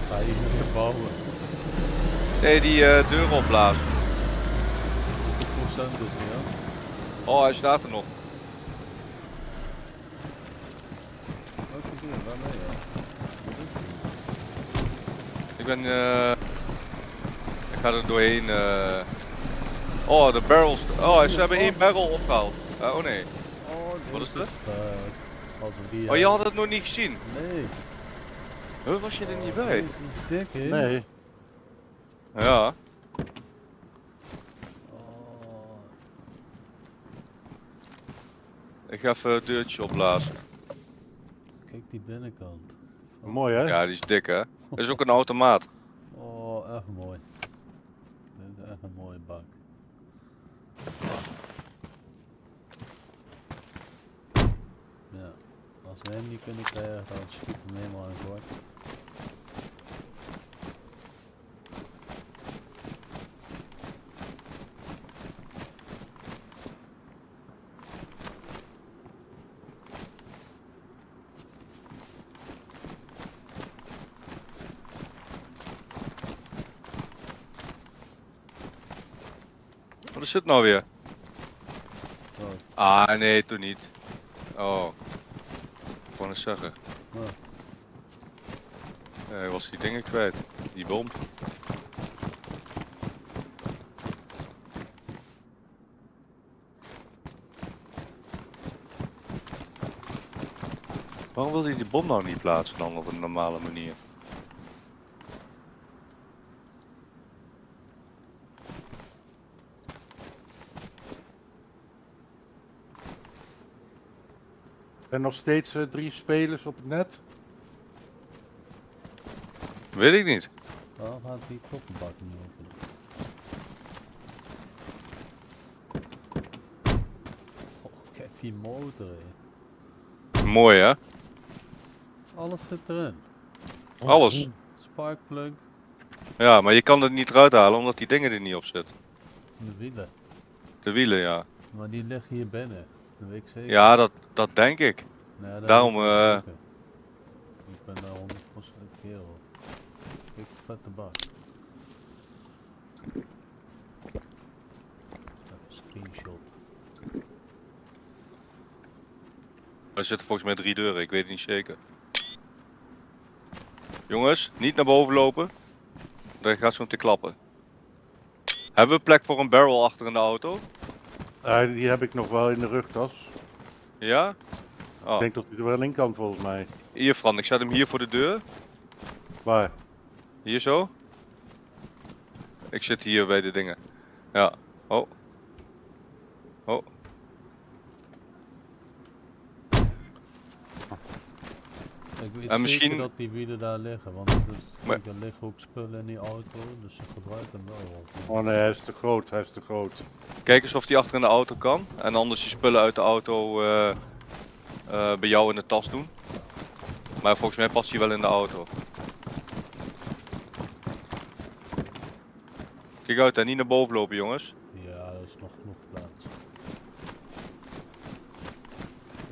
Ga je hier bouwen. Nee, die deur opblazen. Hoeveel procent is die, ja? Oh, hij staat er nog. Welke deur? Waarmee, ja? Wat is die? Ik ben, ik ga er doorheen. Oh, de barrels. Oh, ze hebben één barrel opgehaald. Oh nee. Oh, Wat dit is dit? fuck. Als we die Oh, je had het nog niet gezien. Nee. Huh, was je er niet bij? Deze is dik, hè? Nee. Ja. Oh. Ik ga even het deurtje opblazen. Kijk die binnenkant. Mooi hè? Ja, die is dik hè. Dat is ook een automaat. Oh, echt mooi. Dit is echt een mooie bak. Ja, als we hem niet kunnen krijgen, dan schiet hem helemaal aan voor. Wat is het nou weer? Oh, Ah nee, toen niet. Oh. Ik wou eens zeggen. Oh. Ja, hij was die dingen kwijt. Die bom. Waarom wil hij die bom nou niet plaatsen dan op een normale manier? Er nog steeds 3 spelers op het net. Weet ik niet. waarom gaat die kofferbak niet open? Oh, kijk die motor, hè. Mooi hè? Alles zit erin. Alles. Sparkplug, Ja, maar je kan het niet eruit halen omdat die dingen er niet op zitten. De wielen. De wielen, ja. Maar die liggen hier binnen. Dat weet ik zeker. Ja, dat denk ik. Nee, dat daarom, weet ik wel zeker. Ik ben daar 100% kerel. Kijk, vette bak. Even screenshot. Er zitten volgens mij 3 deuren, ik weet het niet zeker. Jongens, niet naar boven lopen. Dan gaat zo te klappen. Hebben we plek voor een barrel achter in de auto? Die heb ik nog wel in de rugtas. Ja? Oh. Ik denk dat hij er wel in kan volgens mij. Hier Fran, ik zet hem hier voor de deur. Waar? Hier zo. Ik zit hier bij de dingen. Ja. Oh. Oh. Ik weet En zeker misschien- dat die wielen daar liggen, want er Maar- liggen ook spullen in die auto, dus ze gebruiken hem wel. Oh nee, hij is te groot, hij is te groot. Kijk eens of die achter in de auto kan. En anders je spullen uit de auto bij jou in de tas doen. Maar volgens mij past hij wel in de auto. Kijk uit en niet naar boven lopen jongens. Ja, er is nog genoeg plaats.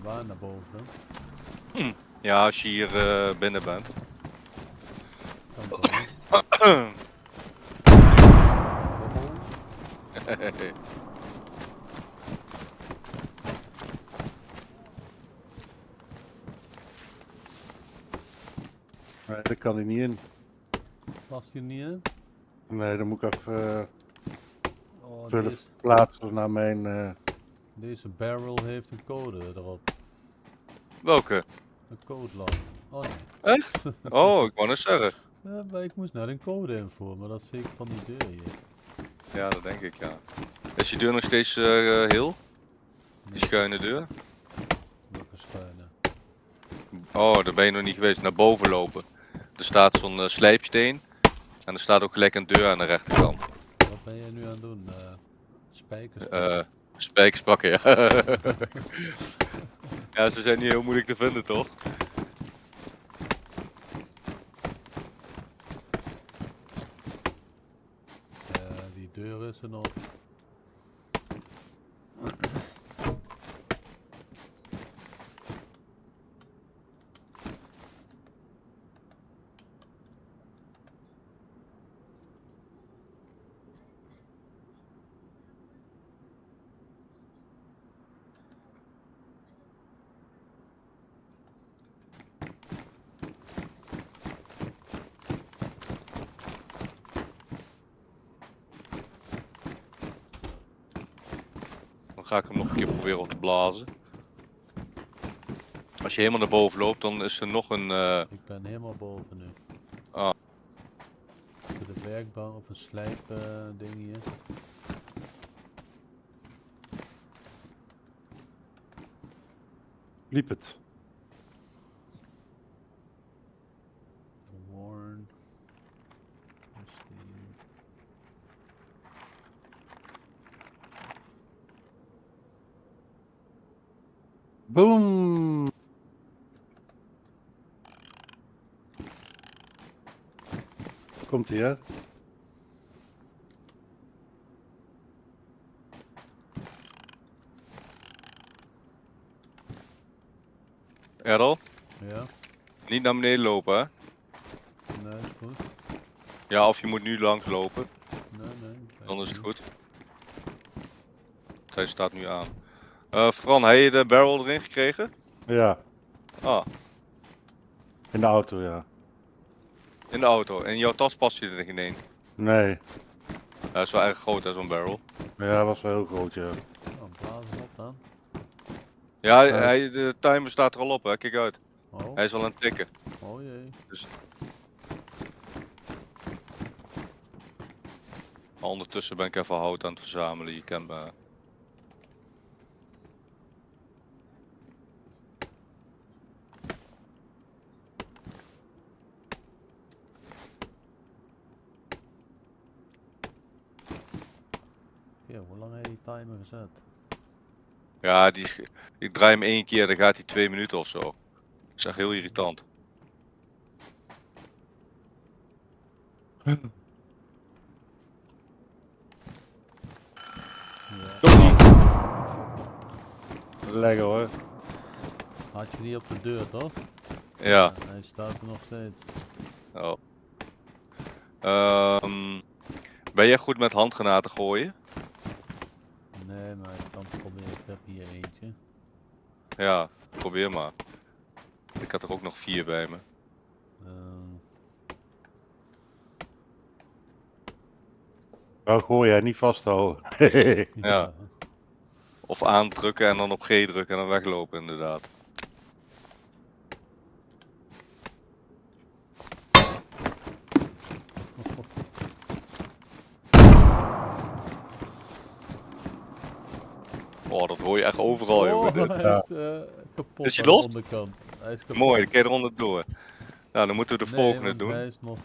Waar naar boven dan? Ja, als je hier binnen bent. Kan komen. Nee, daar kan hij niet in. Past hij niet in? Nee, dan moet ik even Oh, vullen plaatsen naar mijn... deze barrel heeft een code erop. Welke? Een codeline. Oh nee. Echt? Oh, ik wou net zeggen. Ja, maar ik moest naar een code invoeren, maar dat is zeker van die deur hier. Ja, dat denk ik ja. Is die deur nog steeds heel? Die schuine deur? Welke schuine? Oh, daar ben je nog niet geweest. Naar boven lopen. Er staat zo'n slijpsteen. En er staat ook gelijk een deur aan de rechterkant. Wat ben jij nu aan het doen? Spijkers? Spijkers pakken, ja. Ja, ze zijn niet heel moeilijk te vinden, toch? Die deur is er nog. Dan ga ik hem nog een keer proberen op te blazen. Als je helemaal naar boven loopt, dan is er nog een... Ik ben helemaal boven nu. Ah. De werkbank of een slijp ding hier. Liep het. Warn. Is die- Boom! Komt hij, hè? Errol, Ja, niet naar beneden lopen, hè? nee, is goed. Ja, of je moet nu langs lopen, Nee. dan is het goed. Hij staat nu aan. Fran, heb je de barrel erin gekregen? Ja, Ah, in de auto, ja. in de auto. En jouw tas past je er geen in. Nee, Dat is wel erg groot, hè, zo'n barrel. ja, was wel heel groot, ja. Oh, blazen op dan. Ja, de timer staat er al op, hè? Kijk uit. Oh, Hij is al aan het tikken. oh jee. Ondertussen ben ik even hout aan het verzamelen. Je kent me. Ja, hoe lang heb je die timer gezet? Ja, ik draai hem 1 keer, dan gaat hij 2 minuten of zo. Dat is echt heel irritant. Ja. Komt ie. Lekker hoor. Had je die op de deur, toch? Ja. Hij staat er nog steeds. Oh. Ben jij goed met handgranaten gooien? Nee, maar ik kan het proberen. Ik heb hier eentje. Ja, probeer maar. Ik had er ook nog 4 bij me. Ehm, Nou gooi jij niet vasthouden. Ja. Of aandrukken en dan op G drukken en dan weglopen inderdaad. Oh, dat hoor je echt overal, jongen. Dit. hij is kapot Is hij aan de los? onderkant. Hij is kapot. Mooi, dan kan je er onderdoor. Nou, dan moeten we de Nee, volgende want doen. hij is nog...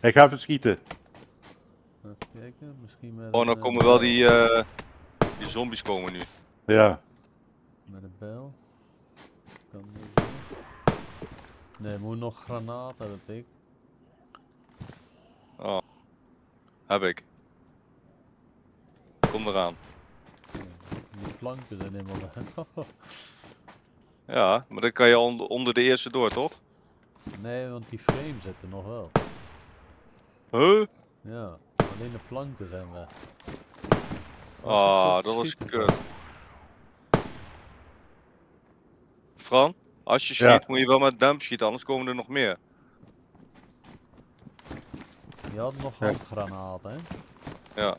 Ik ga even schieten. even kijken, misschien met Oh, een, nou komen wel die zombies komen nu. Ja. met een bijl. Kan niet zijn. Nee, moet nog granaten, heb ik. Oh, heb ik. Kom eraan. Die planken zijn helemaal weg. Ja, maar dan kan je onder de eerste door, toch? Nee, want die frame zit er nog wel. Huh? Ja, alleen de planken zijn weg. Ah, dat was kut. Fran, als je schiet Ja. moet je wel met dump schieten, anders komen er nog meer. Je had nog Ja. handgranaten, hè? Ja.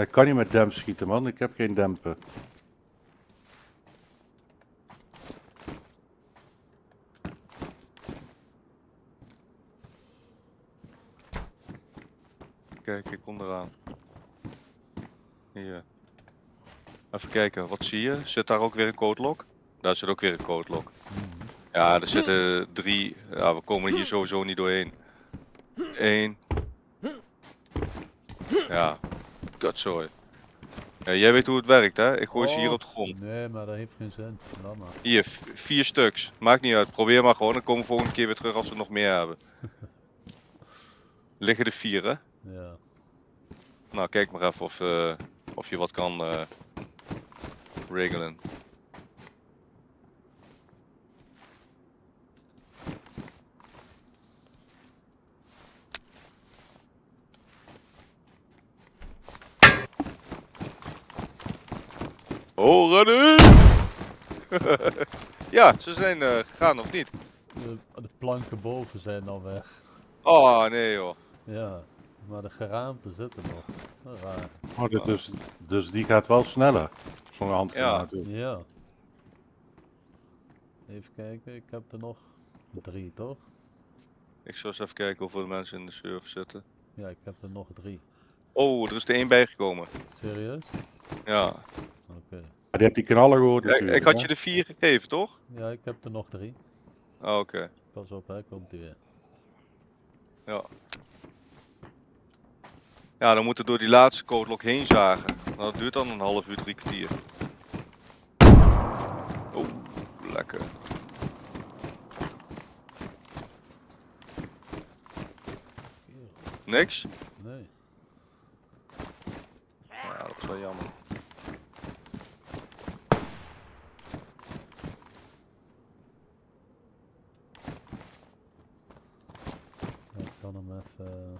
Ik kan niet met demp schieten man, ik heb geen dempen. Kijk, ik kom eraan. Hier. Even kijken, wat zie je? Zit daar ook weer een codelock? Daar zit ook weer een codelock. Ja, er zitten 3. Ja, we komen hier sowieso niet doorheen. 1. Ja, kutzooi. Ja, jij weet hoe het werkt, hè? Ik gooi ze hier op de grond. Nee, maar dat heeft geen zin. Laat maar. Hier, 4 stuks. Maakt niet uit. Probeer maar gewoon. Dan komen we volgende keer weer terug als we nog meer hebben. Liggen er 4, hè? Ja. Nou, kijk maar even of je wat kan regelen. Oh, rennen! Ja, ze zijn gegaan of niet? De planken boven zijn al weg. Oh, nee joh. Ja, maar de geraamte zitten nog. Raar. Oh, dus die gaat wel sneller. Zo'n handgranaat. Ja. Even kijken, ik heb er nog 3, toch? Ik zal eens even kijken hoeveel mensen in de server zitten. Ja, ik heb er nog 3. Oh, er is er 1 bijgekomen. Serieus? Ja. Oké. Die heb die knallen gehoord Ik natuurlijk. had hè? je de 4 gegeven, toch? Ja, ik heb er nog 3. Oh, oké. Pas op, hè, komt hij weer. Ja. Ja, dan moeten we door die laatste codelock heen zagen. Nou, dat duurt dan een half uur, 3 kwartier. Oh, lekker. Niks? Nee. Ja, dat is wel jammer. Ja, ik kan hem even...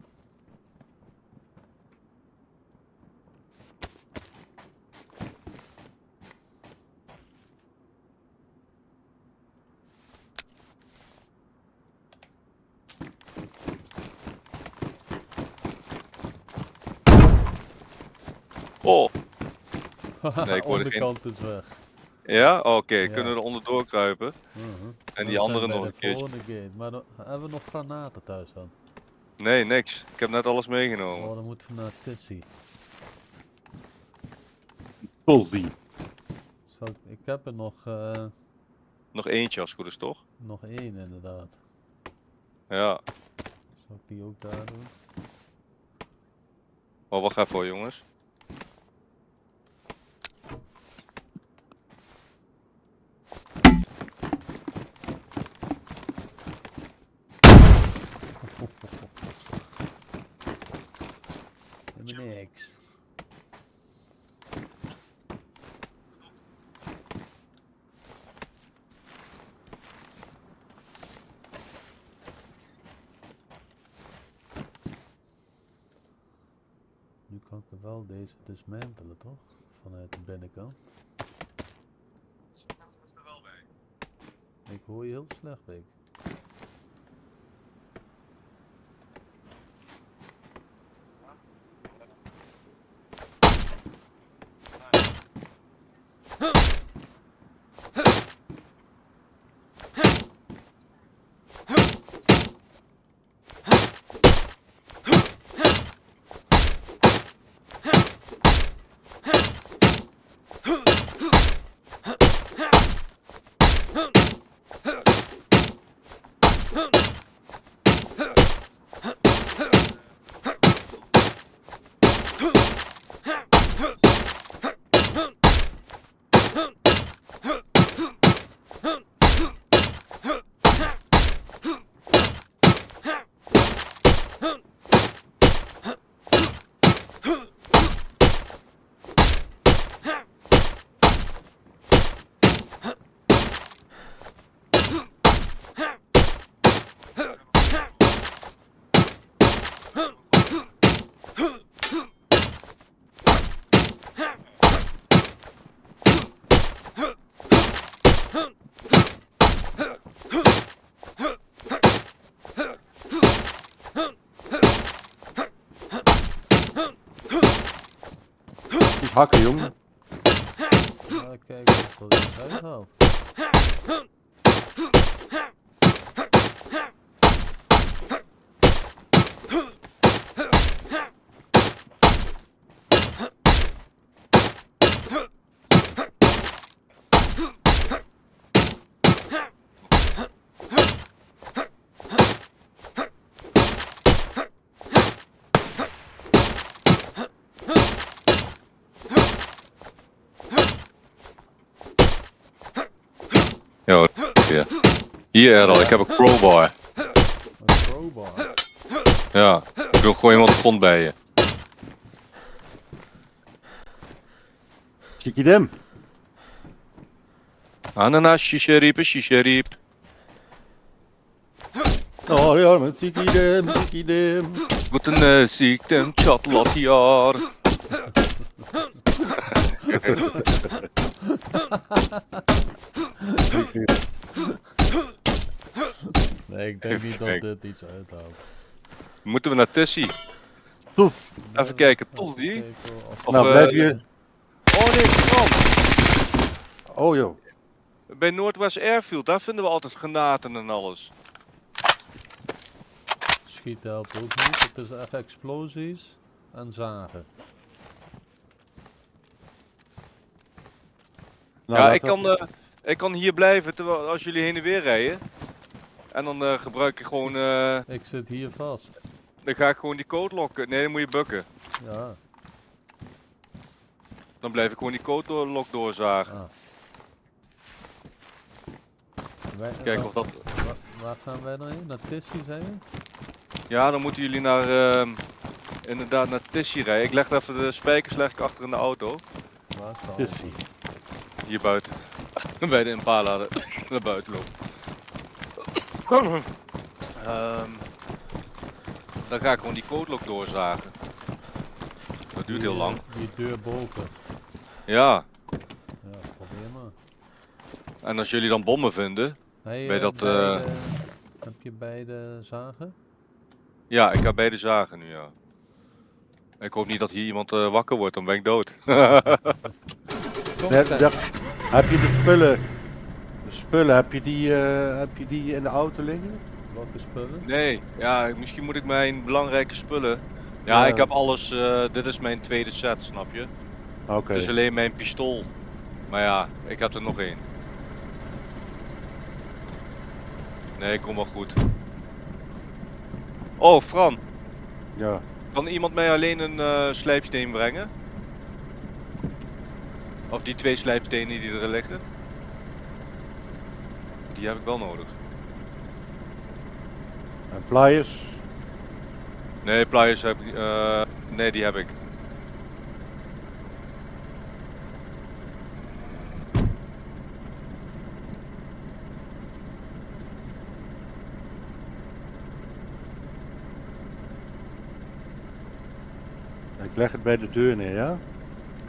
Oh! Nee, ik hoorde geen- onderkant is weg. Ja? Oké, Ja. kunnen we eronder doorkruipen. En die andere nog een keertje. Volgende gate. Maar hebben we nog granaten thuis dan? Nee, niks. Ik heb net alles meegenomen. Oh, dan moeten we naar Tissy. Tulsi. Ik heb er Nog eentje als het goed is, toch? nog 1 inderdaad. Ja. Zal ik die ook daar doen? Maar wacht even hoor, jongens. Helemaal niks. wel deze dismantelen, toch? Vanuit de binnenkant. Ik hoor je heel slecht, Beek. Die hakken, jongen. Ja, kijk of dat iets uithaalt. Ja, ja. Hier Errol, ik heb een crowbar. Een crowbar. Ja, ik wil gewoon iemand grond bij je. Zie je hem? Ananas, shisharip, shisharip. Oh ja, met zie je hem. Wat een ziekte, chat lat jaar. Nee, ik denk Even niet dat kijken. dit iets uithaalt. Moeten we naar Tessie? Toef. Even kijken, Even tot die? kijken of- Of, Nou, blijf je. Oh nee, Fran. Oh joh. Bij Noordwest Airfield, daar vinden we altijd granaten en alles. Schieten helpt ook niet. Het is echt explosies en zagen. Nou, Ja, laat ik kan hier blijven terwijl als jullie heen en weer rijden. En dan gebruik ik gewoon, Ik zit hier vast. dan ga ik gewoon die code locken. Nee, dan moet je bukken. Ja. Dan blijf ik gewoon die code lock doorzagen. Ah. Wij, Kijken of dat... waar gaan wij dan heen? Naar Tissie, zei je? Ja, dan moeten jullie naar, inderdaad naar Tissie rijden. Ik leg even de spijkers leg ik achter in de auto. Waar is de Tissie. Hier buiten. Bij de Impala naar buiten lopen. Dan ga ik gewoon die code lock doorzagen. Dat duurt heel lang. Die deur boven. Ja, Ja, probeer maar. en als jullie dan bommen vinden. Hey, Weet dat, heb je beide zagen? Ja, ik ga beide zagen nu, ja. Ik hoop niet dat hier iemand wakker wordt, dan ben ik dood. Kom, Nee, kijk. heb je de spullen? De spullen, heb je die in de auto liggen? Welke spullen? Nee, ja, misschien moet ik mijn belangrijke spullen. Ja, Ja. ik heb alles, dit is mijn tweede set, snap je? Oké. Het is alleen mijn pistool. Maar ja, ik heb er nog één. Nee, kom wel goed. Oh, Fran, Ja. kan iemand mij alleen een slijpsteen brengen? Of die 2 slijpstenen die er liggen? Die heb ik wel nodig. En pliers? Nee, pliers heb ik, nee, die heb ik. Ik leg het bij de deur neer, ja?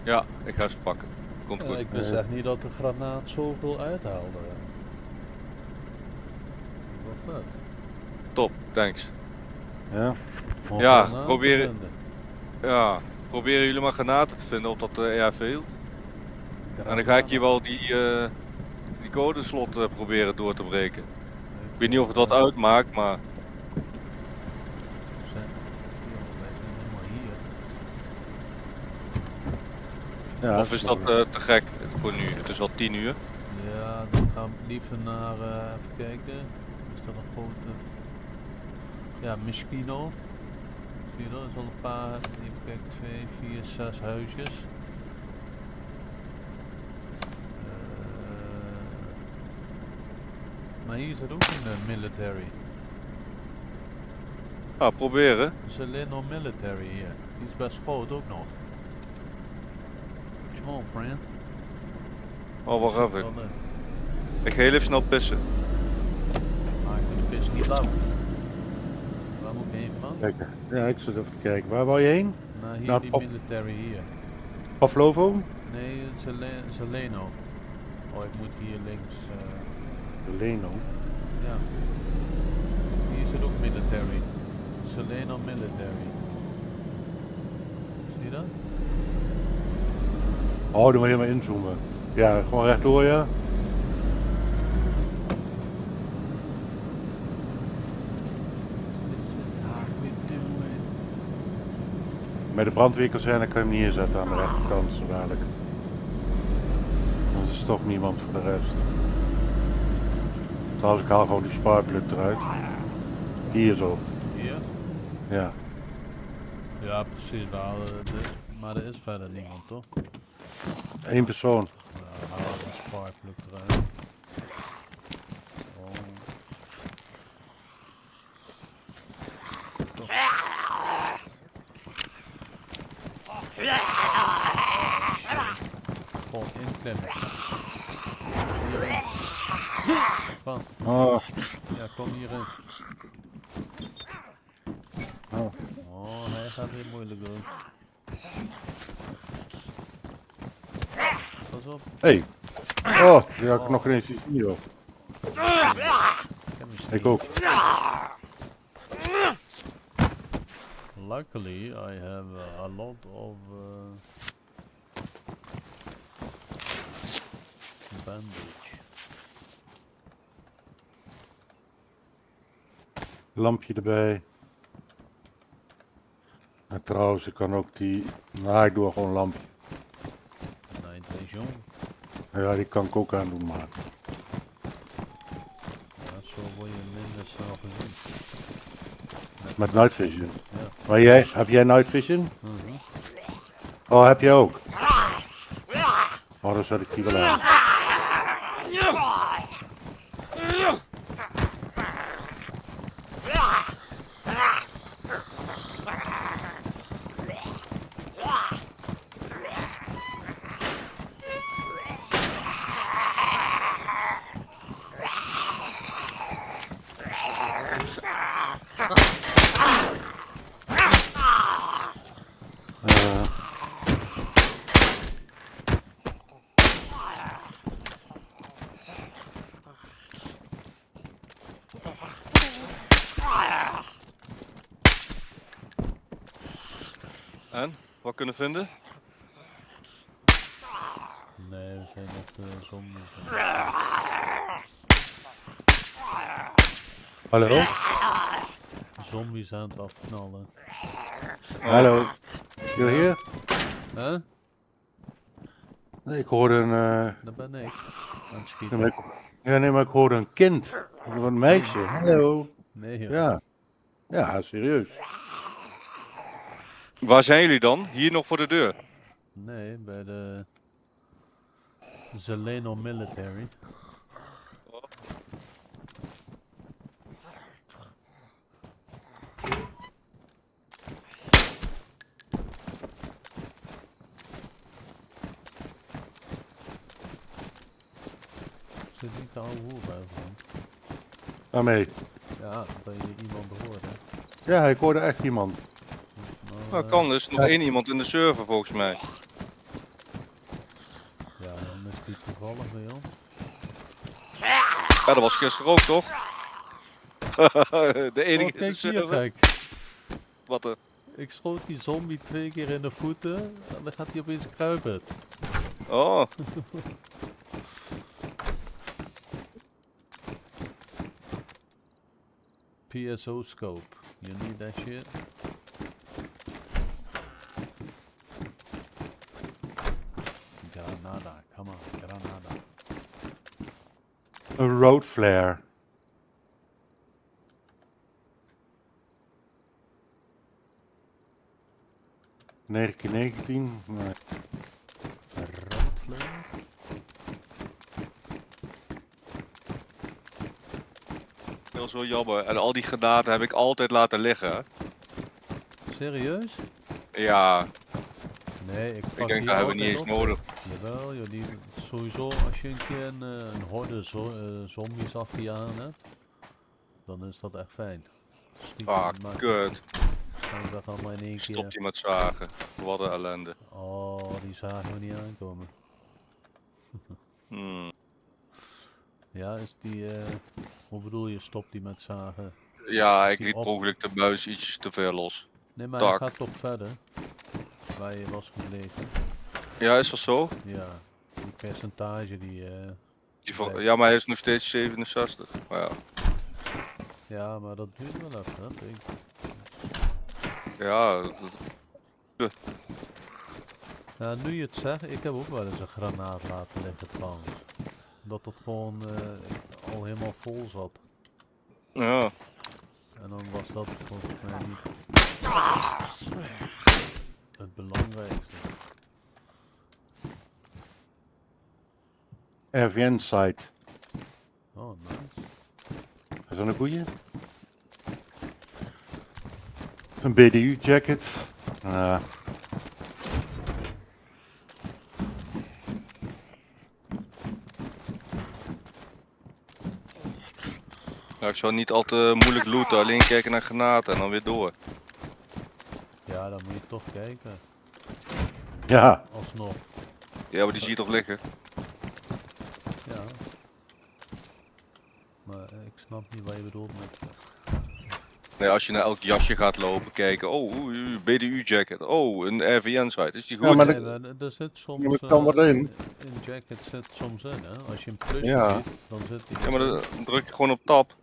Ja, ik ga ze pakken. Komt goed. Ik wist echt niet dat de granaat zoveel uithaalde. Wel vet. Top, thanks. Ja. Om Ja, granaten te proberen- vinden. Ja, proberen jullie maar granaten te vinden op dat ERV. En dan ga ik hier wel die codeslot proberen door te breken. Ik weet niet of het wat uitmaakt, maar Wij zijn helemaal hier. Ja, of is dat te gek voor nu? Het is wel 10 uur. Ja, dan gaan we liever naar, even kijken. Is dat een grote... Ja, Miskino. Zie je dat? Er is al een paar, even kijken, 2, 4, 6 huisjes. Maar hier zit ook een military. Ja, proberen. Er is alleen nog military hier. Die is best groot ook nog. Come on, friend. Oh, wacht Zit even. er al in. Ik ga heel even snel pissen. Maar ik vind de pis niet lang. Waar moet ik heen, Frans? Kijk, ja, ik zit even te kijken. Waar wou je heen? Nou, hier Nou, die op- military hier. Pavlovo? Nee, Zeleno. Oh, ik moet hier links. Leno. Ja. Hier zit ook military. Zeleno military. Zie je dat? Oh, dan moet je maar inzoomen. Ja, gewoon rechtdoor, ja. This is how we do it. Met de brandweerkazerne kan je hem niet inzetten aan de rechterkant, zo dadelijk. Want er is toch niemand voor de rest. Trouwens, ik haal gewoon die sparplug eruit. Hier zo. Hier? Ja. Ja, precies. Maar er is verder niemand, toch? 1 persoon. Ja, haal de sparkplug eruit. Oh. Gewoon inklemmen. Hierin. Van, Oh, ja, kom hierin. oh. Oh, hij gaat weer moeilijk doen. Pas op. Hey. Oh, die had ik nog ineens zien, joh. Ik heb hem Ik sneak. ook. Luckily, I have a lot of bandage. Lampje erbij. En trouwens, ik kan ook die... Nou, ik doe gewoon een lampje. Night vision. Ja, die kan ik ook aan doen, maar... Ja, zo word je minder snel gezien. Met night vision. Ja. Maar jij, heb jij night vision? Mhm. Oh, heb jij ook? Oh, dan zet ik die wel aan. En? Wat kunnen vinden? Nee, we zijn nog de zombies. Hallo? Zombies aan het afknallen. Hallo? Jullie hier? Huh? Nee, ik hoorde een... Dat ben ik. Aan het nee, schieten. maar ik- ja, nee, maar ik hoorde een kind. Een meisje. Hallo? Nee, joh. Ja. Ja, serieus. Waar zijn jullie dan? Hier nog voor de deur. Nee, bij de Zeleno military. Zit niet de oude hoer bij van? Waarmee? Ja, dat je iemand hoort, hè. Ja, ik hoorde echt iemand. Nou, Nou, kan dus. Nog Ja. 1 iemand in de server volgens mij. Ja, dan is die toevallig bij ons. Ja, dat was gisteren ook toch? De enige Oh, in de kijk hier, server. gek. Wat er? Ik schoot die zombie 2 keer in de voeten en dan gaat hij opeens kruipen. Oh, PSO scope. You need that shit? Granada, come on, Granada. Een road flare. ...1919. Nee. Roodvleer? heel zo jammer. En al die granaten heb ik altijd laten liggen. hè. Serieus? Ja, Nee, ik pak ik denk die dat hebben we altijd niet eens op. nodig. Jawel, joh, die sowieso als je een keer een horde zombies achter je aan hebt, dan is dat echt fijn. Schiet Ah, je maar- kut. gaan we dat allemaal in één Stop keer. die met zagen. Wat een ellende. Oh, die zagen we niet aankomen. Hmm. Ja, is die, hoe bedoel je, stopt die met zagen? Ja, Is ik die liet op? per ongeluk de buis ietsjes te ver los. Nee, maar Tak. hij gaat toch verder, waar je was gebleven. Ja, is dat zo? Ja, die percentage die, Nee. Ja, maar hij is nog steeds 67. Maar ja. ja, maar dat duurt wel even, dat denk ik. Ja, Ja, nu je het zegt, ik heb ook wel eens een granaat laten liggen trouwens. Dat het gewoon al helemaal vol zat. ja. En dan was dat volgens mij niet het belangrijkste. RVN site. Oh, nice. Is dat een goeie? Een BDU jacket. Ja, ik zou niet al te moeilijk looten, alleen kijken naar granaten en dan weer door. Ja, dan moet je toch kijken. Ja. Alsnog. Ja, maar die zie je toch liggen? Ja. Maar ik snap niet wat je bedoelt met... Nee, als je naar elk jasje gaat lopen, kijken. Oh, BDU jacket. Oh, een RVN site. Is die goed? Ja, maar Nee, maar er zit soms... Je moet dan wat in. In jacket zit soms in, hè. Als je een plusje Ja. ziet, dan zit die Ja, maar in. dan druk je gewoon op tab.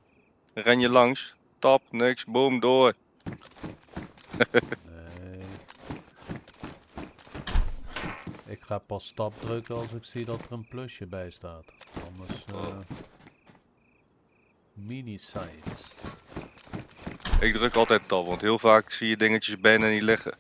Dan ren je langs. Tab, niks, boom, door. Nee. Ik ga pas stap drukken als ik zie dat er een plusje bij staat. Anders mini-sites. Ik druk altijd tab, want heel vaak zie je dingetjes bijna niet liggen.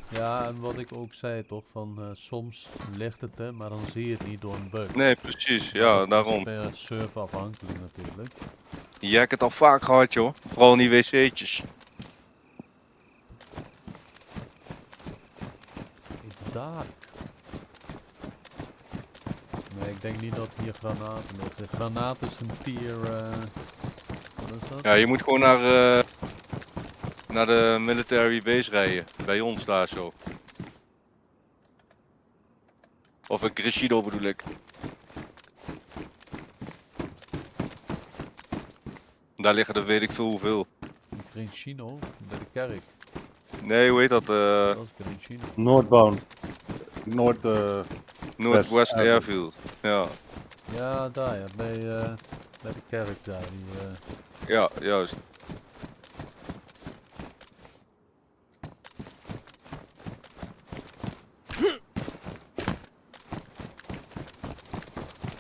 Ja, en wat ik ook zei toch, van soms ligt het er, maar dan zie je het niet door een bug. Nee, precies. Ja, Dat daarom. is per server afhankelijk natuurlijk. Jij hebt het al vaak gehad, joh. Vooral in die wc'tjes. It's dark. Nee, ik denk niet dat hier granaten liggen. Granaat is een tier... wat is dat? Ja, je moet gewoon naar de military base rijden. Bij ons daar zo. Of een Crescido bedoel ik. Daar liggen er weet ik veel hoeveel. Een Grincino bij de kerk. Nee, hoe heet dat? Dat is Grincino. Noordbound. Northwest Airfield. Airfield. Ja, Ja, daar ja, bij de kerk daar. Die, ja, juist.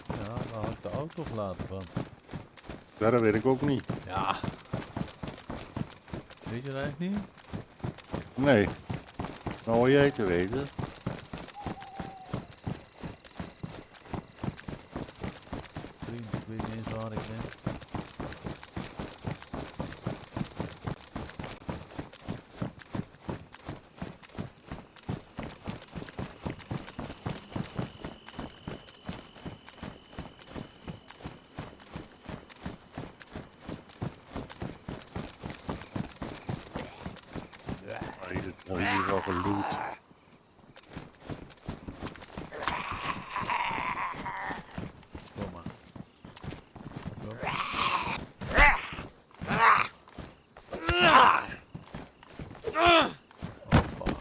ja, daar had ik de auto gelaten van. Ja, dat weet ik ook niet. Ja. Weet je dat eigenlijk niet? Nee. Nou hoor jij te weten. Vriend, ik weet niet eens waar ik ben. Nou, hier is al geloot. Kom maar. Zo. Hoppa.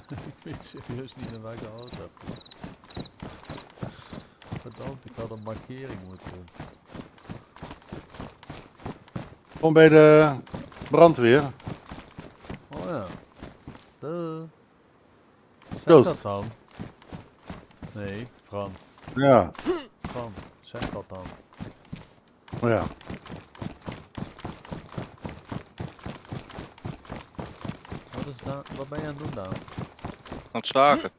Ik weet serieus niet meer waar ik de auto heb. Verdomd, ik had een markering moeten doen. Kom bij de brandweer. Oh ja. Duh. Zeg Dood. dat dan. Nee, Fran. Ja, Fran, zeg dat dan. oh ja. Wat ben je aan het doen dan? Aan het staken.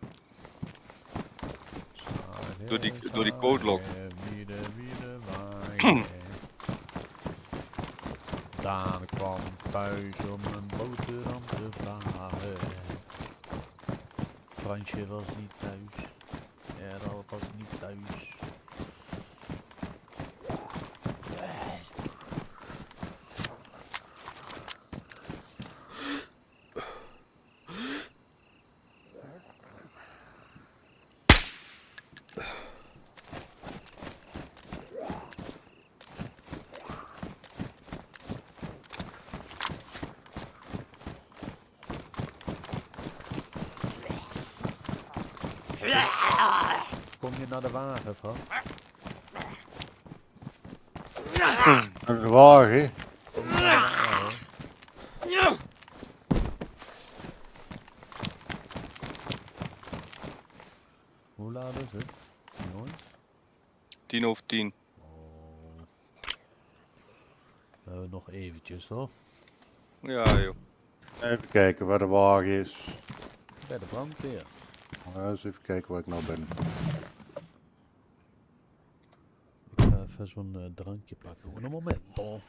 Door die codelog. Daan kwam thuis om een boterham te vragen. Fransje was niet thuis. Errol was niet thuis. Kom je naar de wagen, Fran? Een wagen. Kom je naar de wagen? Hoe laat is het, jongens? 10:10. Oh. We hebben nog eventjes, toch? Ja joh. Even kijken waar de wagen is. Bij de brandweer. Eens even kijken waar ik nou ben. Ik ga even zo'n drankje pakken. Een moment, toch?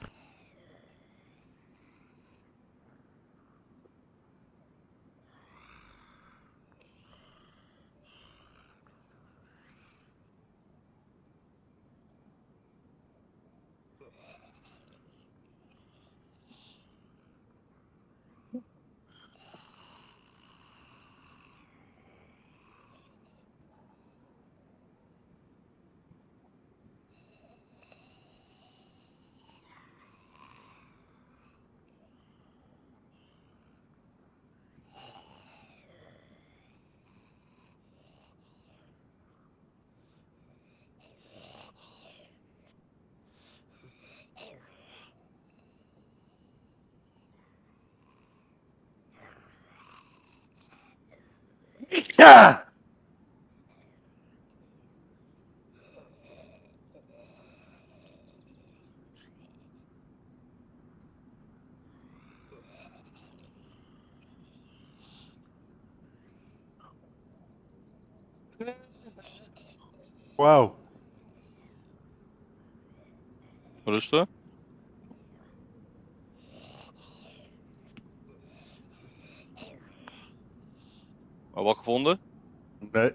Ja! Wauw. Wat is er? Al wat gevonden? Nee.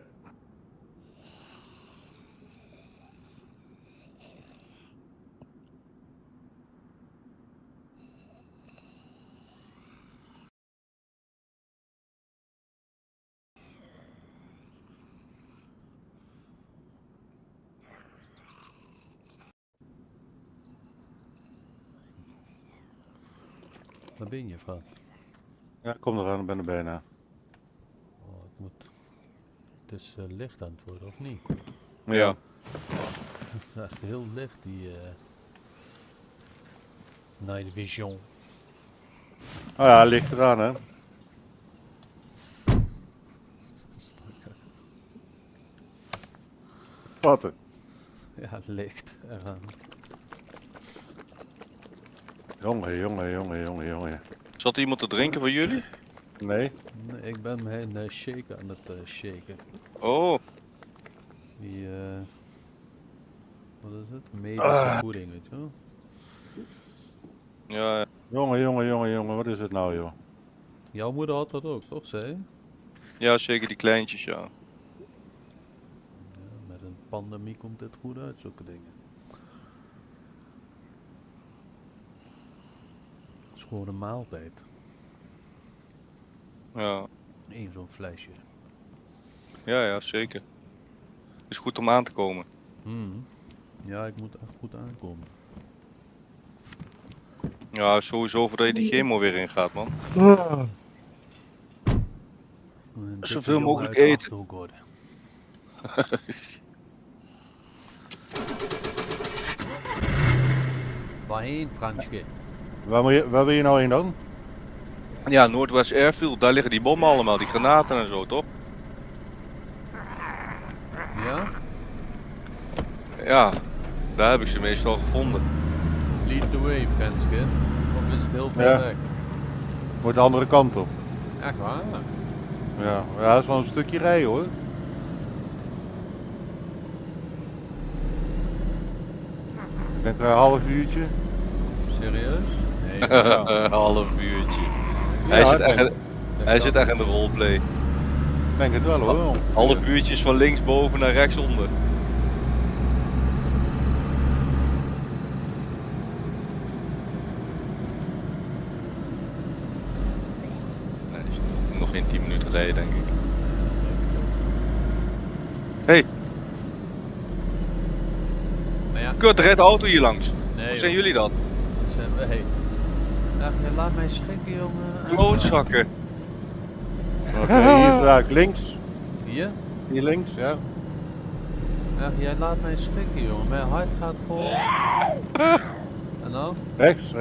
Waar ben je, Fran? Ja, kom eraan, ik ben er bijna. Oh, ik moet... Het is licht aan het worden, of niet? Ja. Het is echt heel licht, die Night Vision. Oh ja, ligt eraan hè. Wat? Ja, licht. Eraan. Jongen. Zat er iemand te drinken van jullie? Nee? Nee, ik ben mijn shake aan het shaken. Oh, Die, wat is het? Medische voeding, weet je wel? ja. Jongen, wat is het nou joh? Jouw moeder had dat ook, toch, zei je? Ja, zeker die kleintjes, ja. Ja, met een pandemie komt dit goed uit, zulke dingen. Het is gewoon een maaltijd. Ja, Eén zo'n flesje. ja, zeker. Is goed om aan te komen. Ja, ik moet echt goed aankomen. Ja, sowieso voordat je die chemo weer in gaat, man. Een dikke Zoveel jongen mogelijk uit de eten. Achterhoek worden. Waarheen, Fransje? Waar wil je nou heen dan? Ja, Noordwest Airfield, daar liggen die bommen allemaal, die granaten en zo, toch? Ja? Ja, daar heb ik ze meestal gevonden. Lead the way, Franske. Of is het heel ver Ja. weg? Moet de andere kant op. Echt waar? Ja, dat is wel een stukje rijden hoor. Ik denk een half uurtje. Serieus? Nee. Een half uurtje. Hij Ja, zit echt, denk- hij zit echt in de roleplay. Ik denk het wel hoor. Half uurtjes van linksboven naar rechtsonder. Nee, is nog geen 10 minuten rijden, denk ik. Hey, Maar ja, kut, er rijdt een auto hier langs. nee, Hoe zijn joh. jullie dat? Dat zijn wij. Ach, ja, laat mij schrikken, jongen. Klootzakken. Oké, hier draai ik links. Hier? Hier links, ja. Ach, jij laat mij schrikken, jongen. Mijn hart gaat vol. En nou? Rechts.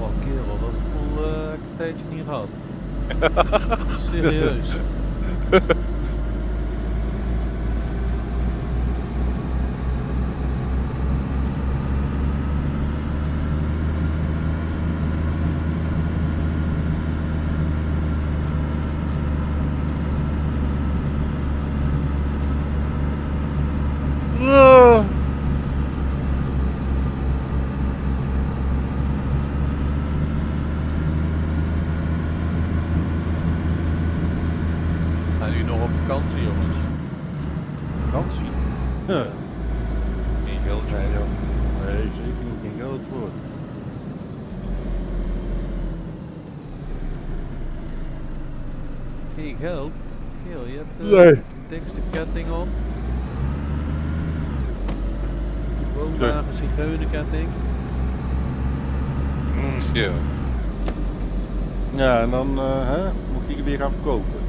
Oh, kerel, dat gevoel heb ik een tijdje niet gehad. Serieus. Gaan jullie nog op vakantie, jongens? Vakantie. Huh. Geen geld. Nee, joh. Nee, zeker niet. Geen geld voor. Geen geld? Kerel, je hebt de Nee. dikste ketting om. Woonwagen, zigeunenketting. Ja. Ja, en dan moet ik die weer gaan verkopen.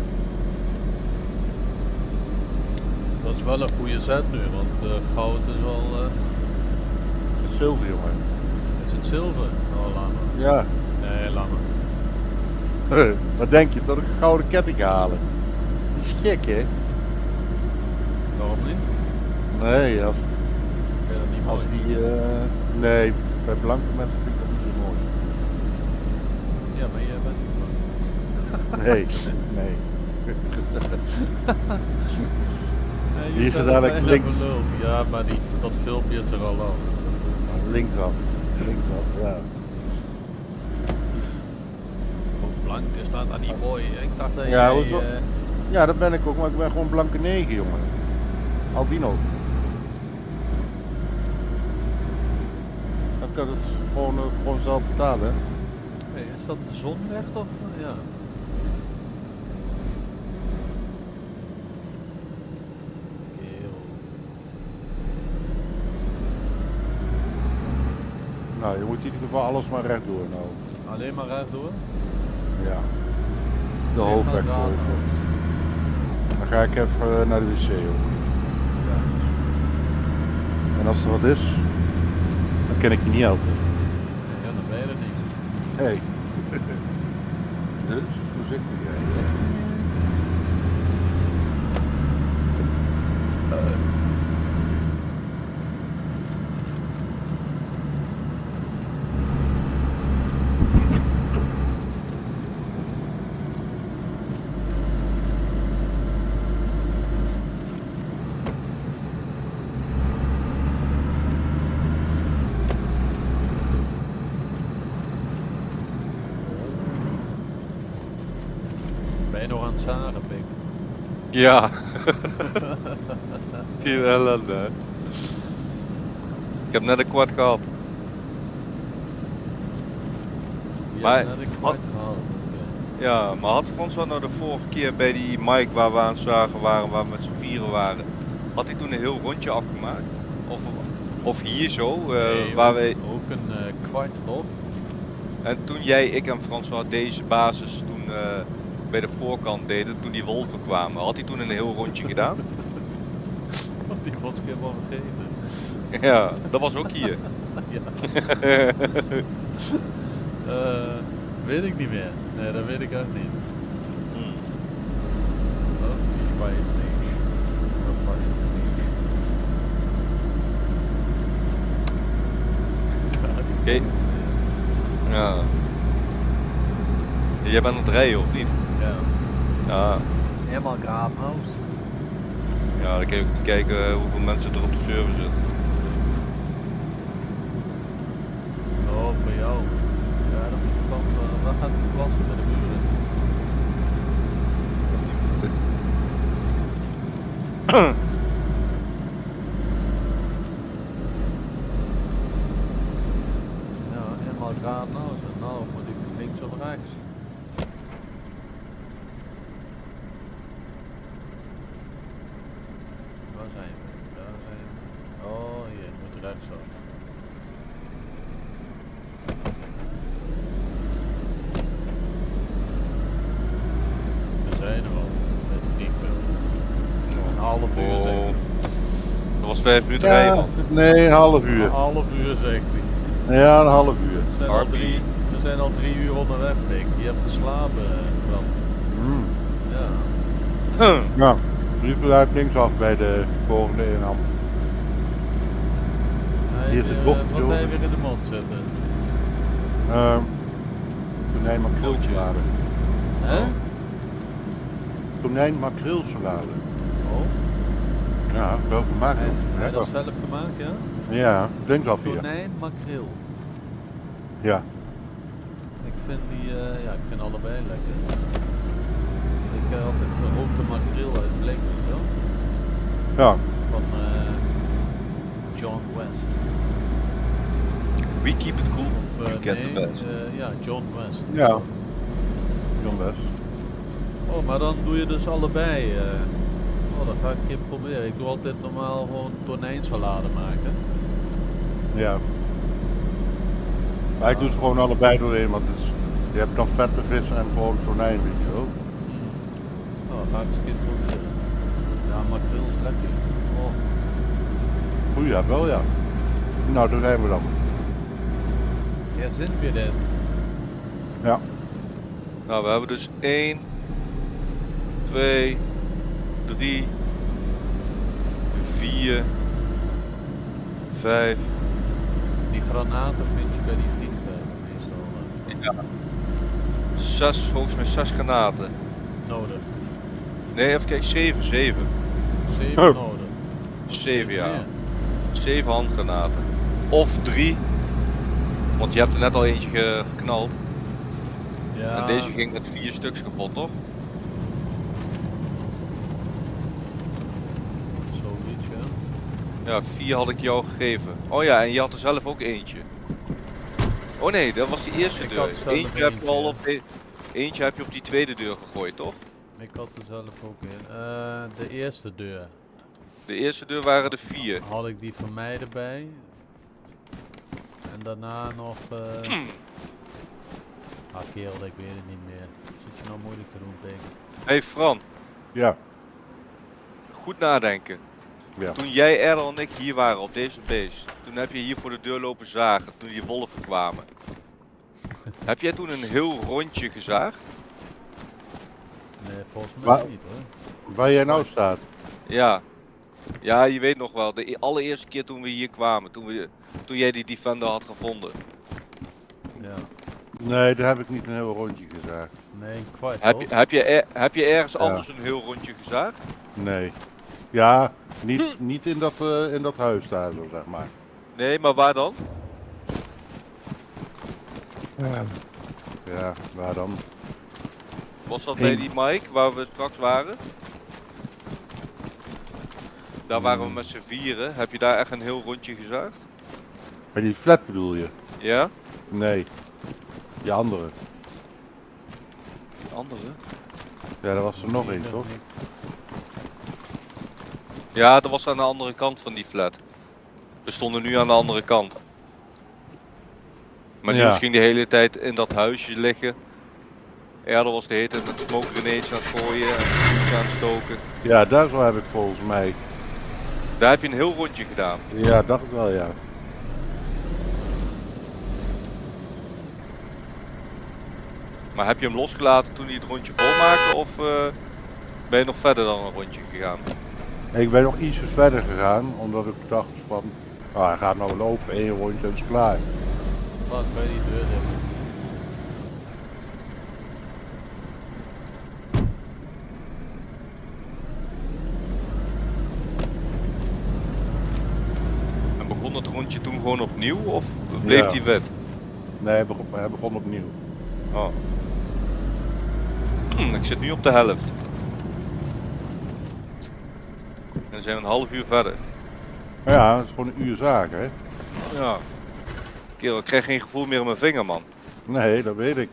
Dat is wel een goede zet nu, want goud is wel... Het is zilver, jongen. is het zilver? Oh, laat maar. Ja. Nee, laat maar. Wat denk je, dat ik een gouden ketting ga halen? Dat is gek, hè? Waarom niet? Nee, als Vind je dat niet mooi? Als die, nee, bij blanke mensen vind ik dat niet zo mooi. Ja, maar jij bent niet blank. Nee, nee. Nee, Die is er bent dadelijk bijna links. verluld. Ja, maar dat filmpje is er al af. Linksaf, ja. Ook blank is dat dan niet mooi. Ik dacht dat Ja, jij... hoezo? Ja, dat ben ik ook, maar ik ben gewoon blanke 9, jongen. Albino. Dan kan het gewoon zelf betalen. Hey, is dat de zon weg of... ja. Kerel. Nou, je moet in ieder geval alles maar rechtdoor nou. Alleen maar rechtdoor? Ja. De Alleen hoofdweg maar voor. raadloos. Dan ga ik even naar de wc ook. Ja. En als er wat is, dan kan ik je niet helpen. Ja, dan ben je er niet. Hé. Dus, voorzichtig rijden. Ben je nog aan het zagen, Pik? Ja. Die ellende. Hè. Ik heb net een kwart gehad. Je Maar- hebt net een kwart gehaald. Oké. Ja, maar had François nou de vorige keer bij die Mike waar we aan het zagen waren, waar we met z'n vieren waren, had hij toen een heel rondje afgemaakt? Of hier zo, Nee, waar ook, we... ook een kwart, toch? En toen jij, ik en François deze basis toen bij de voorkant deden, toen die wolven kwamen, had hij toen een heel rondje gedaan? Die was ik helemaal vergeten. Ja, dat was ook hier. Weet ik niet meer. Nee, dat weet ik echt niet. Hmm. Dat is niet waar is niet. Dat is waar is niet. Oké. Ja. Jij bent aan het rijden of niet? Ja. Ja. Helemaal graafhuis. Ja, dan kan je ook kijken hoeveel mensen er op de server zitten. Oh, voor jou. Ja, dat is van, waar gaat die plassen met de buren? Ja, helemaal graafhuis. Nou, moet ik links of rechts? Waar zijn we? Daar zijn we. Oh, hier, moet rechtsaf. We zijn er al, met vliegveld. Een half uur zeg ik. Dat was 5 minuten rijden, man. Nee, een half uur. Een half uur zegt hij. Ja, een half uur. We zijn al 3 uur onderweg, Dick. Je hebt geslapen, Fran. Hmm. Ja. Nou, nu uit linksaf bij de volgende inham. Hij, Hier is het bocht, wat joh. hij weer in de mond zetten. Tonijn makreelsalade. Hè? Tonijn makreelsalade. Oh, Ja, wel gemaakt. hij, hoor. hij Lekker. dat zelf gemaakt, ja? Ja, linksaf hier. Tonijn, makreel. Ja. Ik vind die, ja, ik vind allebei lekker. Ik altijd gerookte makreel uit blik, weet je wel? Ja. Van John West. We keep it cool. Of You get the nee, best. ja, John West. Ja. John West. Oh, maar dan doe je dus allebei. Oh, dat ga ik een keer proberen. Ik doe altijd normaal gewoon tonijnsalade maken. Ja. Maar ik doe ze gewoon allebei doorheen, want het is, je hebt dan vette vis en gewoon tonijn, weet je wel. Oh, dat ga ik eens een keer proberen. Ja, makreel is lekker. Oh, Oeh, ja, wel ja. Nou, daar zijn we dan. hier zijn we dan. Ja. Nou, we hebben dus 1, 2, 3, 4, 5. Die granaten vind je bij die vliegtuigen meestal 6, volgens mij 6 granaten. nodig. Nee, even kijken, 7. 7 Oh. nodig. 7 ja. meer. 7 handgranaten. Of 3. Want je hebt er net al eentje geknald. Ja, En deze ging met 4 stuks kapot, toch? zoiets, ja. Ja, 4 had ik jou gegeven. Oh ja, en je had er zelf ook eentje. Oh nee, dat was die eerste Ik deur. had zelf Eentje heb je eentje, al ja. op eentje heb je op die tweede deur gegooid, toch? Ik had er zelf ook in. De eerste deur. De eerste deur waren er 4. Had ik die van mij erbij. En daarna nog... Ah kerel, ik weet het niet meer. Zit je nou moeilijk te doen tegen? Hey Fran, Ja. goed nadenken. Ja. Toen jij, Errol en ik hier waren op deze base, toen heb je hier voor de deur lopen zagen, toen die wolven kwamen. Heb jij toen een heel rondje gezaagd? Nee, volgens mij Waar- niet hoor. Waar jij nou staat. Ja. Ja, je weet nog wel, de allereerste keer toen we hier kwamen, toen jij die Defender had gevonden. Ja. Nee, daar heb ik niet een heel rondje gezaagd. Nee, een kwart Heb toch? heb je ergens Ja. anders een heel rondje gezaagd? Nee. Ja, niet in dat huis daar zo, zeg maar. Nee, maar waar dan? Ja, waar dan? Was dat bij In- die Mike, waar we straks waren? Daar waren we met z'n vieren. Heb je daar echt een heel rondje gezaagd? Bij die flat bedoel je? Ja? Nee. Die andere. Die andere? Ja, daar was er nog Die één, nog toch? niet. Ja, dat was aan de andere kant van die flat. We stonden nu aan de andere kant. Maar Ja. Niels ging de hele tijd in dat huisje liggen. Eerder was de hele tijd met smoke grenades aan het gooien en vuurtje aan het stoken. Ja, daar zo heb ik volgens mij. Daar heb je een heel rondje gedaan. Ja, dacht ik wel, ja. Maar heb je hem losgelaten toen hij het rondje vol maakte of ben je nog verder dan een rondje gegaan? Ik ben nog ietsje verder gegaan, omdat ik dacht van, hij gaat nou lopen, 1 rondje en is klaar. Wat, kan je die deur dicht? En begon het rondje toen gewoon opnieuw of bleef Ja. die wet? Nee, hij begon opnieuw. Oh. Ik zit nu op de helft. En dan zijn we een half uur verder. Ja, dat is gewoon een uur zaak, hè? Ja. Kerel, ik krijg geen gevoel meer in mijn vinger, man. Nee, dat weet ik.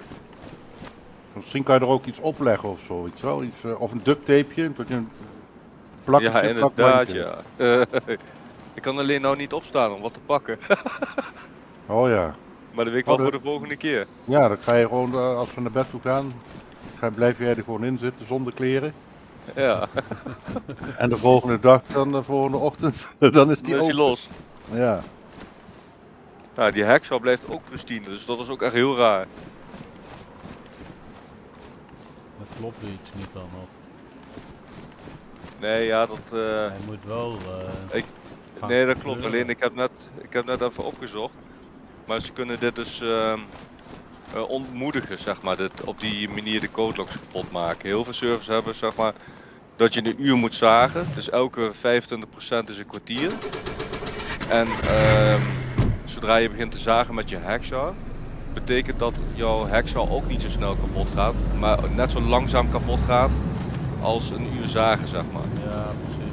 Misschien kan je er ook iets opleggen of zo, weet je wel? Iets, of een ducttapeje, dat je een plakketje, Ja, inderdaad, plakbandje. ja. Ik kan alleen nou niet opstaan om wat te pakken. Oh ja. Maar dat weet ik wel Oh, voor de volgende keer. Ja, dan ga je gewoon, als we naar bed toe gaan, blijf jij er gewoon in zitten zonder kleren. Ja, En de volgende dag, dan de volgende ochtend, dan is die dan is hij open. los. Ja. Ja, die heksaal blijft ook pristine, dus dat is ook echt heel raar. Dat klopt iets niet dan nog. Nee, ja, dat... Hij moet wel. Gaan nee, dat klopt. kleuren. Alleen ik heb net even opgezocht. Maar ze kunnen dit dus ontmoedigen, zeg maar. Dit, op die manier de codelocks kapot maken. Heel veel servers hebben, zeg maar, dat je een uur moet zagen. Dus elke 25% is een kwartier. En zodra je begint te zagen met je hacksaw, betekent dat jouw hacksaw ook niet zo snel kapot gaat. Maar net zo langzaam kapot gaat als een uur zagen, zeg maar. Ja, precies.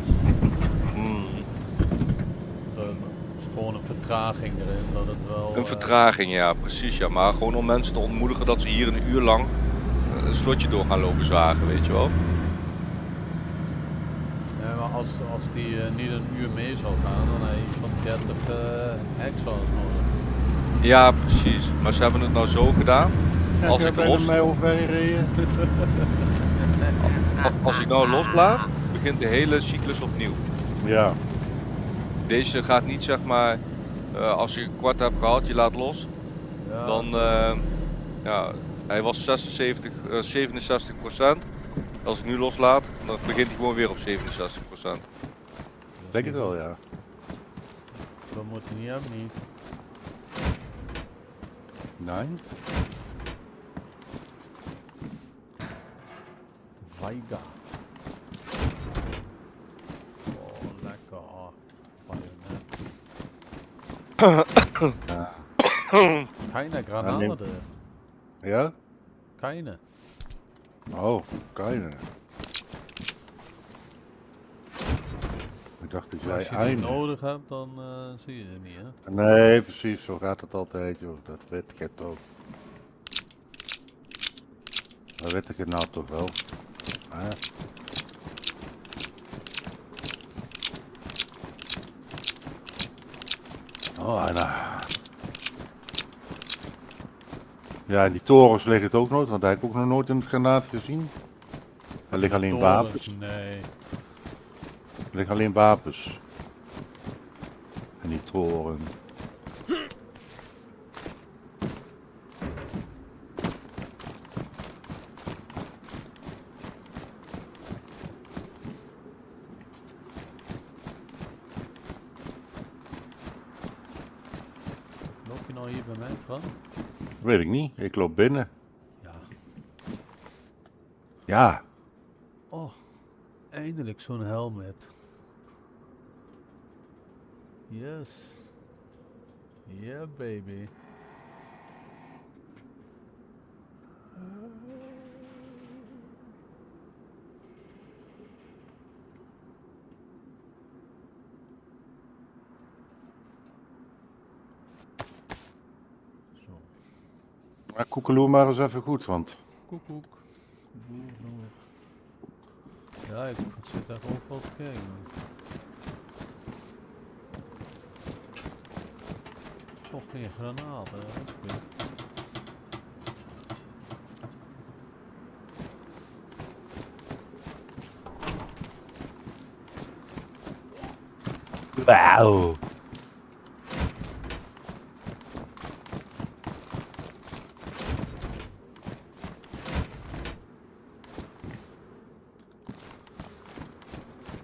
Er is gewoon een vertraging erin dat het wel. Een vertraging, ja, precies, ja. Maar gewoon om mensen te ontmoedigen dat ze hier een uur lang een slotje door gaan lopen zagen, weet je wel. Nee, maar als die niet een uur mee zou gaan, dan heb je van 30 hexa's nodig. Ja, precies. Maar ze hebben het nou zo gedaan. Ja, Als ik ik ben los- mij overheen gereden. Als ik nou loslaat, begint de hele cyclus opnieuw. Ja. Deze gaat niet, zeg maar, als je een kwart hebt gehad, je laat los. Ja, Dan, ja, hij was 67%. Als ik nu loslaat, dan begint hij gewoon weer op 67%. Denk het wel, ja. We moeten niet hebben, niet. Nee? Vaiga. Oh, lekker. Bayonet. Ja. Keine Granate. Ja? Keine. Oh, keine. Ik dacht dat jij Als je die einde. nodig hebt, dan zie je ze niet, hè? Nee, precies, zo gaat het altijd, joh. Dat weet ik het ook. Dat weet ik het nou toch wel. Hè? Oh, en, ja, en die torens liggen het ook nooit, want daar heb ik ook nog nooit in het granaat gezien. Er liggen alleen Torens, wapens. Nee. Er liggen alleen wapens. En die toren. nou hier bij mij, Fran? Weet ik niet. Ik loop binnen. Ja. Ja. Oh, eindelijk zo'n helmet. Yes. Yeah, baby. Zo, Maar koekeloer maar eens even goed, want... koekoek. Ja, ik zit daar ook wel te kijken. Toch geen granaten, hè? Oké. Wauw.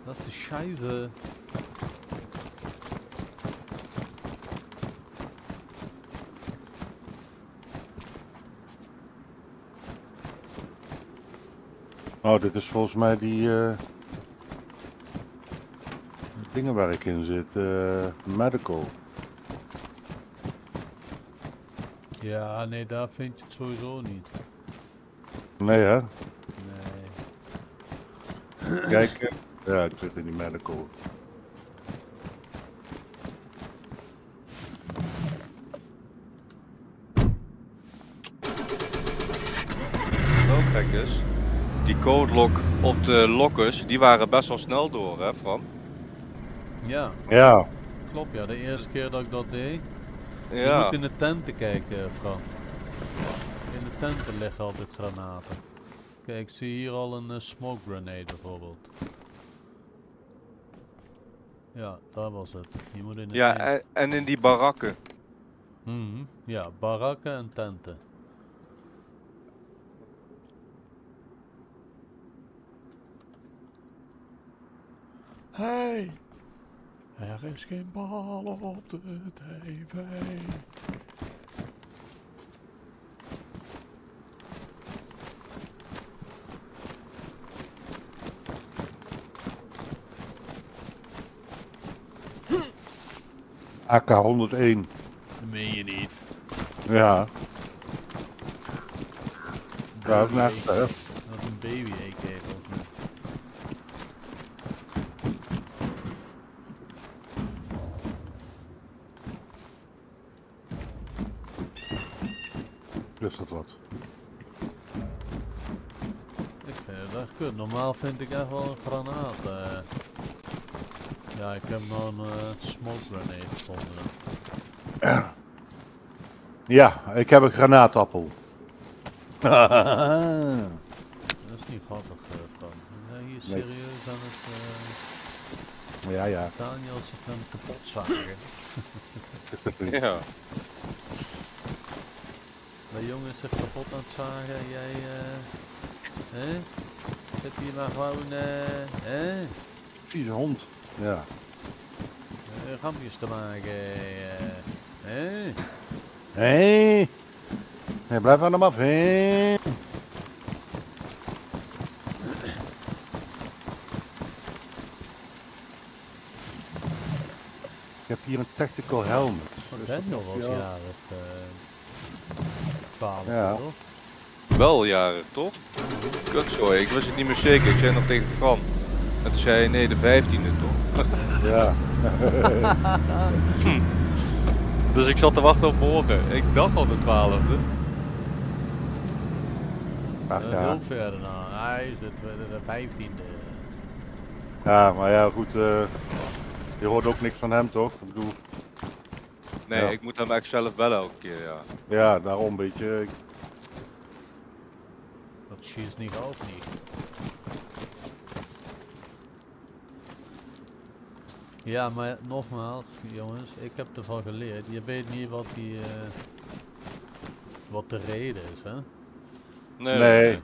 Dat is de scheiße. Oh, dit is volgens mij die dingen waar ik in zit. Medical. Ja, nee, daar vind je het sowieso niet. Nee, hè? Nee. Kijk. Ja, ik zit in die medical. Oh, kijk eens. Die codelock op de lokkers, die waren best wel snel door, hè, Fran? Ja, Ja. klopt ja. De eerste keer dat ik dat deed. Je Ja. moet in de tenten kijken, Fran. In de tenten liggen altijd granaten. Kijk, ik zie hier al een smoke grenade bijvoorbeeld. Ja, daar was het. Je moet in de Ja, tent. en in die barakken. Ja, barakken en tenten. Hey, er is geen bal op de tv. AK-101. Dat meen je niet. Ja. Ja, dat is een echte, hè? Dat is een baby AK volgens mij. Is dat wat? Ik vind het echt kut. Normaal vind ik echt wel een granaat. Ja, ik heb nou een smoke grenade gevonden. Ja, ik heb een granaatappel. Dat is niet grappig, Fran. Ben jij hier Nee. serieus aan het Ja, ja. Daniel zich aan het kapot zagen? Ja. De jongen is zich kapot aan het zagen en jij, hè? Zit hier maar gewoon, hè? Vieze hond. Ja. Rampjes te maken, hè? Hé. Nee, blijf van hem af. Hé. Ik heb hier een tactical helmet. Want Dus dat Daniel mag was je al- jarig, 12, Ja. toch? Wel jaren, toch? Kut, sorry, ik wist het niet meer zeker. Ik zei nog tegen Fran. En toen zei hij, nee, de 15e, toch? Ja. Dus ik zat te wachten op morgen. Ik dacht al de 12e. Ach ja. Heel verder nou. Hij is de 15e. Ja, maar ja, goed. Je hoort ook niks van hem, toch? Ik bedoel, Nee, Ja. ik moet hem echt zelf bellen elke keer, ja. ja, daarom, weet je. Dat schiet niet ook niet. Ja, maar nogmaals, jongens, ik heb ervan geleerd. Je weet niet wat wat de reden is, hè? Nee.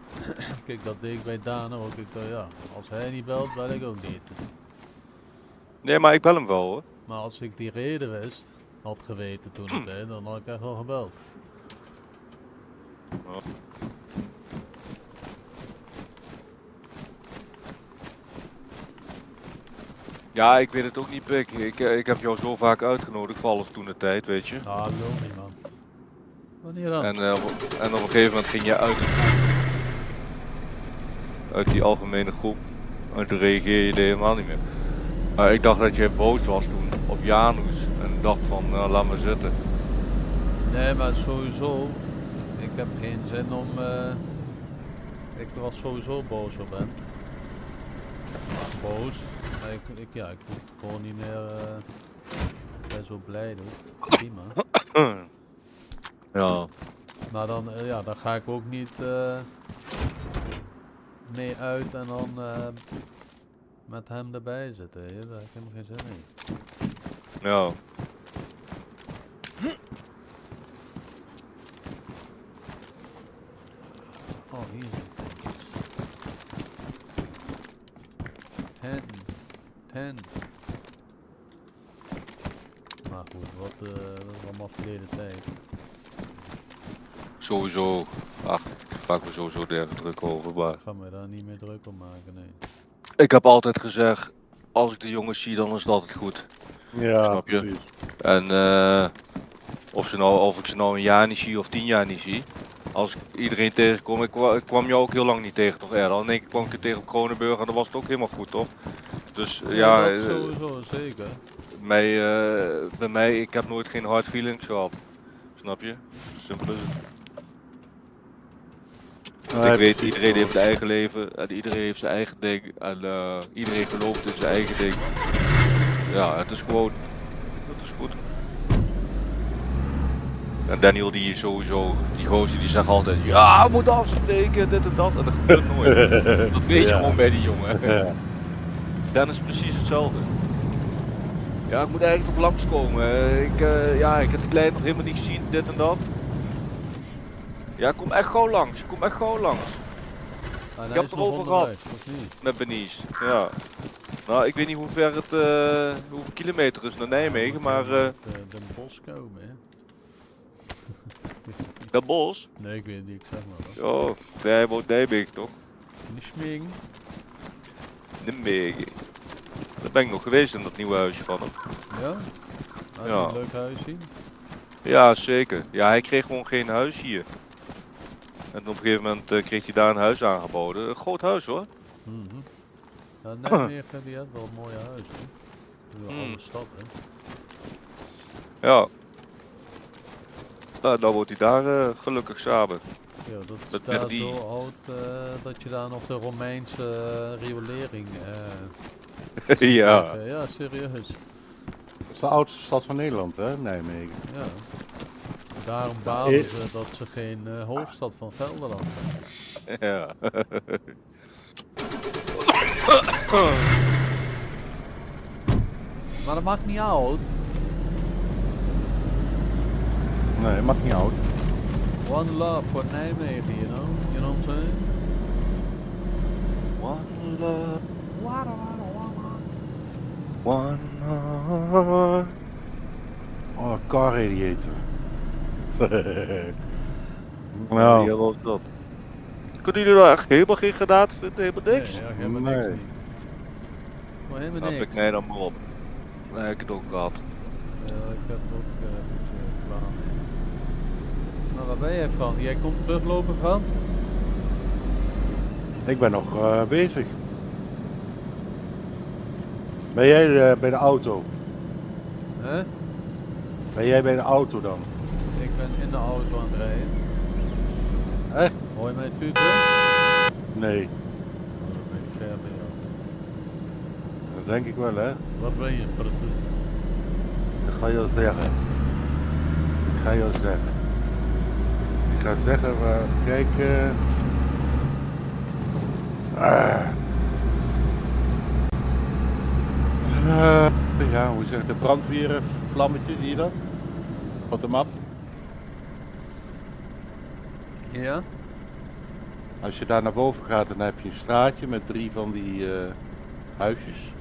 Kijk, dat deed ik bij Daan ook. Ik dacht, ja, als hij niet belt, bel ik ook niet. Nee, maar ik bel hem wel, hoor. Maar als ik die reden wist, had geweten toen het deed, dan had ik echt wel gebeld. Ja, ik weet het ook niet, Pik. Ik heb jou zo vaak uitgenodigd voor alles toen de tijd, weet je. Ah, lul niet man. Wanneer dan? En op een gegeven moment ging je uit de groep. Uit die algemene groep. En toen reageer je er helemaal niet meer. Maar ik dacht dat je boos was toen op Janus. En ik dacht van, nou, laat maar zitten. Nee, maar sowieso, ik heb geen zin om, ik was sowieso boos op hem. Boos, maar ik moet gewoon niet meer, ik ben zo blij dus, prima. Ja. Maar dan, ja, dan ga ik ook niet mee uit en dan met hem erbij zitten, daar heb ik helemaal geen zin in. Ja. Oh, hier zijn ten. Maar goed, wat dat is allemaal verleden tijd. Sowieso. Ach, ik maak me sowieso erg druk over. Maar Ik ga me daar niet meer druk om maken, nee. ik heb altijd gezegd, als ik de jongens zie, dan is het altijd goed. Ja, Snap je? precies. En of ik ze nou een jaar niet zie of 10 jaar niet zie. Als ik iedereen tegenkom, ik kwam jou ook heel lang niet tegen, toch Erdan? In één keer kwam ik je tegen op Kronenburg en dan was het ook helemaal goed, toch? Dus ja, dat sowieso, zeker. bij mij, ik heb nooit geen hard feelings gehad. Snap je? Simpel is het. Nee, Ik weet, precies. iedereen heeft zijn eigen leven en iedereen heeft zijn eigen ding en iedereen gelooft in zijn eigen ding. Ja, het is gewoon, het is goed. En Daniel die is sowieso, die gozer die zegt altijd, ja, we moeten afspreken, dit en dat, en dat gebeurt nooit. Dat weet je Ja. gewoon bij die jongen. Ja. Dan is het precies hetzelfde. Ja, ik moet eigenlijk nog langskomen. Ik heb de klein nog helemaal niet gezien, dit en dat. Ja, kom echt gauw langs, kom echt gauw langs. En hij heb is het nog erover onderweg, of niet? Met Benice, ja. Nou, ik weet niet hoe ver het, hoeveel kilometer is naar Nijmegen, maar Den Bosch komen, hè? dat bos. Nee, ik weet niet, ik zeg maar wat. Oh, hij woont Nijmegen toch? Niet smegen. Nijmegen. Daar ben ik nog geweest in dat nieuwe huisje van hem. Ja? Had Ja. je een leuk huis zien? Ja, zeker. Ja, hij kreeg gewoon geen huis hier. En op een gegeven moment kreeg hij daar een huis aangeboden. Een groot huis hoor. Mhm. Ja, Nijmegen die heeft wel een mooie huis, hè? Een Mm. oude stad, hè? Ja. Nou, dan wordt hij daar gelukkig samen. Ja, dat is Met daar die- zo oud dat je daar nog de Romeinse riolering Ja. krijgt. Ja, serieus. Dat is de oudste stad van Nederland, hè, Nijmegen. Ja. Daarom balen ze dat ze geen hoofdstad van Gelderland zijn. Ja. Maar dat maakt niet uit. Nee, mag niet oud. One love for Nijmegen, you know? You know what I'm saying? One love, Wara, wara, wara. one heart. Oh, car radiator. Ja, nou, wat is dat? Kunnen jullie daar echt helemaal geen granaat vinden? Helemaal niks? Nee, ja, helemaal niks Nee. niet. Maar helemaal Dan heb niks. ik nee dan maar op. Nee, ik heb het ook gehad. Ja, ik heb het ook niet klaar mee. Maar waar ben jij, Fran? Jij komt teruglopen, Fran? ik ben nog bezig. Ben jij bij de auto? Hè? Ben jij bij de auto dan? Ik ben in de auto aan het rijden. Echt? Hoor je mij tuuten? Nee, Oh, dan ben ik ver bij jou. dat denk ik wel, hè. Wat ben je precies? Ik ga je zeggen. Ik ga je zeggen. Ik ga zeggen, kijk. Ja, hoe zeg je, de brandweervlammetje, zie je dat? Op de map. Ja? Als je daar naar boven gaat, dan heb je een straatje met 3 van die huisjes.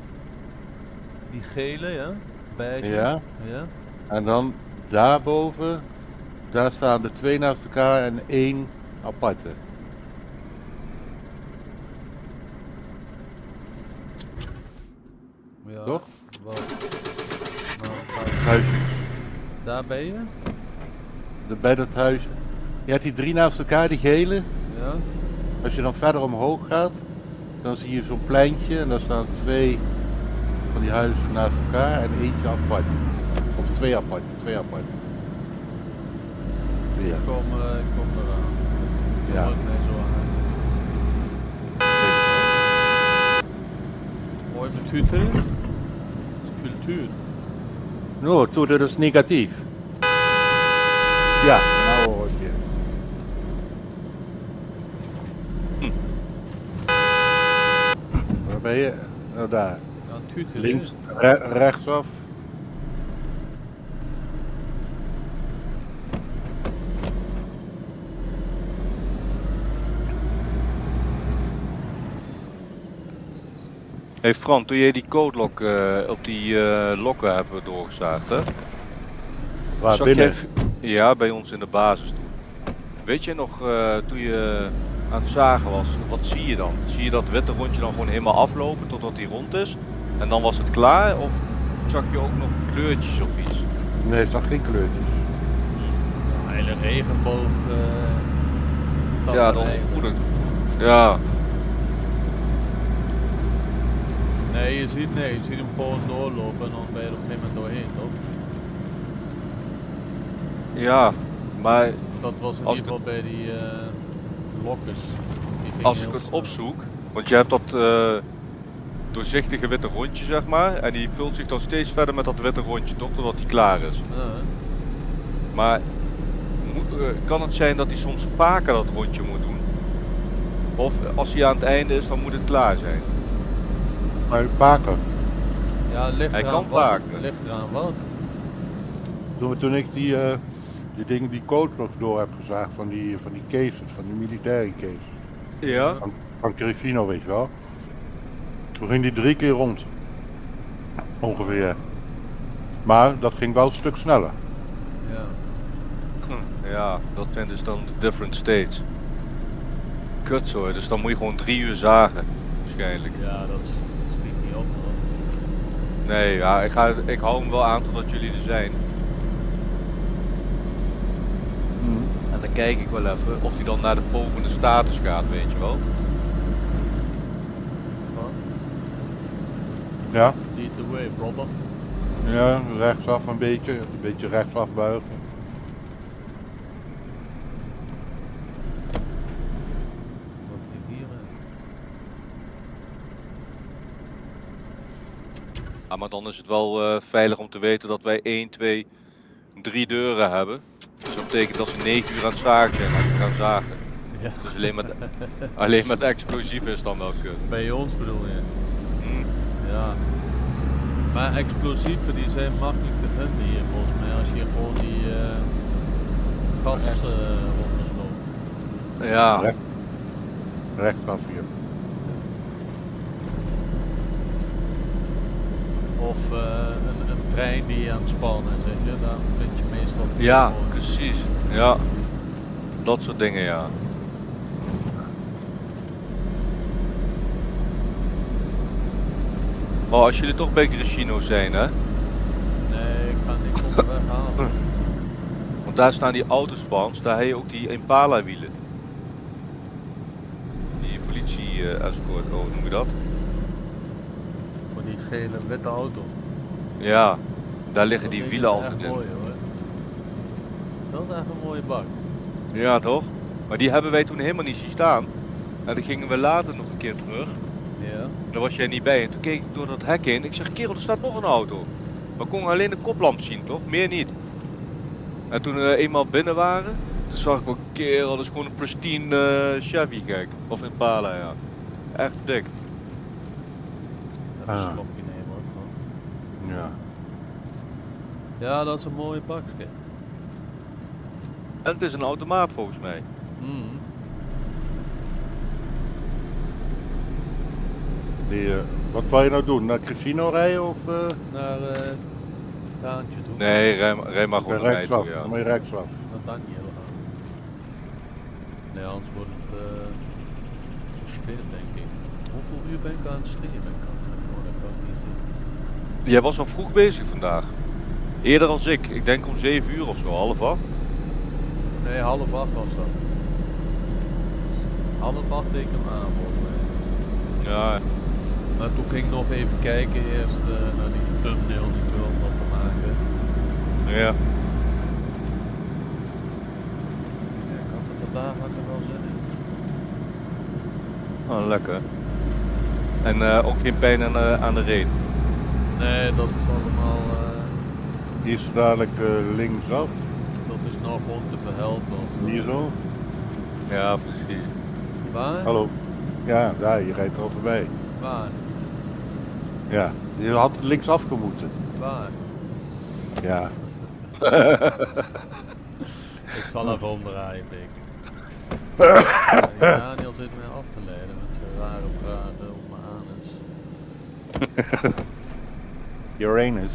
Die gele, ja? Beige. Ja. Ja? En dan daarboven, daar staan de 2 naast elkaar en 1 aparte. Ja, Toch? Wat? Nou, Huisjes. daar ben je? Bij dat huis. Je hebt die 3 naast elkaar, die gele. Ja. Als je dan verder omhoog gaat, dan zie je zo'n pleintje en daar staan 2 van die huizen naast elkaar en eentje apart. Of 2 apart, 2 apart. Ja. Ik kom eraan. Ja. Ja. Nee, zo aan. Mooi met cultuur. Dat is cultuur. No, toe, dat is negatief. Ja, nou hoor ik je. Waar ben je? Nou daar. Ja, tutor. Links, rechtsaf. Hey Fran, toen jij die codelock op die lokken hebben doorgestaard, hè? Waar Zag binnen? jij- Ja, bij ons in de basis toen. Weet je nog, toen je aan het zagen was, wat zie je dan? Zie je dat witte rondje dan gewoon helemaal aflopen totdat die rond is? En dan was het klaar? Of zag je ook nog kleurtjes of iets? Nee, ik zag geen kleurtjes. Een hele regenboog. Ja, dat tafereel. goed. Ja, Nee, je ziet hem gewoon doorlopen en dan ben je er op een gegeven moment doorheen, toch? ja, maar Dat was in Als ieder geval bij die lokkers. Die gingen als ik heel het snel. opzoek, want je hebt dat doorzichtige witte rondje zeg maar, en die vult zich dan steeds verder met dat witte rondje toch, totdat die klaar is. Ja, Maar kan het zijn dat hij soms vaker dat rondje moet doen? Of als hij aan het einde is, dan moet het klaar zijn? Maar vaker. ja, ligt Hij eraan kan wat. vaker. Ligt eraan wat. Toen ik die dingen, die code nog door heb gezaagd van die cases, van die militaire cases. Ja. Van Grifino, weet je wel. Toen ging die 3 keer rond. Ongeveer. Maar dat ging wel een stuk sneller. Ja. Ja, dat zijn dus dan de different states. Kut zo, dus dan moet je gewoon 3 uur zagen. Waarschijnlijk. Ja, dat schiet niet op hoor. Nee, ja, ik hou hem wel aan totdat jullie er zijn. En dan kijk ik wel even of hij dan naar de volgende status gaat, weet je wel. Wat? Ja, Lead the way, brother. ja, rechtsaf een beetje rechtsaf buigen. Wat niet hier? Ah, maar dan is het wel veilig om te weten dat wij 1, 2, 3 deuren hebben. Dus dat betekent dat ze 9 uur aan het zagen zijn als we gaan zagen. Ja. Dus alleen met explosief is dan wel kut. Bij ons bedoel je? Hm. Ja. Maar explosieven die zijn makkelijk te vinden hier volgens mij als je gewoon die gas rondloopt. Ja, Recht- Rechtsaf hier. Of een trein die aan het spannen is, weet je, daar vind je meestal. ja, gewoon. precies. Ja, dat soort dingen ja. Maar als jullie toch bij Grishino zijn hè, Nee, ik ga niks onderweg halen. want daar staan die autospans, daar heb je ook die Impala wielen. Die politie escort, hoe noem je dat? Voor die gele witte auto. Ja, daar liggen Dat die ding wielen is altijd echt in. mooi hoor. Dat is echt een mooie bak. Ja toch? Maar die hebben wij toen helemaal niet zien staan. En dan gingen we later nog een keer terug. Ja. Daar was jij niet bij. En toen keek ik door dat hek in. Ik zeg, kerel, er staat nog een auto. We konden alleen de koplamp zien, toch? Meer niet. En toen we eenmaal binnen waren, toen zag ik wel, kerel, dat is gewoon een pristine Chevy, kijk. Of Impala, ja. Echt dik. Even Ah. een slokje nemen hoor. Van. Ja. Ja, dat is een mooie bakje. En het is een automaat volgens mij. Mm. Wat wou je nou doen? Naar Casino rijden of? Naar haantje toe. Nee, rij maar gewoon naar mij Rechtsaf, toe, ja. dan moet je rechtsaf. Naar Daniel gaan. Nee, anders wordt het verspilend denk ik. Hoeveel uur ben ik aan het streamen? Oh, dat kan ik niet zien. Jij was al vroeg bezig vandaag. Eerder als ik. Ik denk om 7 uur of zo, half 8. Nee, half 8 was dat. Half 8 deed ik hem aan volgens mij. Ja, Maar toen ging ik nog even kijken eerst naar die thumbnail die ik wil om dat te maken. ja. Ja, ik had er vandaag had ik er wel zin in. Oh, lekker. En ook geen pijn aan de reet. Nee, dat is allemaal, Die is zo dadelijk linksaf. dat is nog gewoon te verhelpen. Hier zo. Ja, precies. Waar? Hallo. Ja, daar, je rijdt er al voorbij. Waar? Ja, je had linksaf gemoeten. Waar? Ja. Ik zal even omdraaien, Pik. Daniel zit mij af te leiden met zijn rare vragen op mijn anus. Uranus.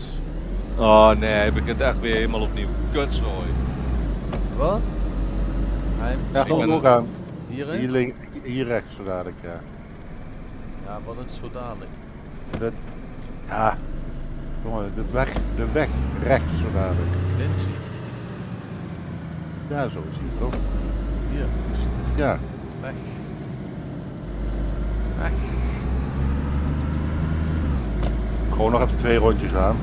Oh nee, hij begint echt weer helemaal opnieuw. Kutzooi. Wat? Hij Ja, Ik ben- gewoon doorgaan. hierin? Hier rechts zo dadelijk, ja. Ja, wat is zo dadelijk? Ja. Jongen, de weg rechts zo dadelijk. Lindsay. Ja, zo is het toch? Hier. Ja. Weg. Weg. Gewoon nog even 2 rondjes aan.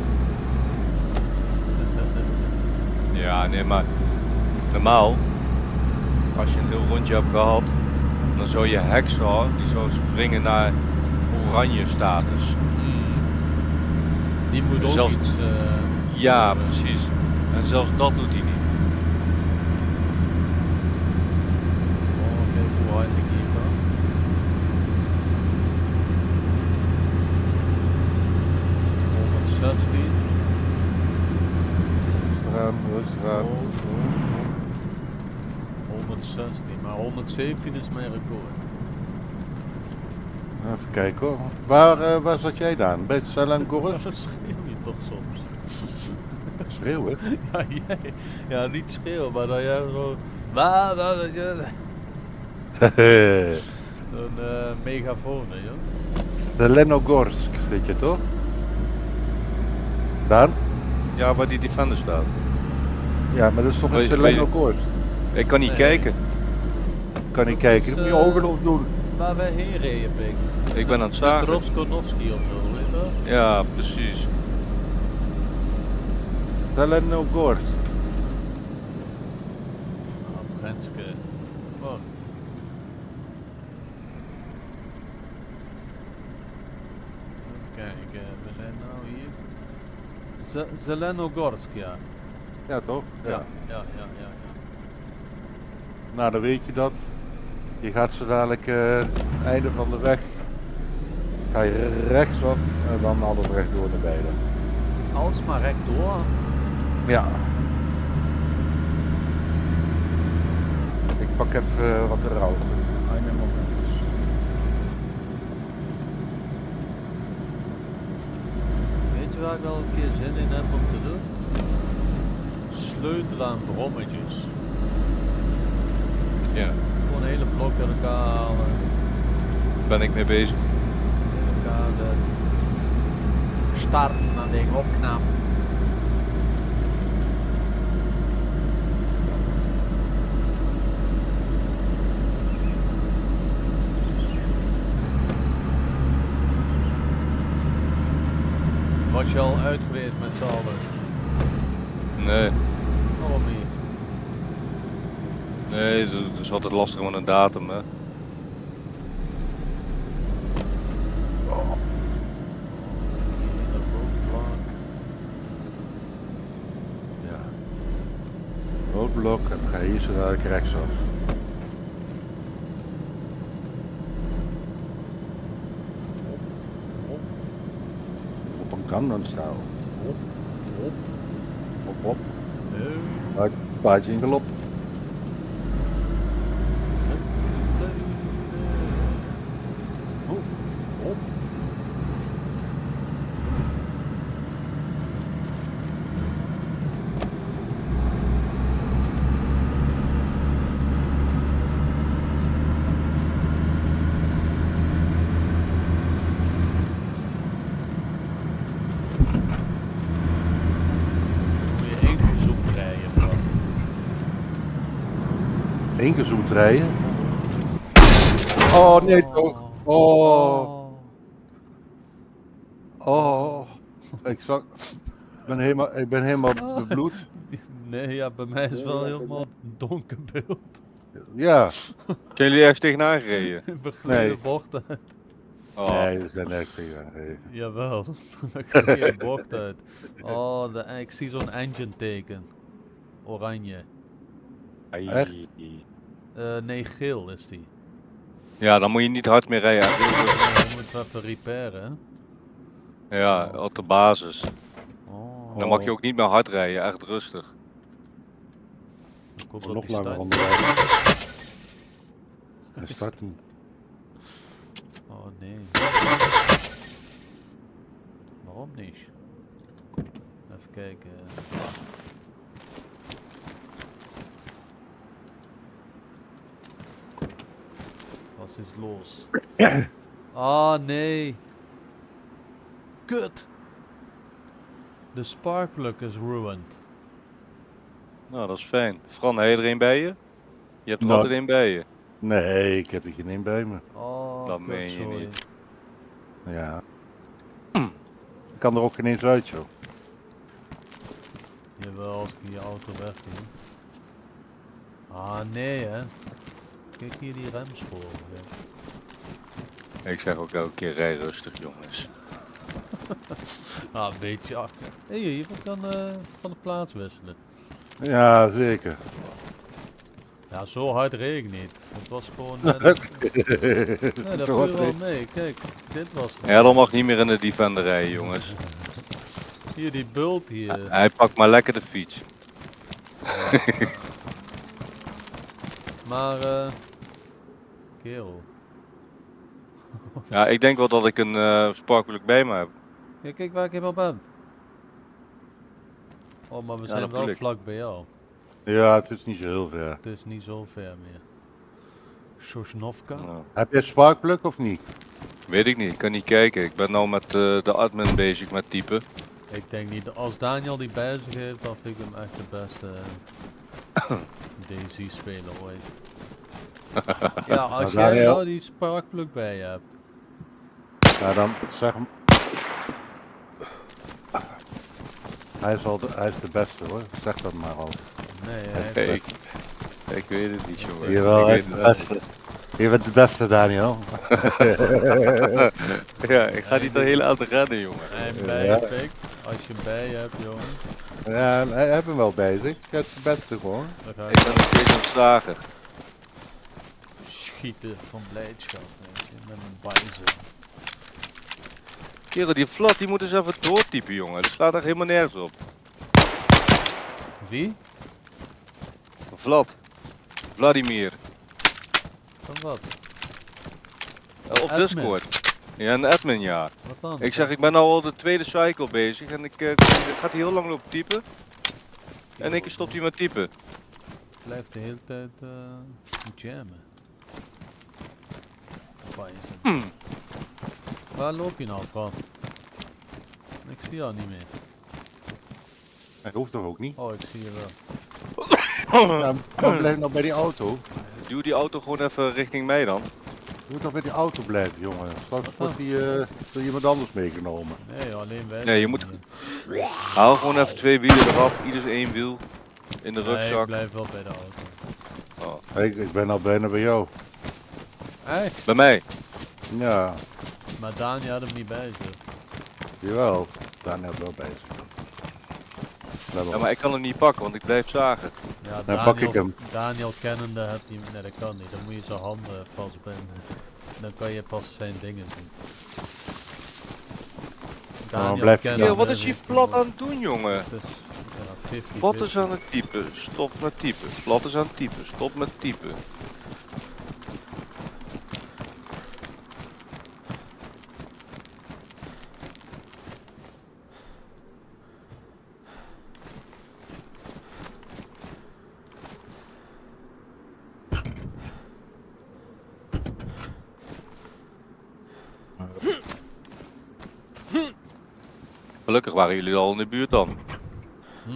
Ja, nee, maar normaal, als je een heel rondje hebt gehad, dan zou je Hexstar, die zou springen naar oranje status. Die moet ook Zelfs- iets... Ja, doen. precies. En zelfs dat doet hij niet. Oh, kijk hoe hard ik hier kan. Rustig aan. 116, maar 117 is mijn record. Even kijken hoor. Waar zat jij dan? Bij Selangorus? Dat schreeuw je toch soms? Schreeuwen? Ja, jij. Ja, niet schreeuwen, maar dat jij zo... dat je... Een megafoon, joh. De Lenogorsk zit je toch? Daan? Ja, waar die Defender staat. Ja, maar dat is toch een Weet- Selangorsk? Ik kan niet Nee. kijken. Kan niet kijken, dan moet je ogen op doen. Waar wij heen reden, Pik. Ik ben aan het zagen. Droskonovski of zo, weet je dat? Ja, precies. Zelenogorsk. Ah, Frenske. Oh. Even kijken, we zijn nou hier. Zelenogorsk, ja. Ja toch? Ja. Ja. Nou, dan weet je dat. Je gaat zo dadelijk einde van de weg. Ga je rechtsaf en dan alles rechtdoor naar beneden. Alsmaar rechtdoor. Ja. Ik pak even wat rauw. Een moment. Weet je waar ik al een keer zin in heb om te doen? Sleutelen aan brommetjes. Ja, Gewoon een hele blok uit elkaar halen. ben ik mee bezig. In elkaar zetten. Start en dan ding opknappen. Was je al uit geweest met z'n allen? Nee, Waarom niet? nee, dat is altijd lastig met een datum, hè. Dat roodblok. Ja. Roodblok en dan ga je hier zo dadelijk rechtsaf. Op een Gangnam-stijl. Hop. Op. Nee. Paardje in galop. Hop. Hop. ingezoomd rijden. Oh nee toch. Oh. Oh. Ik ben helemaal bebloed. Nee, ja, bij mij is wel helemaal donker beeld. Ja. Zijn jullie ergens tegenaan gereden? We gleden Nee. bocht uit. Oh. Nee, we zijn echt tegen. Jawel, we gleden bocht uit. Oh, ik zie zo'n engine teken. Oranje. Echt? Nee, geel is die. Ja, dan moet je niet hard meer rijden. We moeten even repairen, hè? Ja, op de basis. Oh, Dan mag je ook niet meer hard rijden, echt rustig. ik hoop Nog dat die langer start. onderweg. Hij start niet. Oh nee. Waarom niet? Even kijken. Was is los? Ah nee. Kut. De sparkplug is ruined. Nou, dat is fijn. Fran, heb je er een bij je? Je hebt er Nou. altijd een bij je. Nee, ik heb er geen één bij me. Oh, Dat kut, meen je sorry. niet. Ja. Ik kan er ook geen eens uit, joh. Jawel, als ik je auto wegdoe. Ah nee hè. Kijk hier die remsporen. Ja. Ik zeg ook elke keer rij rustig, jongens. Ah, een beetje achter. Hé, je kan van de plaats wisselen. Ja, zeker. Ja, zo hard reed ik niet. Het was gewoon... nee, dat Zo viel hard wel reed- mee. Kijk, dit was het. Ja, dan mag niet meer in de Defender rijden, jongens. Hier, die bult hier. Hij pakt maar lekker de fiets. Maar, kerel. Ja, ik denk wel dat ik een sparkplug bij me heb. Ja, kijk waar ik helemaal ben. Oh, maar we Ja, zijn dat wel bedoel ik. vlak bij jou. Ja, het is niet zo heel ver. Het is niet zo ver meer. Sosnovka? Nou, Heb je een sparkplug of niet? weet ik niet, ik kan niet kijken. Ik ben nou met de admin bezig met typen. Ik denk niet, als Daniel die bij zich heeft, dan vind ik hem echt de beste DayZ-speler ooit. Ja, als Nou, jij Daniel. nou die sparkplug bij je hebt. Ja, dan zeg hem. Hij is de beste hoor, zeg dat maar al. Nee, Hey, Ik weet het niet, jongen. Jawel, Ik hij weet is de het beste. Je bent de beste, Daniel. niet. Ja, ik ga niet de hele auto rennen, jongen. en bij je pik, als je hem bij je hebt, jongen, Ja, hij heeft hem wel bij zich. Hij is de beste gewoon. dan ga Ik je ben nog steeds aan het slagen. schieten van blijdschap, weet je, met een bijzin. Kerel, die Vlad, die moet eens even doortypen, jongen. Dat slaat echt helemaal nergens op. Wie? Vlad. Vladimir. Van wat? Op Admin. Discord. Ja, een admin, ja. Wat dan? Ik zeg, ik ben nou al de tweede cycle bezig en ik gaat hij heel lang lopen typen. En ik stopt hij met typen. Blijft de hele tijd jammen. Bijzin. Waar loop je nou, Fran? Ik zie jou niet meer. Hij hoeft toch ook niet? Oh, ik zie je wel. Ja, maar blijf nou bij die auto. Duw die auto gewoon even richting mij dan. Je moet toch bij die auto blijven, jongen. Straks Wat wordt die door iemand anders meegenomen. Nee, alleen wij. Nee, je doen moet- hier. Haal gewoon even 2 wielen eraf, ieder 1 wiel. In de Nee, ik rugzak. blijf wel bij de auto. Ik ben al bijna bij jou. Hé, Bij mij. Ja, maar Daniel had hem niet bij zich. jawel. Daniel is wel bij zich. Ja, maar ik kan hem niet pakken, want ik blijf zagen. Ja, Dan pak ik hem. Daniel kennende hebt hij hem. Nee, dat kan niet. Dan moet je zijn handen vastbinden. Dan kan je pas zijn dingen zien. dan blijf je- kennende Kerel, wat is weet die hij Vlad wel. aan het doen, jongen? Het is ja, 50. Vlad is aan het typen, stop met typen. Vlad is aan het typen, stop met typen. Gelukkig waren jullie al in de buurt dan. Ja,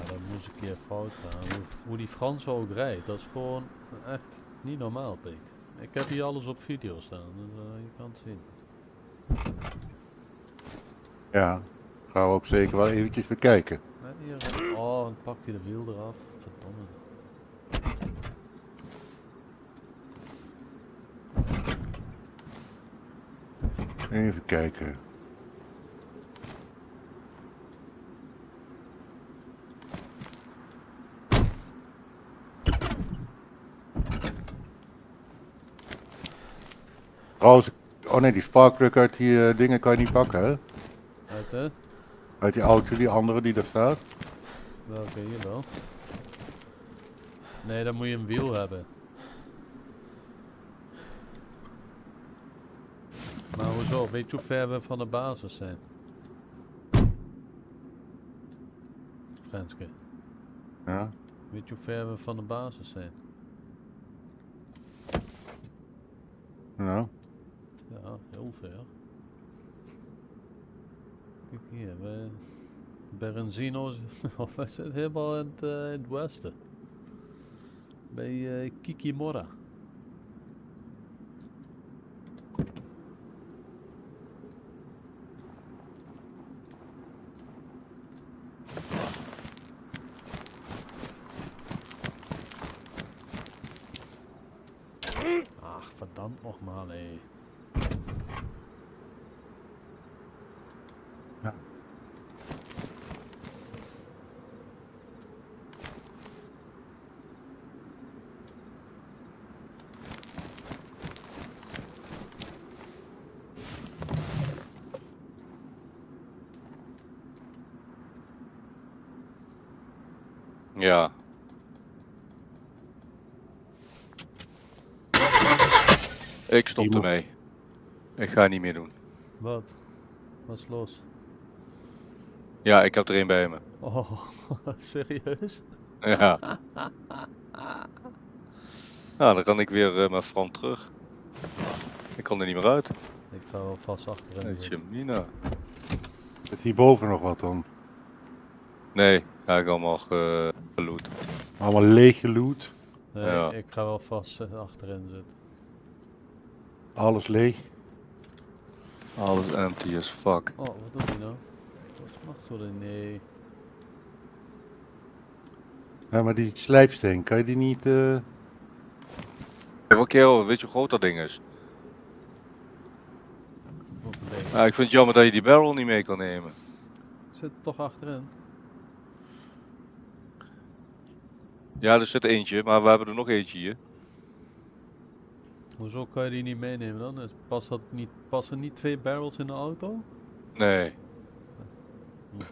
dan moest ik je fout gaan. Hoe die Fransen ook rijdt, dat is gewoon echt niet normaal, Pik. Ik heb hier alles op video staan, dus je kan het zien. Ja, gaan we ook zeker wel eventjes bekijken. Hier, oh, dan pakt hij de wiel eraf. Verdomme. Even kijken. Trouwens, oh nee, die sparkplug uit die dingen kan je niet pakken, hè? Uit hè? Uit die auto, die andere die daar staat. Welke hier wel? Nee, dan moet je een wiel hebben. Maar hoezo? Weet je hoe ver we van de basis zijn? Franske, Ja. weet je hoe ver we van de basis zijn? Nou, Ja, heel ver. Kijk hier, Berenzino, we zitten helemaal in het westen. Bij Kikimora. Ach, verdammt nogmaal, hé. Ja. Ja. Ik stop Die moet- ermee. Ik ga niet meer doen. Wat? Wat is los? Ja, ik heb er één bij me. Oh, serieus? Ja. Nou, dan kan ik weer met Fran terug. Ik kan er niet meer uit. Ik ga wel vast achterin Weet je, zitten. Mina. Zit hierboven nog wat dan? Nee, ga ik allemaal geloot. Allemaal leeg geloot. Nee, Ja. ik ga wel vast achterin zitten. Alles leeg. Alles empty as fuck. Oh, wat doet hij nou? Wat mag zo de nee. Ja, maar die slijpsteen, kan je die niet... Even kerel, weet je hoe groot dat ding is? Wat een ding. Ja, ik vind het jammer dat je die barrel niet mee kan nemen. Zit er toch achterin? Ja, er zit eentje, maar we hebben er nog eentje hier. Hoezo kan je die niet meenemen dan? Passen niet 2 barrels in de auto? Nee, Heel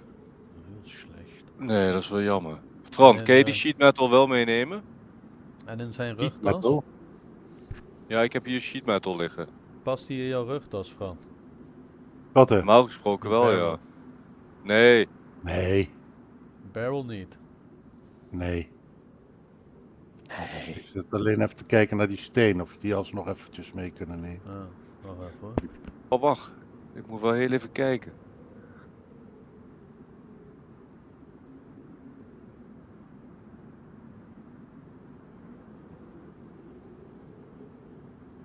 slecht. nee, dat is wel jammer. Fran, En, kan je die sheet metal wel meenemen? En in zijn Sheet rugtas? metal? Ja, ik heb hier sheet metal liggen. Past die in jouw rugtas, Fran? Wat hè? Normaal gesproken wel, ja. Barrel. Nee, Nee, Barrel niet. nee. Ik zit alleen even te kijken naar die steen, of je die alsnog eventjes mee kunnen nemen. Ah, wacht even hoor. oh wacht. Ik moet wel heel even kijken.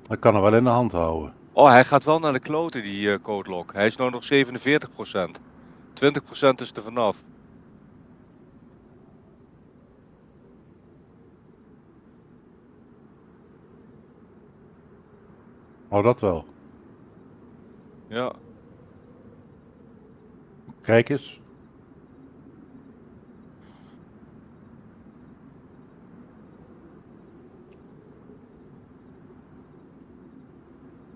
Ik kan er wel in de hand houden. Oh, hij gaat wel naar de kloten, die code lock. Hij is nou nog 47%. 20% is er vanaf. Oh, dat wel. Ja. Kijk eens.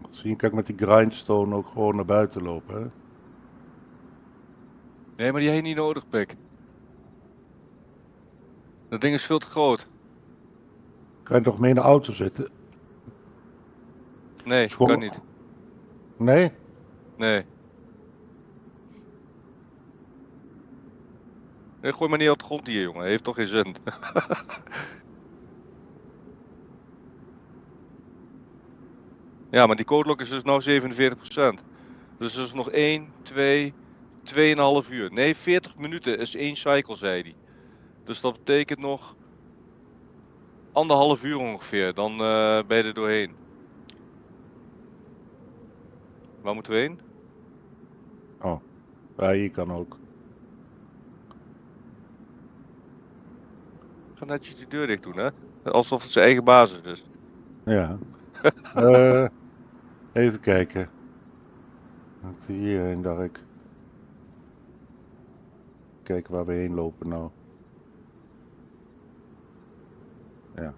Misschien kan ik met die grindstone ook gewoon naar buiten lopen, hè? Nee, maar die heb je niet nodig, Pik. Dat ding is veel te groot. Kan je toch mee in de auto zitten? Nee, Schoon- kan niet. Nee? Nee. Nee, gooi maar niet op de grond hier, jongen. Heeft toch geen zin. Ja, maar die code lock is dus nou 47%. Dus er is nog 1, 2, 2,5 uur. Nee, 40 minuten is 1 cycle, zei hij. Dus dat betekent nog 1,5 uur ongeveer, dan ben je er doorheen. Waar moeten we heen? Ja, hier kan ook. Ga netjes die deur dicht doen, hè? Alsof het zijn eigen basis is. Ja. Even kijken. Moet hierheen, dacht ik. Kijken waar we heen lopen nou. Ja.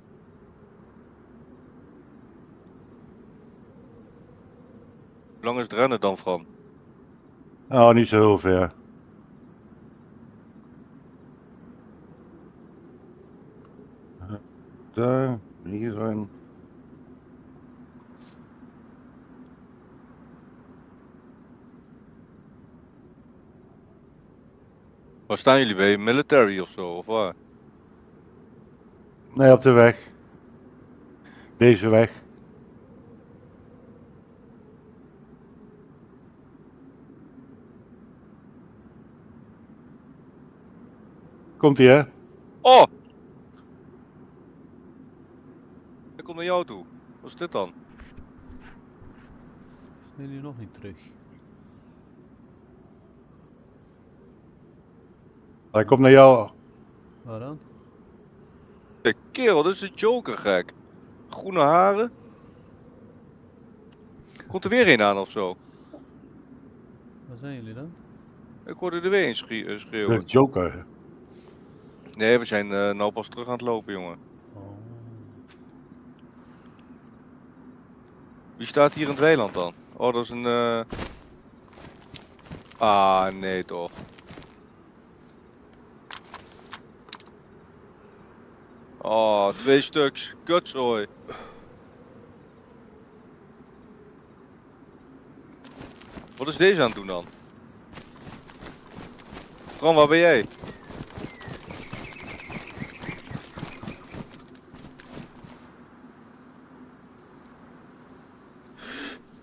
Hoe lang is het rennen dan van? Oh, niet zo heel ver. Daar, hier zijn. Waar staan jullie bij? Military of zo, of waar? Nee, op de weg. Deze weg. Komt ie, hè? Oh! Ik kom naar jou toe. Wat is dit dan? Zijn jullie nog niet terug? Hij komt naar jou. Waar dan? Hey, kerel, dit is een Joker gek. Groene haren. Komt er weer een aan of zo? Waar zijn jullie dan? Ik hoorde er weer een schreeuwen. De Joker. Nee, we zijn nou pas terug aan het lopen, jongen. Oh. Wie staat hier in het weiland dan? Oh, dat is een... Ah, nee toch. Oh, 2 stuks. Kutzooi. Wat is deze aan het doen dan? Fran, waar ben jij?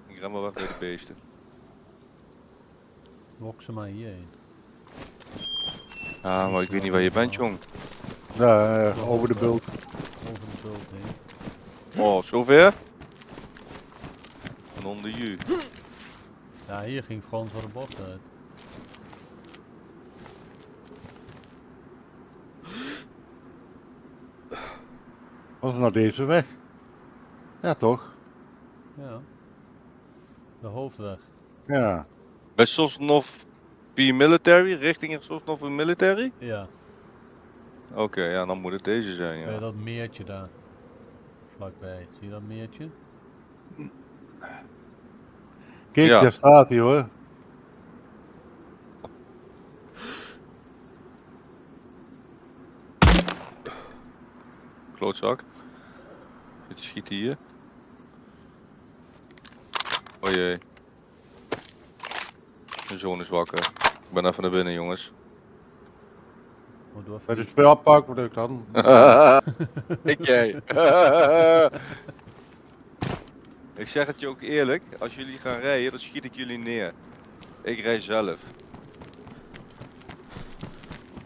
Ik ren maar weg bij de beesten. Lok ze maar hierheen. Ah, maar ik weet niet waar je bent, jong. Ja, over de bult. Over de bult heen. Oh, zover? En onder je. Ja, hier ging Frans voor de bocht uit. Was nou deze weg? Ja, toch? Ja. De hoofdweg. Ja. Bij Sosnov Military, richting Sosnov Military? Ja. Oké, ja, dan moet het deze zijn, Bij ja. dat meertje daar. Vlakbij. Zie je dat meertje? Kijk, Ja. daar staat hij hoor. Klootzak. Zit te schieten hier. O jee. Mijn zoon is wakker. Ik ben even naar binnen, jongens. Oh, doe even Bij de die- speelpark moet ik dan. Ik jij. Ik zeg het je ook eerlijk, als jullie gaan rijden, dan schiet ik jullie neer. Ik rij zelf.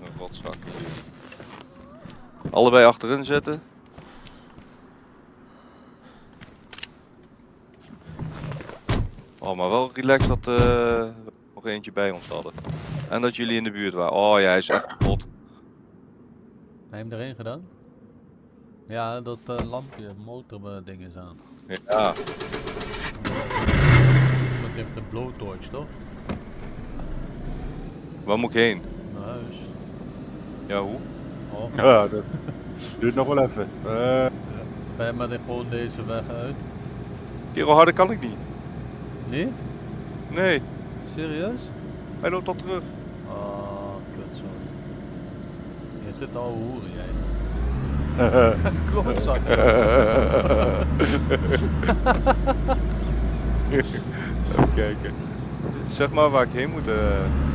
Een rotzak. Allebei achterin zitten. Oh, maar wel relaxed dat we nog eentje bij ons hadden. En dat jullie in de buurt waren. Oh ja, hij is echt kapot. Heb je hem erin gedaan? Ja, dat lampje, motording is aan. Ja, Zo heeft de blowtorch toch? waar moet ik heen? Naar huis. Ja, hoe? Oh, Ja, dat duurt nog wel even. ben maar gewoon deze weg uit. Kerel, harder kan ik niet. Niet? Nee, Serieus? hij loopt al terug. Oh, kut zo. Je zit al hoeren jij. Klootzak. Even kijken. Zeg maar waar ik heen moet.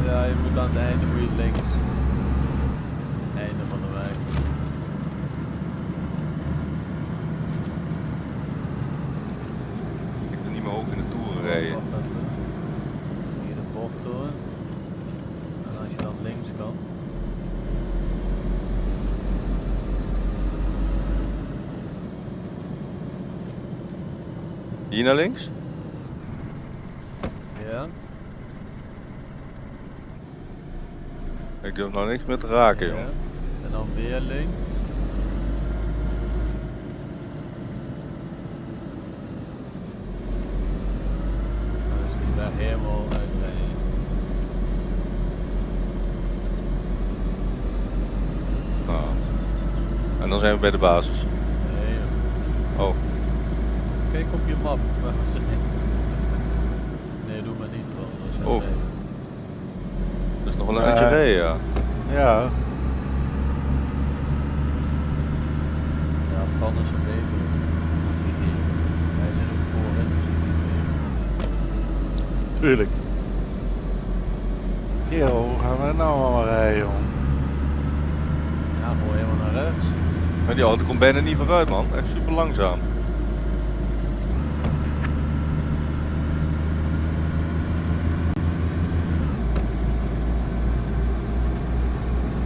Ja, je moet aan het einde moet je links. Einde van de weg. Ik wil niet meer hoog in de toeren rijden. Wacht even. Hier de bocht door. En als je dan links kan. Hier naar links? Ja. Ik durf nou niks meer te raken, Ja. jongen. En dan weer links. Dan is die weg helemaal uitrijden. Nou. En dan zijn we bij de basis. Nee, joh. Oh, Kijk op je map. Waar ze heen. Nee, doe maar niet, want dat is Oh. rijden. dat is nog wel een eindje rijden, ja. Ja, Ja, Fran is een beter. Want hij zit ook voorin, dus ik niet meer. tuurlijk. Kerel, hoe gaan we nou allemaal rijden, joh? Ja, gewoon helemaal naar rechts. Maar die auto komt bijna niet vooruit, man. Echt super langzaam.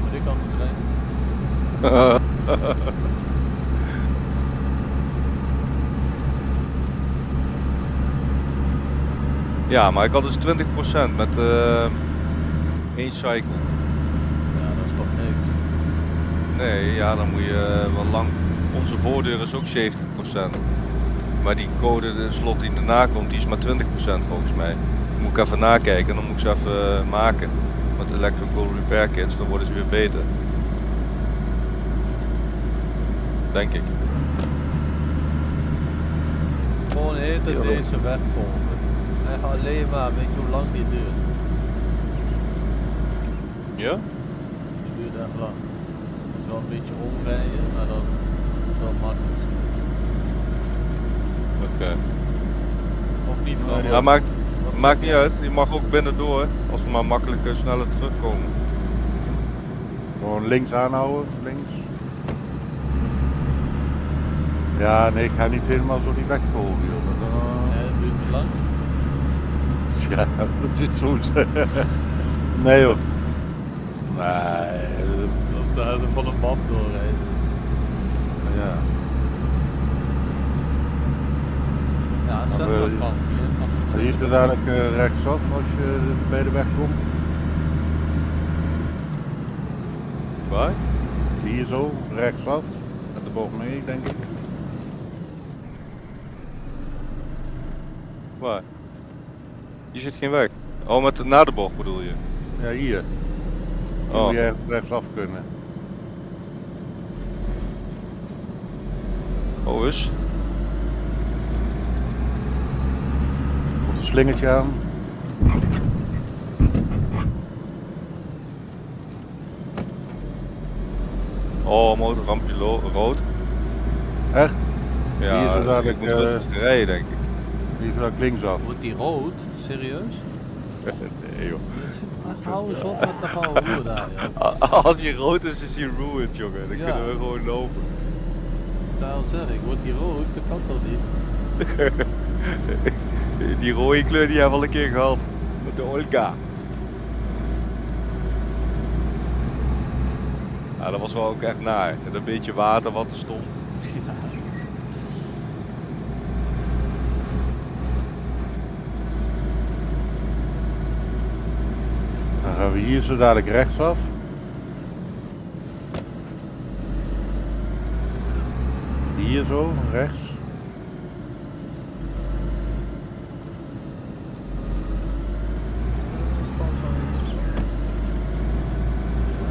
Moet ik anders rijden? Ja, maar ik had dus 20% met één cycle. Ja, dat is toch niks. Nee, ja, dan moet je wel lang. Onze voordeur is ook 70%. Maar die code, de slot die daarna komt, die is maar 20% volgens mij. Dan moet ik even nakijken en dan moet ik ze even maken. Met electrical repair kits, dan worden ze weer beter. Denk ik. Gewoon heet Ja, deze weg volgen. Echt alleen maar, weet je hoe lang die duurt? Ja? Die duurt echt lang. Het is wel een beetje omrijden, maar dan is het wel makkelijk. Oké. Of niet Nee, Fran? Ja, maakt Wat maakt zeg niet jij? uit, die mag ook binnendoor, als we maar makkelijk sneller terugkomen. Gewoon links aanhouden, links. Ja, nee, ik ga niet helemaal zo die weg volgen, joh. Nee, dat duurt te lang. Ja, dat zit zo. Nee, joh. Nee, Dat is de helft van een band doorreizen. ja. Ja, Maar zet we- maar Fran. Hier is er dadelijk rechtsaf als je bij de weg komt. Waar? Hier zo, rechtsaf. Met de bocht mee, denk ik. Waar? Hier zit geen weg. Oh, met de na de bocht bedoel je? Ja, hier. Hier Oh. moet je echt rechtsaf kunnen. Oh, is? Komt een slingertje aan. Oh, motorrampje rood. Echt? Ja, Hier is het dadelijk, ik moet rustig rijden, denk ik. Die is ook linksaf. Wordt die rood? Serieus? Nee, joh. Hou eens op met de gouden roer daar, joh. Als je rood is, is hij ruined, jongen. Dan Ja. kunnen we gewoon lopen. Daarom zeg ik, wordt die rood? Dat kan toch niet? Die rode kleur die hebben we al een keer gehad. Met de Olga. Ja, dat was wel ook echt naar. En een beetje water wat er stond. Dan gaan we hier zo dadelijk rechtsaf. Hier zo, rechts.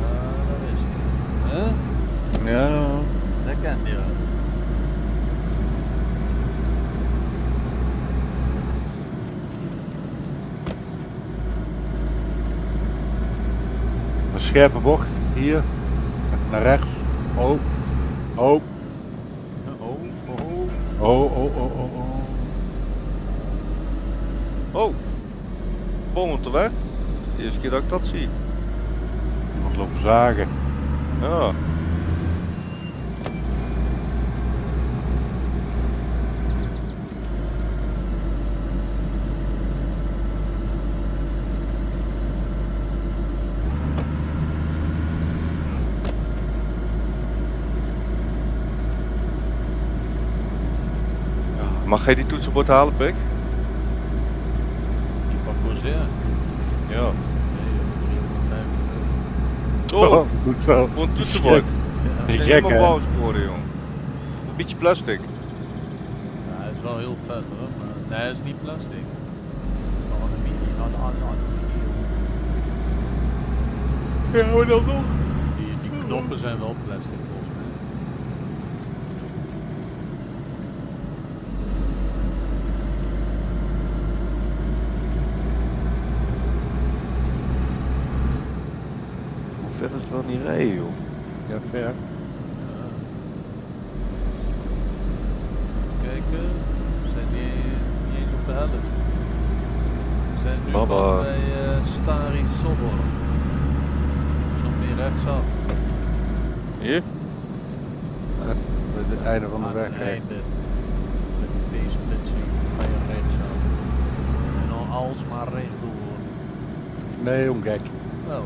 Ja, dat is het. Huh? Ja. Dat kent je wel. Een scherpe bocht. Hier. Naar rechts. Oh. Oh. Oh, Oh, oh, oh, oh, oh. Oh! Bom op de weg. De eerste keer dat ik dat zie. Iemand lopen zagen. Ja. Mag jij die toetsenbord halen, Pik? Die van Corsair. Ja. Nee, 350 euro. Zo, Goed zo. voor een toetsenbord. Ja, Die Dat is gek, helemaal hè? boos geworden, jong. Een beetje plastic. ja, hij is wel heel vet hoor, maar nee, hij is niet plastic. Aluminium, aluminium. Ja, maar dan nog. Die knoppen zijn wel plastic volgens mij. Hoe ver is het wel niet rijden, joh? Ja, ver. Ja. Even kijken, we zijn niet eens op de helft. We zijn nu Baba. pas bij Stari Sobor. Zo meer rechtsaf. Hier? Het einde van de Aan weg. het hè. einde. Met deze splitsing ga je rechtsaf. En dan alsmaar rechtdoor. Nee, jong, gek. Wel,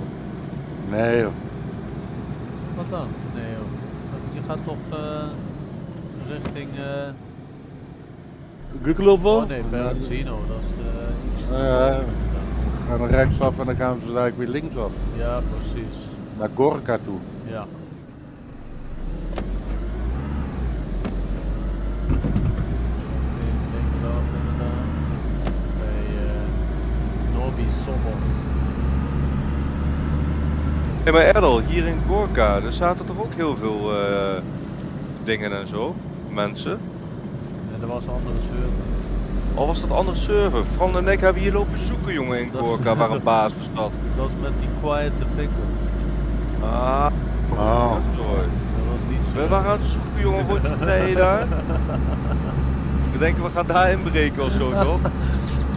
Nee, joh. wat dan? Nee joh. Je gaat toch richting... Google oh nee, Bergenzino, dat is de iets... Ja, we gaan er rechtsaf en dan gaan we zo dadelijk weer linksaf. Ja, precies. Naar Gorka toe. Ja. Linksaf inderdaad. Bij Nobi Sobor. Hé, maar Erdal, hier in Gorka, er zaten toch ook heel veel dingen en zo? Mensen. En er was een andere server. Al was dat een andere server. Fran en ik hebben hier lopen zoeken, jongen, in Dat- Gorka, waar een baas bestaat. Dat was met die Quiet the Pickle. Ah, Oh. sorry. Dat was niet zo. We waren aan het zoeken, jongen, voor die twee daar. We denken, we gaan daar inbreken of zo, toch?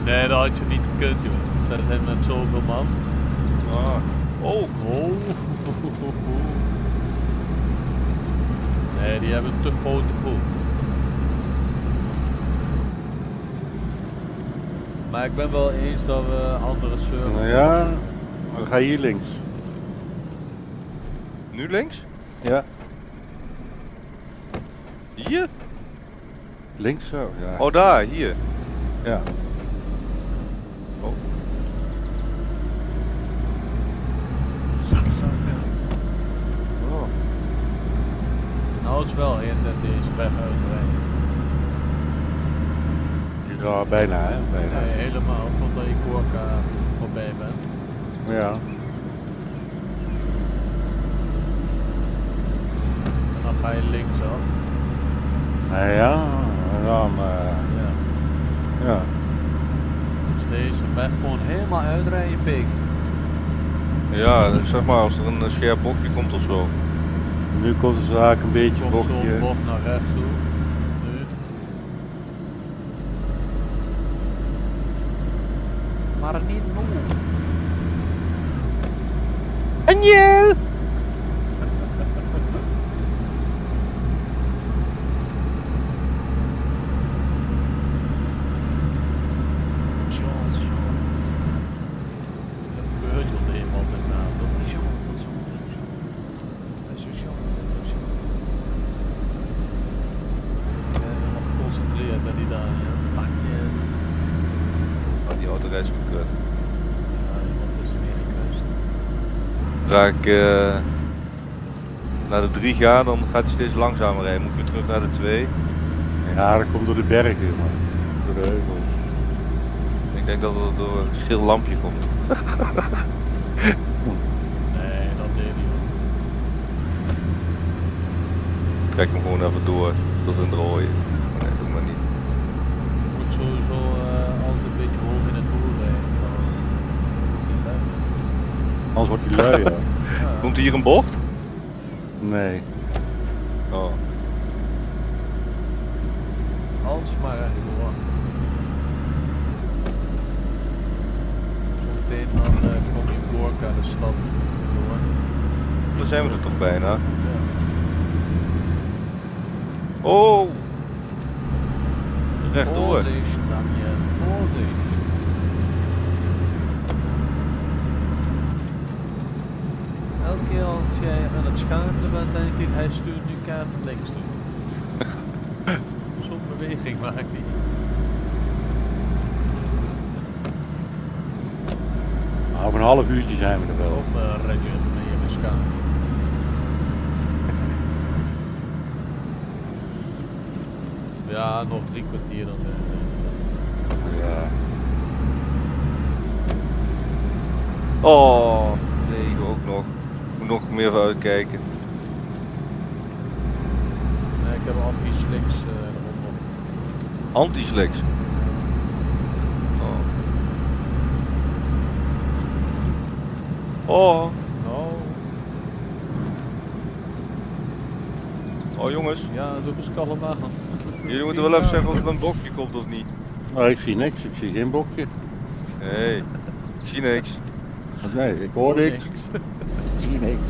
Nee, dat had je niet gekund, joh. Zij zijn met zoveel man. Ah. Oh, Oh. Nee, die hebben een te grote groep. Maar ik ben wel eens dat we andere servers... Nou ja, dan ga je hier links. nu links? Ja, Hier? links zo. Ja. Oh, daar, hier. Ja. Oh. Oh. Nou, het is wel in deze weg uitrijden. Ja, bijna hè. Bijna. Nee, helemaal, totdat je Gorka voorbij bent. Ja. En dan ga je linksaf. Nou ja, en dan Ja. ja. Dus deze weg gewoon helemaal uitrijden, pik. Ja, zeg maar, als er een scherp bokje komt of zo. Nu komt het zaak een beetje Komt zo'n bochtje. bocht naar rechts toe. Nu. Maar niet nog. Anjel! De Virgil deed hem altijd na. Helemaal geconcentreerd en die daar. Oh, die auto rijdt zo kut. Ja, iemand is meer gekust. Zodra ik naar de 3 ga, dan gaat hij steeds langzamer rijden. Moet ik weer terug naar de 2. Ja, dat komt door de bergen, jongen. Door de heuvels. Ik denk dat het door een geel lampje komt. Nee, dat deed hij ook. Trek me gewoon even door tot in het rode. Maar nee, doe maar niet. Je moet sowieso altijd een beetje hoog in het doel rijden. Dan wordt hij lui. Anders wordt hij lui, ja. Ja. Komt hier een bocht? Nee. Oh. Alles maar rechtdoor. Zometeen dan kom je in Gorka, de stad, door. Dan zijn we er toch bijna. Ja. Oh! Rechtdoor. Voorzicht, Daniel, voorzicht. Elke keer als jij aan het schakelen bent, denk ik, hij stuurt nu kaart naar links toe. Zo beweging maakt hij. Nou, over een half uurtje zijn we er wel. Op Regin, hier is Skaan. Ja, nog 3 kwartier dan. Ja. Oh, nee, ook nog. Moet nog meer voor uitkijken. Nee, ik heb anti-slicks eronder. Anti-slicks. Oh. Oh, Oh jongens, ja, doe eens kalm aan. jullie moeten wel even zeggen of er een blokje komt of niet. Nou, ik zie niks. Ik zie geen bokje. Nee, ik zie niks. Nee, ik hoor niks. Ik zie niks.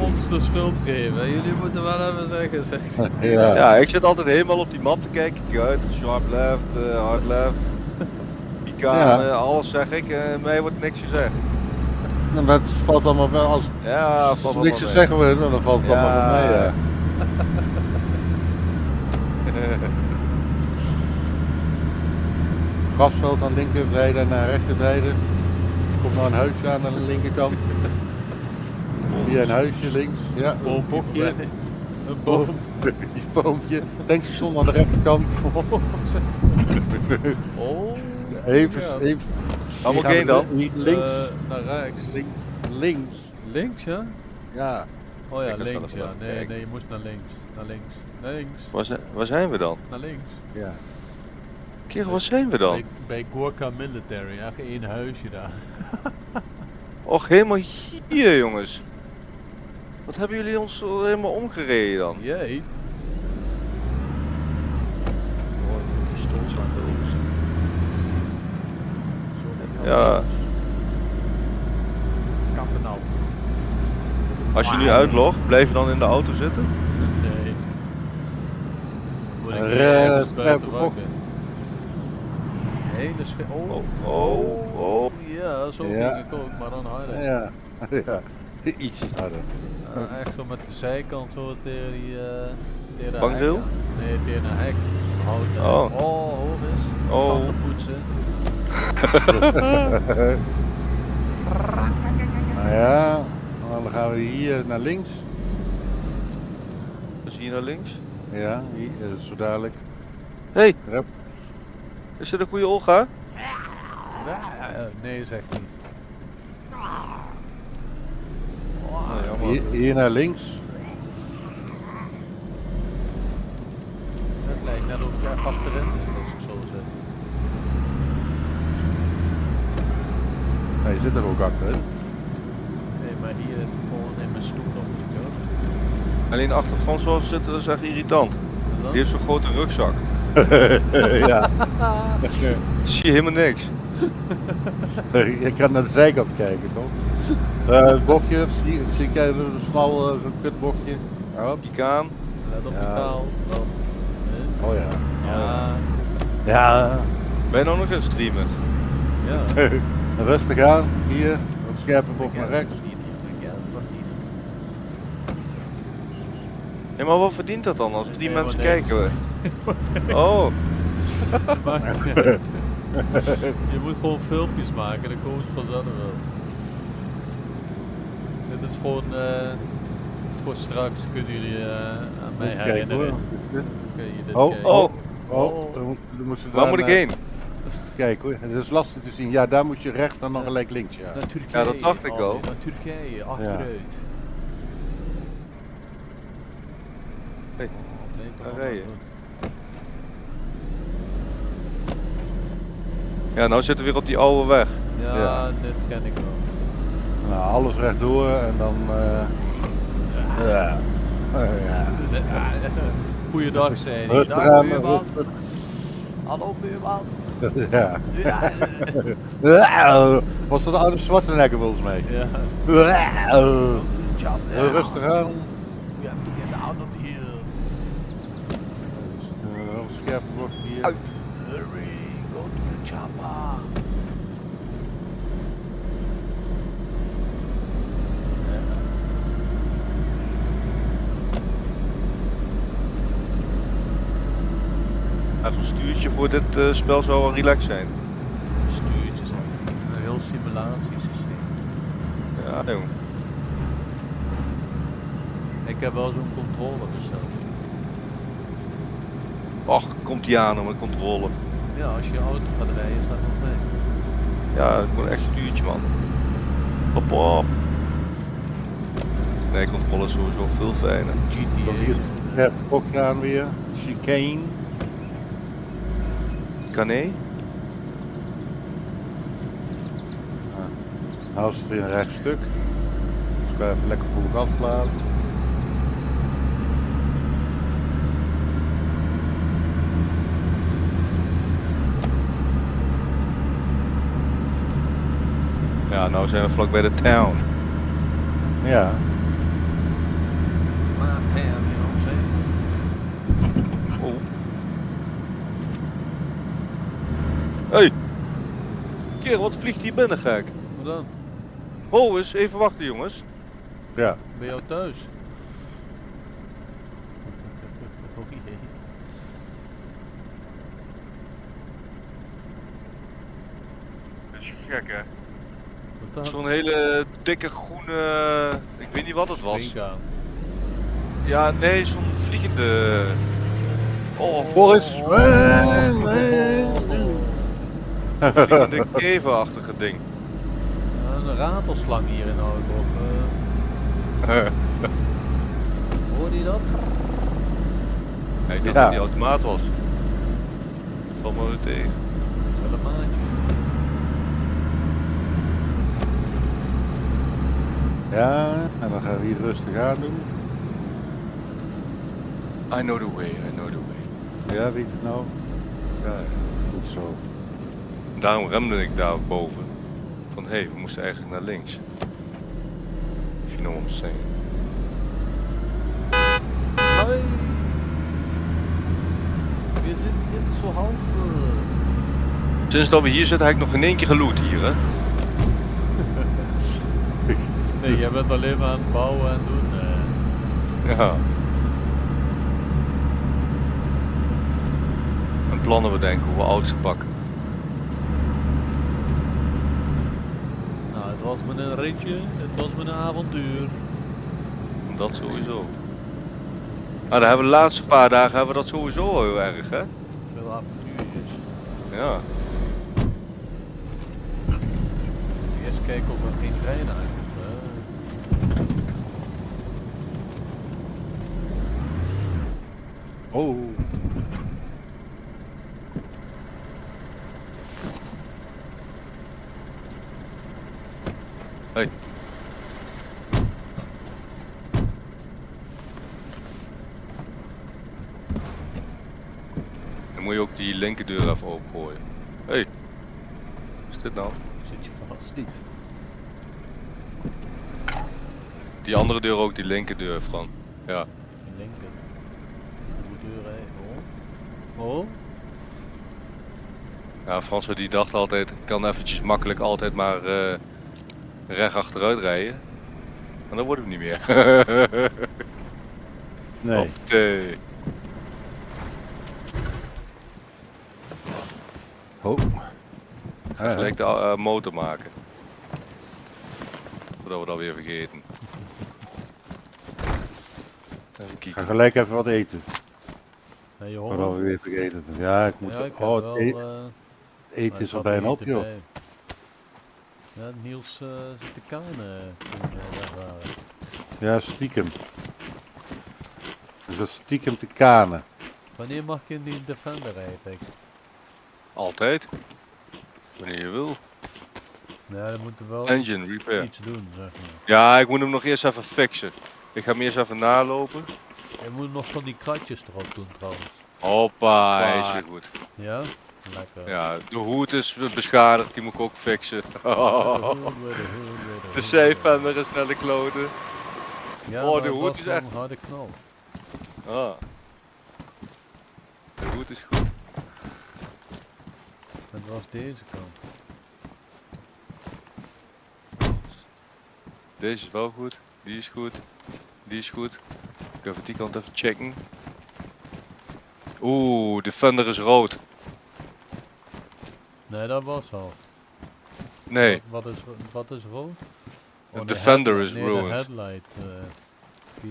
Ons de schuld geven. Jullie moeten wel even zeggen, zegt hij. Ja. Ja, ik zit altijd helemaal op die map te kijken. Ik kijk uit, sharp left, hard left. Picaan, Ja. alles zeg ik. Mij wordt niks gezegd. Nou, maar het valt allemaal wel. Als Ja, als valt er niks te wel mee. zeggen wordt, dan valt het Ja. allemaal wel mee. Ja. Grasveld aan de linkerzijde en naar de rechterzijde. Komt nou een huisje aan de linkerkant. Hier een huisje links. Ja, een Boompje bokje. voorbij. Een boom. Boompje. Tankstation aan de rechterkant. Oh. Even, Ja. even. Waar moet Hier ik heen gaan dan? we Hier links. Naar rechts. Links. Links, ja? Ja. Oh ja, Ik was wel links, even ja. aan het Nee, kijken. nee, je moest naar links. Naar links. Naar links. Waar zijn we dan? Naar links. Ja. Kerel, waar zijn we dan? Bij Gorka Military, echt één huisje daar. Och, helemaal hier jongens. Wat hebben jullie ons zo helemaal omgereden dan? Jee. Oh, pistool aan de links. Ja. Kappen nou. Als je nu uitlogt, blijf je dan in de auto zitten? Nee. Moet ik Red, buiten red, wachten. Hele sche... Oh. Oh. Ja, zo Ja. ging ik ook, maar dan harder. Ja. Ja. Ietsje harder. Echt zo met de zijkant zo tegen die... tegen de Vangrail? hek aan. Nee, tegen een hek. Houten. Oh. Hoor eens. Oh. Tanden poetsen. Nou ja, dan gaan we hier naar links. Dus hier naar links. Ja, hier, zo dadelijk. Hey, Rep. is dit een goede Olga? Nee, zegt niet. Nee, jammer. Hier naar links. Het lijkt net of ik echt achterin zit als ik zo zit. Nee, je zit er ook achter. Hè? Nee, maar hier gewoon in mijn stoel nog moet ik ook. Alleen achter François zitten, dat is echt irritant. En dan? Die heeft zo'n grote rugzak. Ja. Ik zie helemaal niks. Je kan naar de zijkant kijken, toch? Het bochtje, zie je een smal, zo'n kutbochtje. Ja. Picaan. Let op die Ja. taal. Dan. Oh ja. Ja. Ja. Ben je nou nog aan het streamen? Ja. Rustig aan, hier, een scherpe bocht naar rechts. Ja, maar wat verdient dat dan als 3 Helemaal mensen niks. kijken? Oh, Maakt niet uit. Je moet gewoon filmpjes maken, dan komt het vanzelf wel. Dit is gewoon voor straks, kunnen jullie aan mij Even kijken, herinneren. hoor. Kun je dit Oh, kijken. oh, Oh, dan moesten we waar moet ik heen? Kijk hoor, het is lastig te zien. Ja, daar moet je rechts en dan gelijk links, ja. Naar Turkije. Ja, dat dacht ik oh, al. Naar Turkije, achteruit. Hey, Nee, toch daar wel rij je. goed. Ja, nou zitten we weer op die oude weg. Ja, Ja. dit ken ik wel. Nou, alles rechtdoor en dan... ja. Ja. Goeiedag, zei hij. Rustig Dag, aan, buurman. rustig. Hallo, buurman. Ja. Ja. Was dat de oude Schwarzenegger volgens mij? Ja. Jump down. Rustig aan. We have to get out of here. Een scherpe bocht hier. Hurry, go to the chopper. zo'n stuurtje voor dit spel zou wel relaxed zijn. Stuurtjes, een heel simulatiesysteem. Ja, jong. Ik heb wel zo'n controller besteld. Och, komt die aan met controle. Ja, als je auto gaat rijden, staat nog mee. Ja, het moet echt stuurtje, man. Hop op. Nee, controle is sowieso veel fijner. GTA. Hier het ook gaan weer. Chicane. Cané? Nou is het weer een rechtstuk. Dus ik ga even lekker goed afladen. Ja, nou zijn we vlak bij de town. Ja. Maar Oh. Hey! Kerel, wat vliegt hier binnen, gek? Wat dan? Ho eens, even wachten jongens. Ja. Ben jou thuis? Oh jee. Dat is gek hè? Wat dan? Zo'n hele dikke groene, ik weet niet wat het was. Springkaan. Ja, nee, zo'n vliegende... Oh, Boris. vliegende keverachtige ding. Een ratelslang hier in Ouderbroek. Hoorde je dat? Ik dacht Ja. dat die automaat was. Valt me weer tegen. Wel een maatje. Ja, en dan gaan we hier rustig aan doen. I know the way, I know the way. Ja, weet je het nou? Ja, Goed zo. daarom remde ik daar boven. Van hé, hey, we moesten eigenlijk naar links. If you know what I'm saying. Hey! Wir sind jetzt zu Hause. Sinds dat we hier zitten heb ik nog in één keer geloot hier hè. Nee, jij bent alleen maar aan het bouwen en doen. Ja. En plannen bedenken hoeveel auto's te pakken. Nou, het was me een ritje, het was me een avontuur. Dat sowieso. Maar daar hebben we de laatste paar dagen hebben we dat sowieso al heel erg hè. Veel avontuurtjes. Ja. Eerst kijken of er geen trein aankomt. Oh. Hey. Dan moet je ook die linkerdeur even opengooien. Hey. Wat is dit nou? Zit je vast. Die andere deur ook, die linkerdeur, Fran. Ja. Die linker. De deur even. Oh. Ja, Frans die dacht altijd, ik kan eventjes makkelijk altijd maar recht achteruit rijden. Maar dat wordt hem niet meer. Nee. Hoppatee. Oh. Gelijk de motor maken. Voordat we dat weer vergeten. Even Ik ga kijken. gelijk even wat eten. Nee, je Voordat hoort. we weer vergeten. Ja, ik moet. Ja, ik heb Oh, het wel, eten maar is al ik had bijna er op, niet joh. erbij. Ja, Niels zit te kanen toen we weg waren. Ja, stiekem. Dus dat is stiekem te kanen. Wanneer mag je in die Defender rijden, Pik? Altijd. Wanneer je wil. Ja, dan moeten we wel Engine repair. iets doen, zeg maar. Ja, ik moet hem nog eerst even fixen. Ik ga hem eerst even nalopen. Je moet nog van die kratjes erop doen trouwens. Hoppa, hij is weer goed. Ja? Lekker. Ja, de hoed is beschadigd, die moet ik ook fixen. De zeefender is naar de kloten. Ja, Oh, maar de het hoed was is wel echt- een harde knal. Ah. De hoed is goed. Het was deze kant. Deze is wel goed. Die is goed. Die is goed. Ik ga even die kant even checken. Oeh, Defender is rood. Nee, dat was al. Nee, Wat is rood? de de Defender headlight- is nee, ruined. de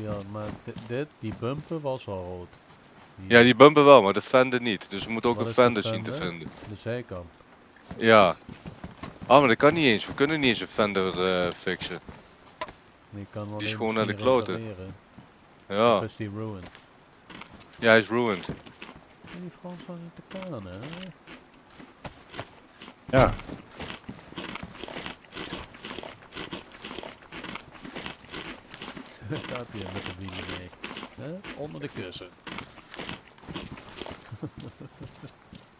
headlight. Maar die bumper was al rood. Ja, die bumper wel, maar de Fender niet. Dus we moeten ook Wat een is de Fender zien te Fender? vinden. De zijkant. Ja. Ah, maar dat kan niet eens. We kunnen niet eens een Fender fixen. Die kan wel Die is even gewoon naar de misschien kloten. repareren. Ja. Of is die ruined? Ja, hij is ruined. Die Frans was niet te kan, hè? Ja. Gaat hij met de wielen mee? Hè? Onder de kussen.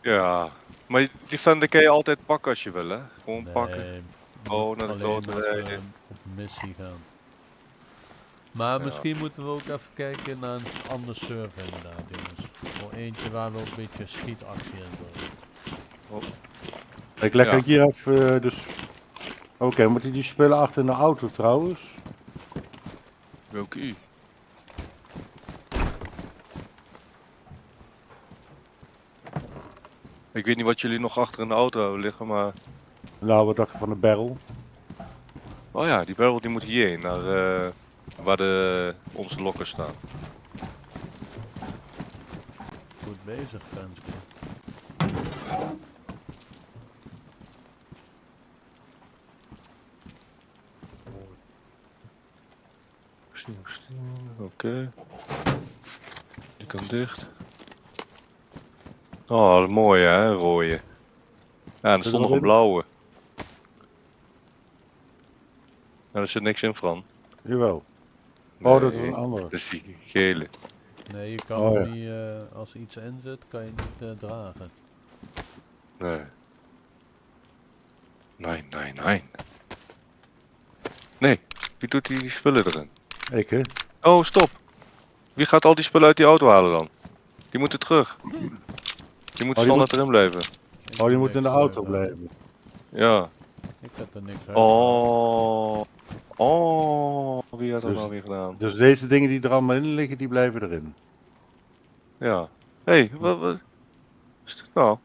Ja. Maar die Fender kan je altijd pakken als je wil, hè? Gewoon pakken. Nee, Oh, moet naar de alleen kloten als we rijden. op missie gaan. Maar Ja. misschien moeten we ook even kijken naar een ander server inderdaad, jongens. Voor eentje waar we ook een beetje schietactie en zo. Ik leg Ja. het hier even, dus... Oké, moet hij die spullen achter in de auto trouwens? Welke u? Ik weet niet wat jullie nog achter in de auto hebben liggen, maar... Nou, wat dacht je van de barrel? Oh ja, die barrel die moet hierheen, naar waar onze lokkers staan. Goed bezig, Franske. Oké. Die kan dicht. Oh, mooi hè, rode. Ja, er er stond nog nog een in? blauwe. Ja, er zit niks in, Fran. Jawel. Oh, dat is Nee, een andere. dat is die gele. Nee, je kan Oh, hem ja. niet, als er iets in zit, kan je niet dragen. Nee. Nee, nee, nee. Nee, wie doet die spullen erin? Ik, hè? Oh, stop. Wie gaat al die spullen uit die auto halen dan? Die moeten terug. Die moeten die standaard erin blijven. Ik Oh, die heb moet in de niks auto uitgehaald. blijven. Ja. Ik heb er niks uit. Oh, wie had dat Dus- nou weer gedaan? Dus deze dingen die er allemaal in liggen, die blijven erin. Ja. Hé, wat is dit nou?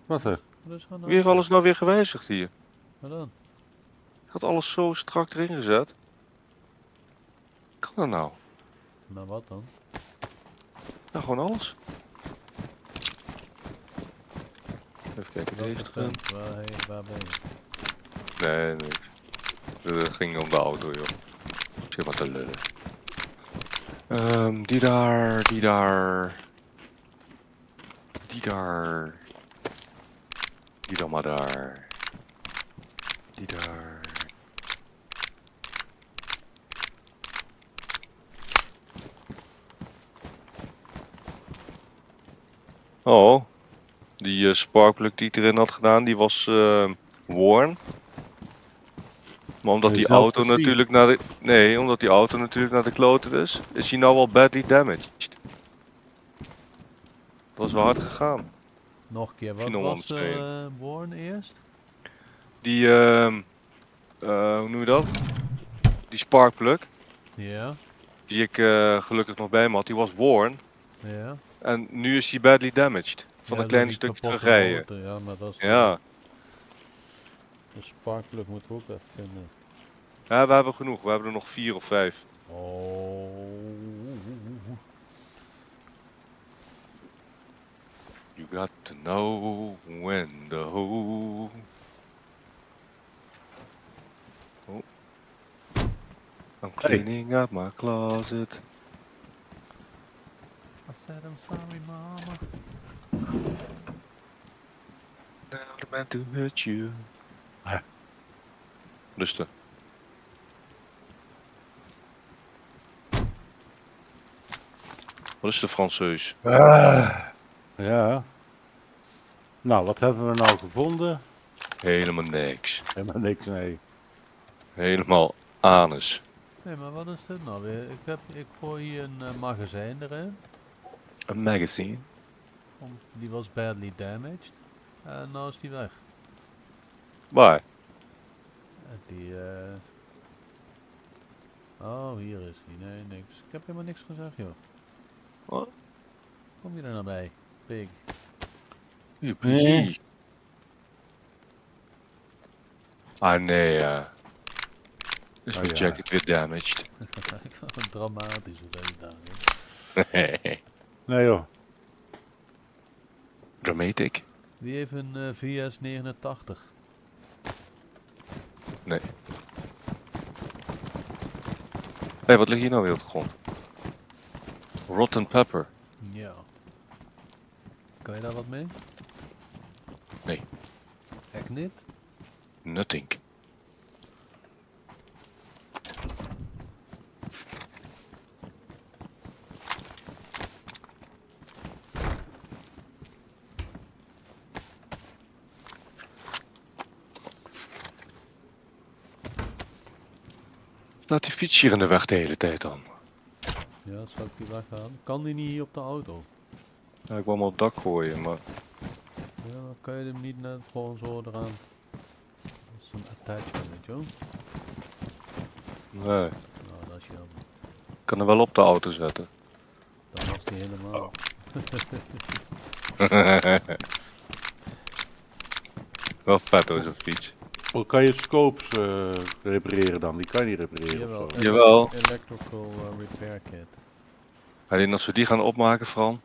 Wat er? Wat is er Wie heeft alles nou weer gewijzigd hier? Wat dan? Ik had alles zo strak erin gezet. Kan dat nou? Nou, wat dan? Nou, gewoon alles. Even kijken, Wat deze voor erin. tent? Waar ben je? Nee, niks. Het ging om de auto, joh. Zit maar te lullen. Die daar, die daar. Die daar. Die dan maar daar. Die daar. Oh, die sparkplug die ik erin had gedaan, die was worn. Maar omdat Heb je die zelf auto gezien? natuurlijk naar de... Nee, omdat die auto natuurlijk naar de kloten is hij nou wel badly damaged. Dat is wel hard gegaan. Nog een keer, wat nog wel was Born eerst? Die, hoe noem je dat? Die sparkplug, Ja, die ik gelukkig nog bij me had, die was worn. ja. En nu is hij badly damaged. Van Ja, een klein die stukje kapotte terugrijden. motor, ja, maar dat is Ja. de sparkplug moeten we ook even vinden. Ja, we hebben genoeg. We hebben er nog 4 of 5. Oh. You got to know when to hold. Oh. I'm cleaning out my closet. I said I'm sorry, mama. Now the man to hurt you. Ja. Rustig. Wat is de Franseus? Ja. Nou, wat hebben we nou gevonden? Helemaal niks. Helemaal niks, nee. Helemaal anus. Nee, maar wat is dit nou weer? Ik gooi hier een magazijn erin. Een magazine. Die was badly damaged. En nou is die weg. Waar? Oh, hier is die. Nee, niks. Ik heb helemaal niks gezegd, joh. Wat? Kom je er nou bij? Pig. Precies. Ah nee, ja. Is Oh, mijn ja. jacket weer damaged. Dramatisch hoe deze dagen. Nee joh. Dramatic. Wie heeft een VS 89? Hé, wat ligt hier nou weer op de grond? Rotten pepper. Ja. Kan je daar wat mee? Nee. Echt niet? Nothing. Laat die fiets hier in de weg de hele tijd dan. Ja, zal ik die weghalen? Kan die niet hier op de auto? Ja, ik wou hem op het dak gooien, maar... Ja, dan kan je hem niet net gewoon zo eraan. Dat is een attachment, weet je wel? Nee, Nou, dat is jammer. ik kan hem wel op de auto zetten. Dan was die helemaal. Wel vet hoor, zo'n fiets. Hoe kan je scopes repareren dan? Die kan je niet repareren Jawel, of zo. Jawel. Electrical repair kit. Alleen als we die gaan opmaken, Fran,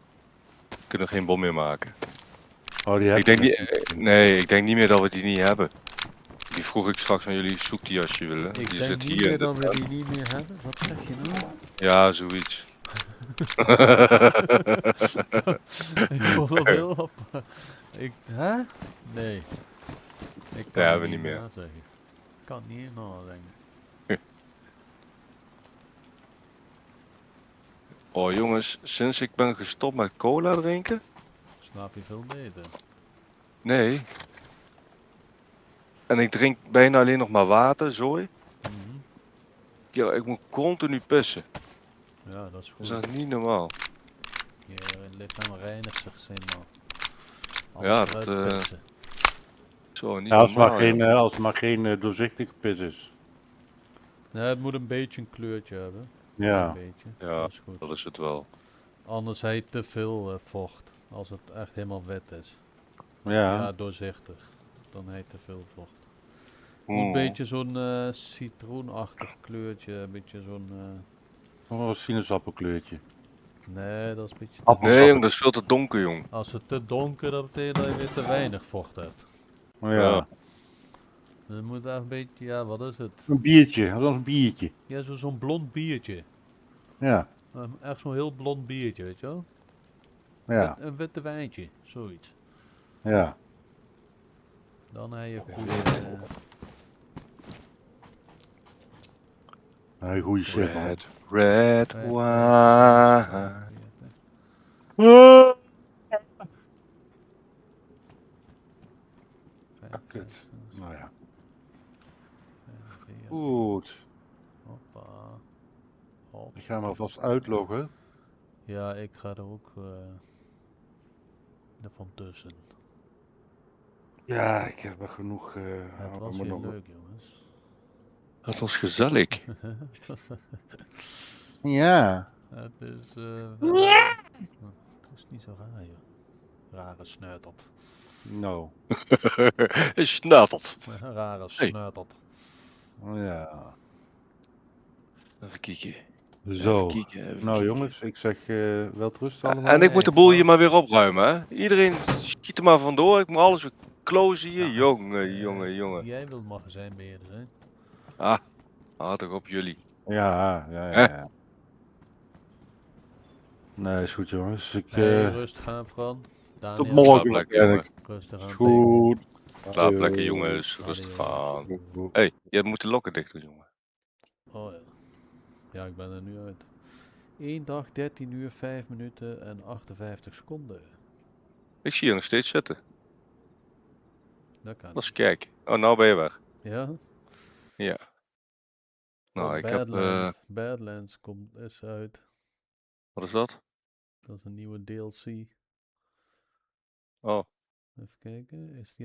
kunnen we geen bom meer maken. Oh, die heb Ik denk je niet, nee, ik denk niet meer dat we die niet hebben. Die vroeg ik straks aan jullie, zoek die als je willen. Ik Die denk zit niet hier meer in de dat we tent. die niet meer hebben. Wat zeg je nou? Ja, zoiets. Ik vond dat heel op. Hè? Nee. Ik kan Ja, het we niet meer. nazeggen. Ik kan het niet nadenken. Oh jongens, sinds ik ben gestopt met cola drinken? Slaap je veel beter. Nee. En ik drink bijna alleen nog maar water, zooi. Mhm. Ja, ik moet continu pissen. Ja, dat is goed. Dat is echt niet normaal. Je lichaam reinigt zich helemaal. Ja, Alles dat, eruit pissen. Zo, niet Ja, als normaal. het maar geen doorzichtige pis is. Nee, het moet een beetje een kleurtje hebben. Ja. Een beetje. Ja. Dat is goed. Dat is het wel. Anders heet te veel vocht. Als het echt helemaal wet is. Ja. Ja, doorzichtig. Dan heet te veel vocht. Moet een beetje zo'n citroenachtig kleurtje. Een beetje zo'n... Oh, een sinaasappelkleurtje. nee, dat is een beetje... Appelsap. Nee, jong, dat is veel te donker, jong. Als het te donker, dat betekent dat je weer te weinig vocht hebt. Ja. Ja. Dus het moet echt een beetje... Ja, wat is het? Een biertje, dat was een biertje. Ja, zo'n blond biertje. Ja. Echt zo'n heel blond biertje, weet je wel? Ja. Een witte wijntje, zoiets. Ja. Dan heb je goede... Een goede shit, man. Red vijf, wine. zes, vijf, Kut. zes, Nou ja. vier, Goed. hoppa. Hop. Ik ga me alvast uitloggen. Ja, ik ga er ook ervan tussen. Ja, ik heb er genoeg. Het was weer leuk, jongens. Dat was gezellig. Het was- Ja. het is... het is niet zo raar, joh. Rare sneutelt. Nou. Snatelt. Rare sneutelt. Ja. Even kijken. Zo. Even kijken, even Nou kijken. jongens, ik zeg wel rust allemaal. En ik moet de boel hier maar weer opruimen, hè? Iedereen schiet er maar vandoor. Ik moet alles weer closen hier. Jongen, jongen, jongen. Jij wilt magazijnbeheerder zijn. Ah, haat toch op jullie. Ja, ja, Hè? ja. Ja. Nee, is goed jongens. Ik, Nee, rustig aan, Fran. Daniel, tot morgen Slaap lekker, waarschijnlijk. rustig aan. Is goed. Slaap Adieu. lekker, jongens. Rustig aan. Goed. Hé, jij moet de lokken dicht doen, jongen. Oh ja. Ja, ik ben er nu uit. 1 dag, 13 uur, 5 minuten en 58 seconden. Ik zie je nog steeds zitten. Dat kan. Dat is kijk. Oh, nou ben je weg. Ja? Ja. Nou, Oh, ik heb... Badlands is uit. Wat is dat? Dat is een nieuwe DLC. Oh. Even kijken. Is die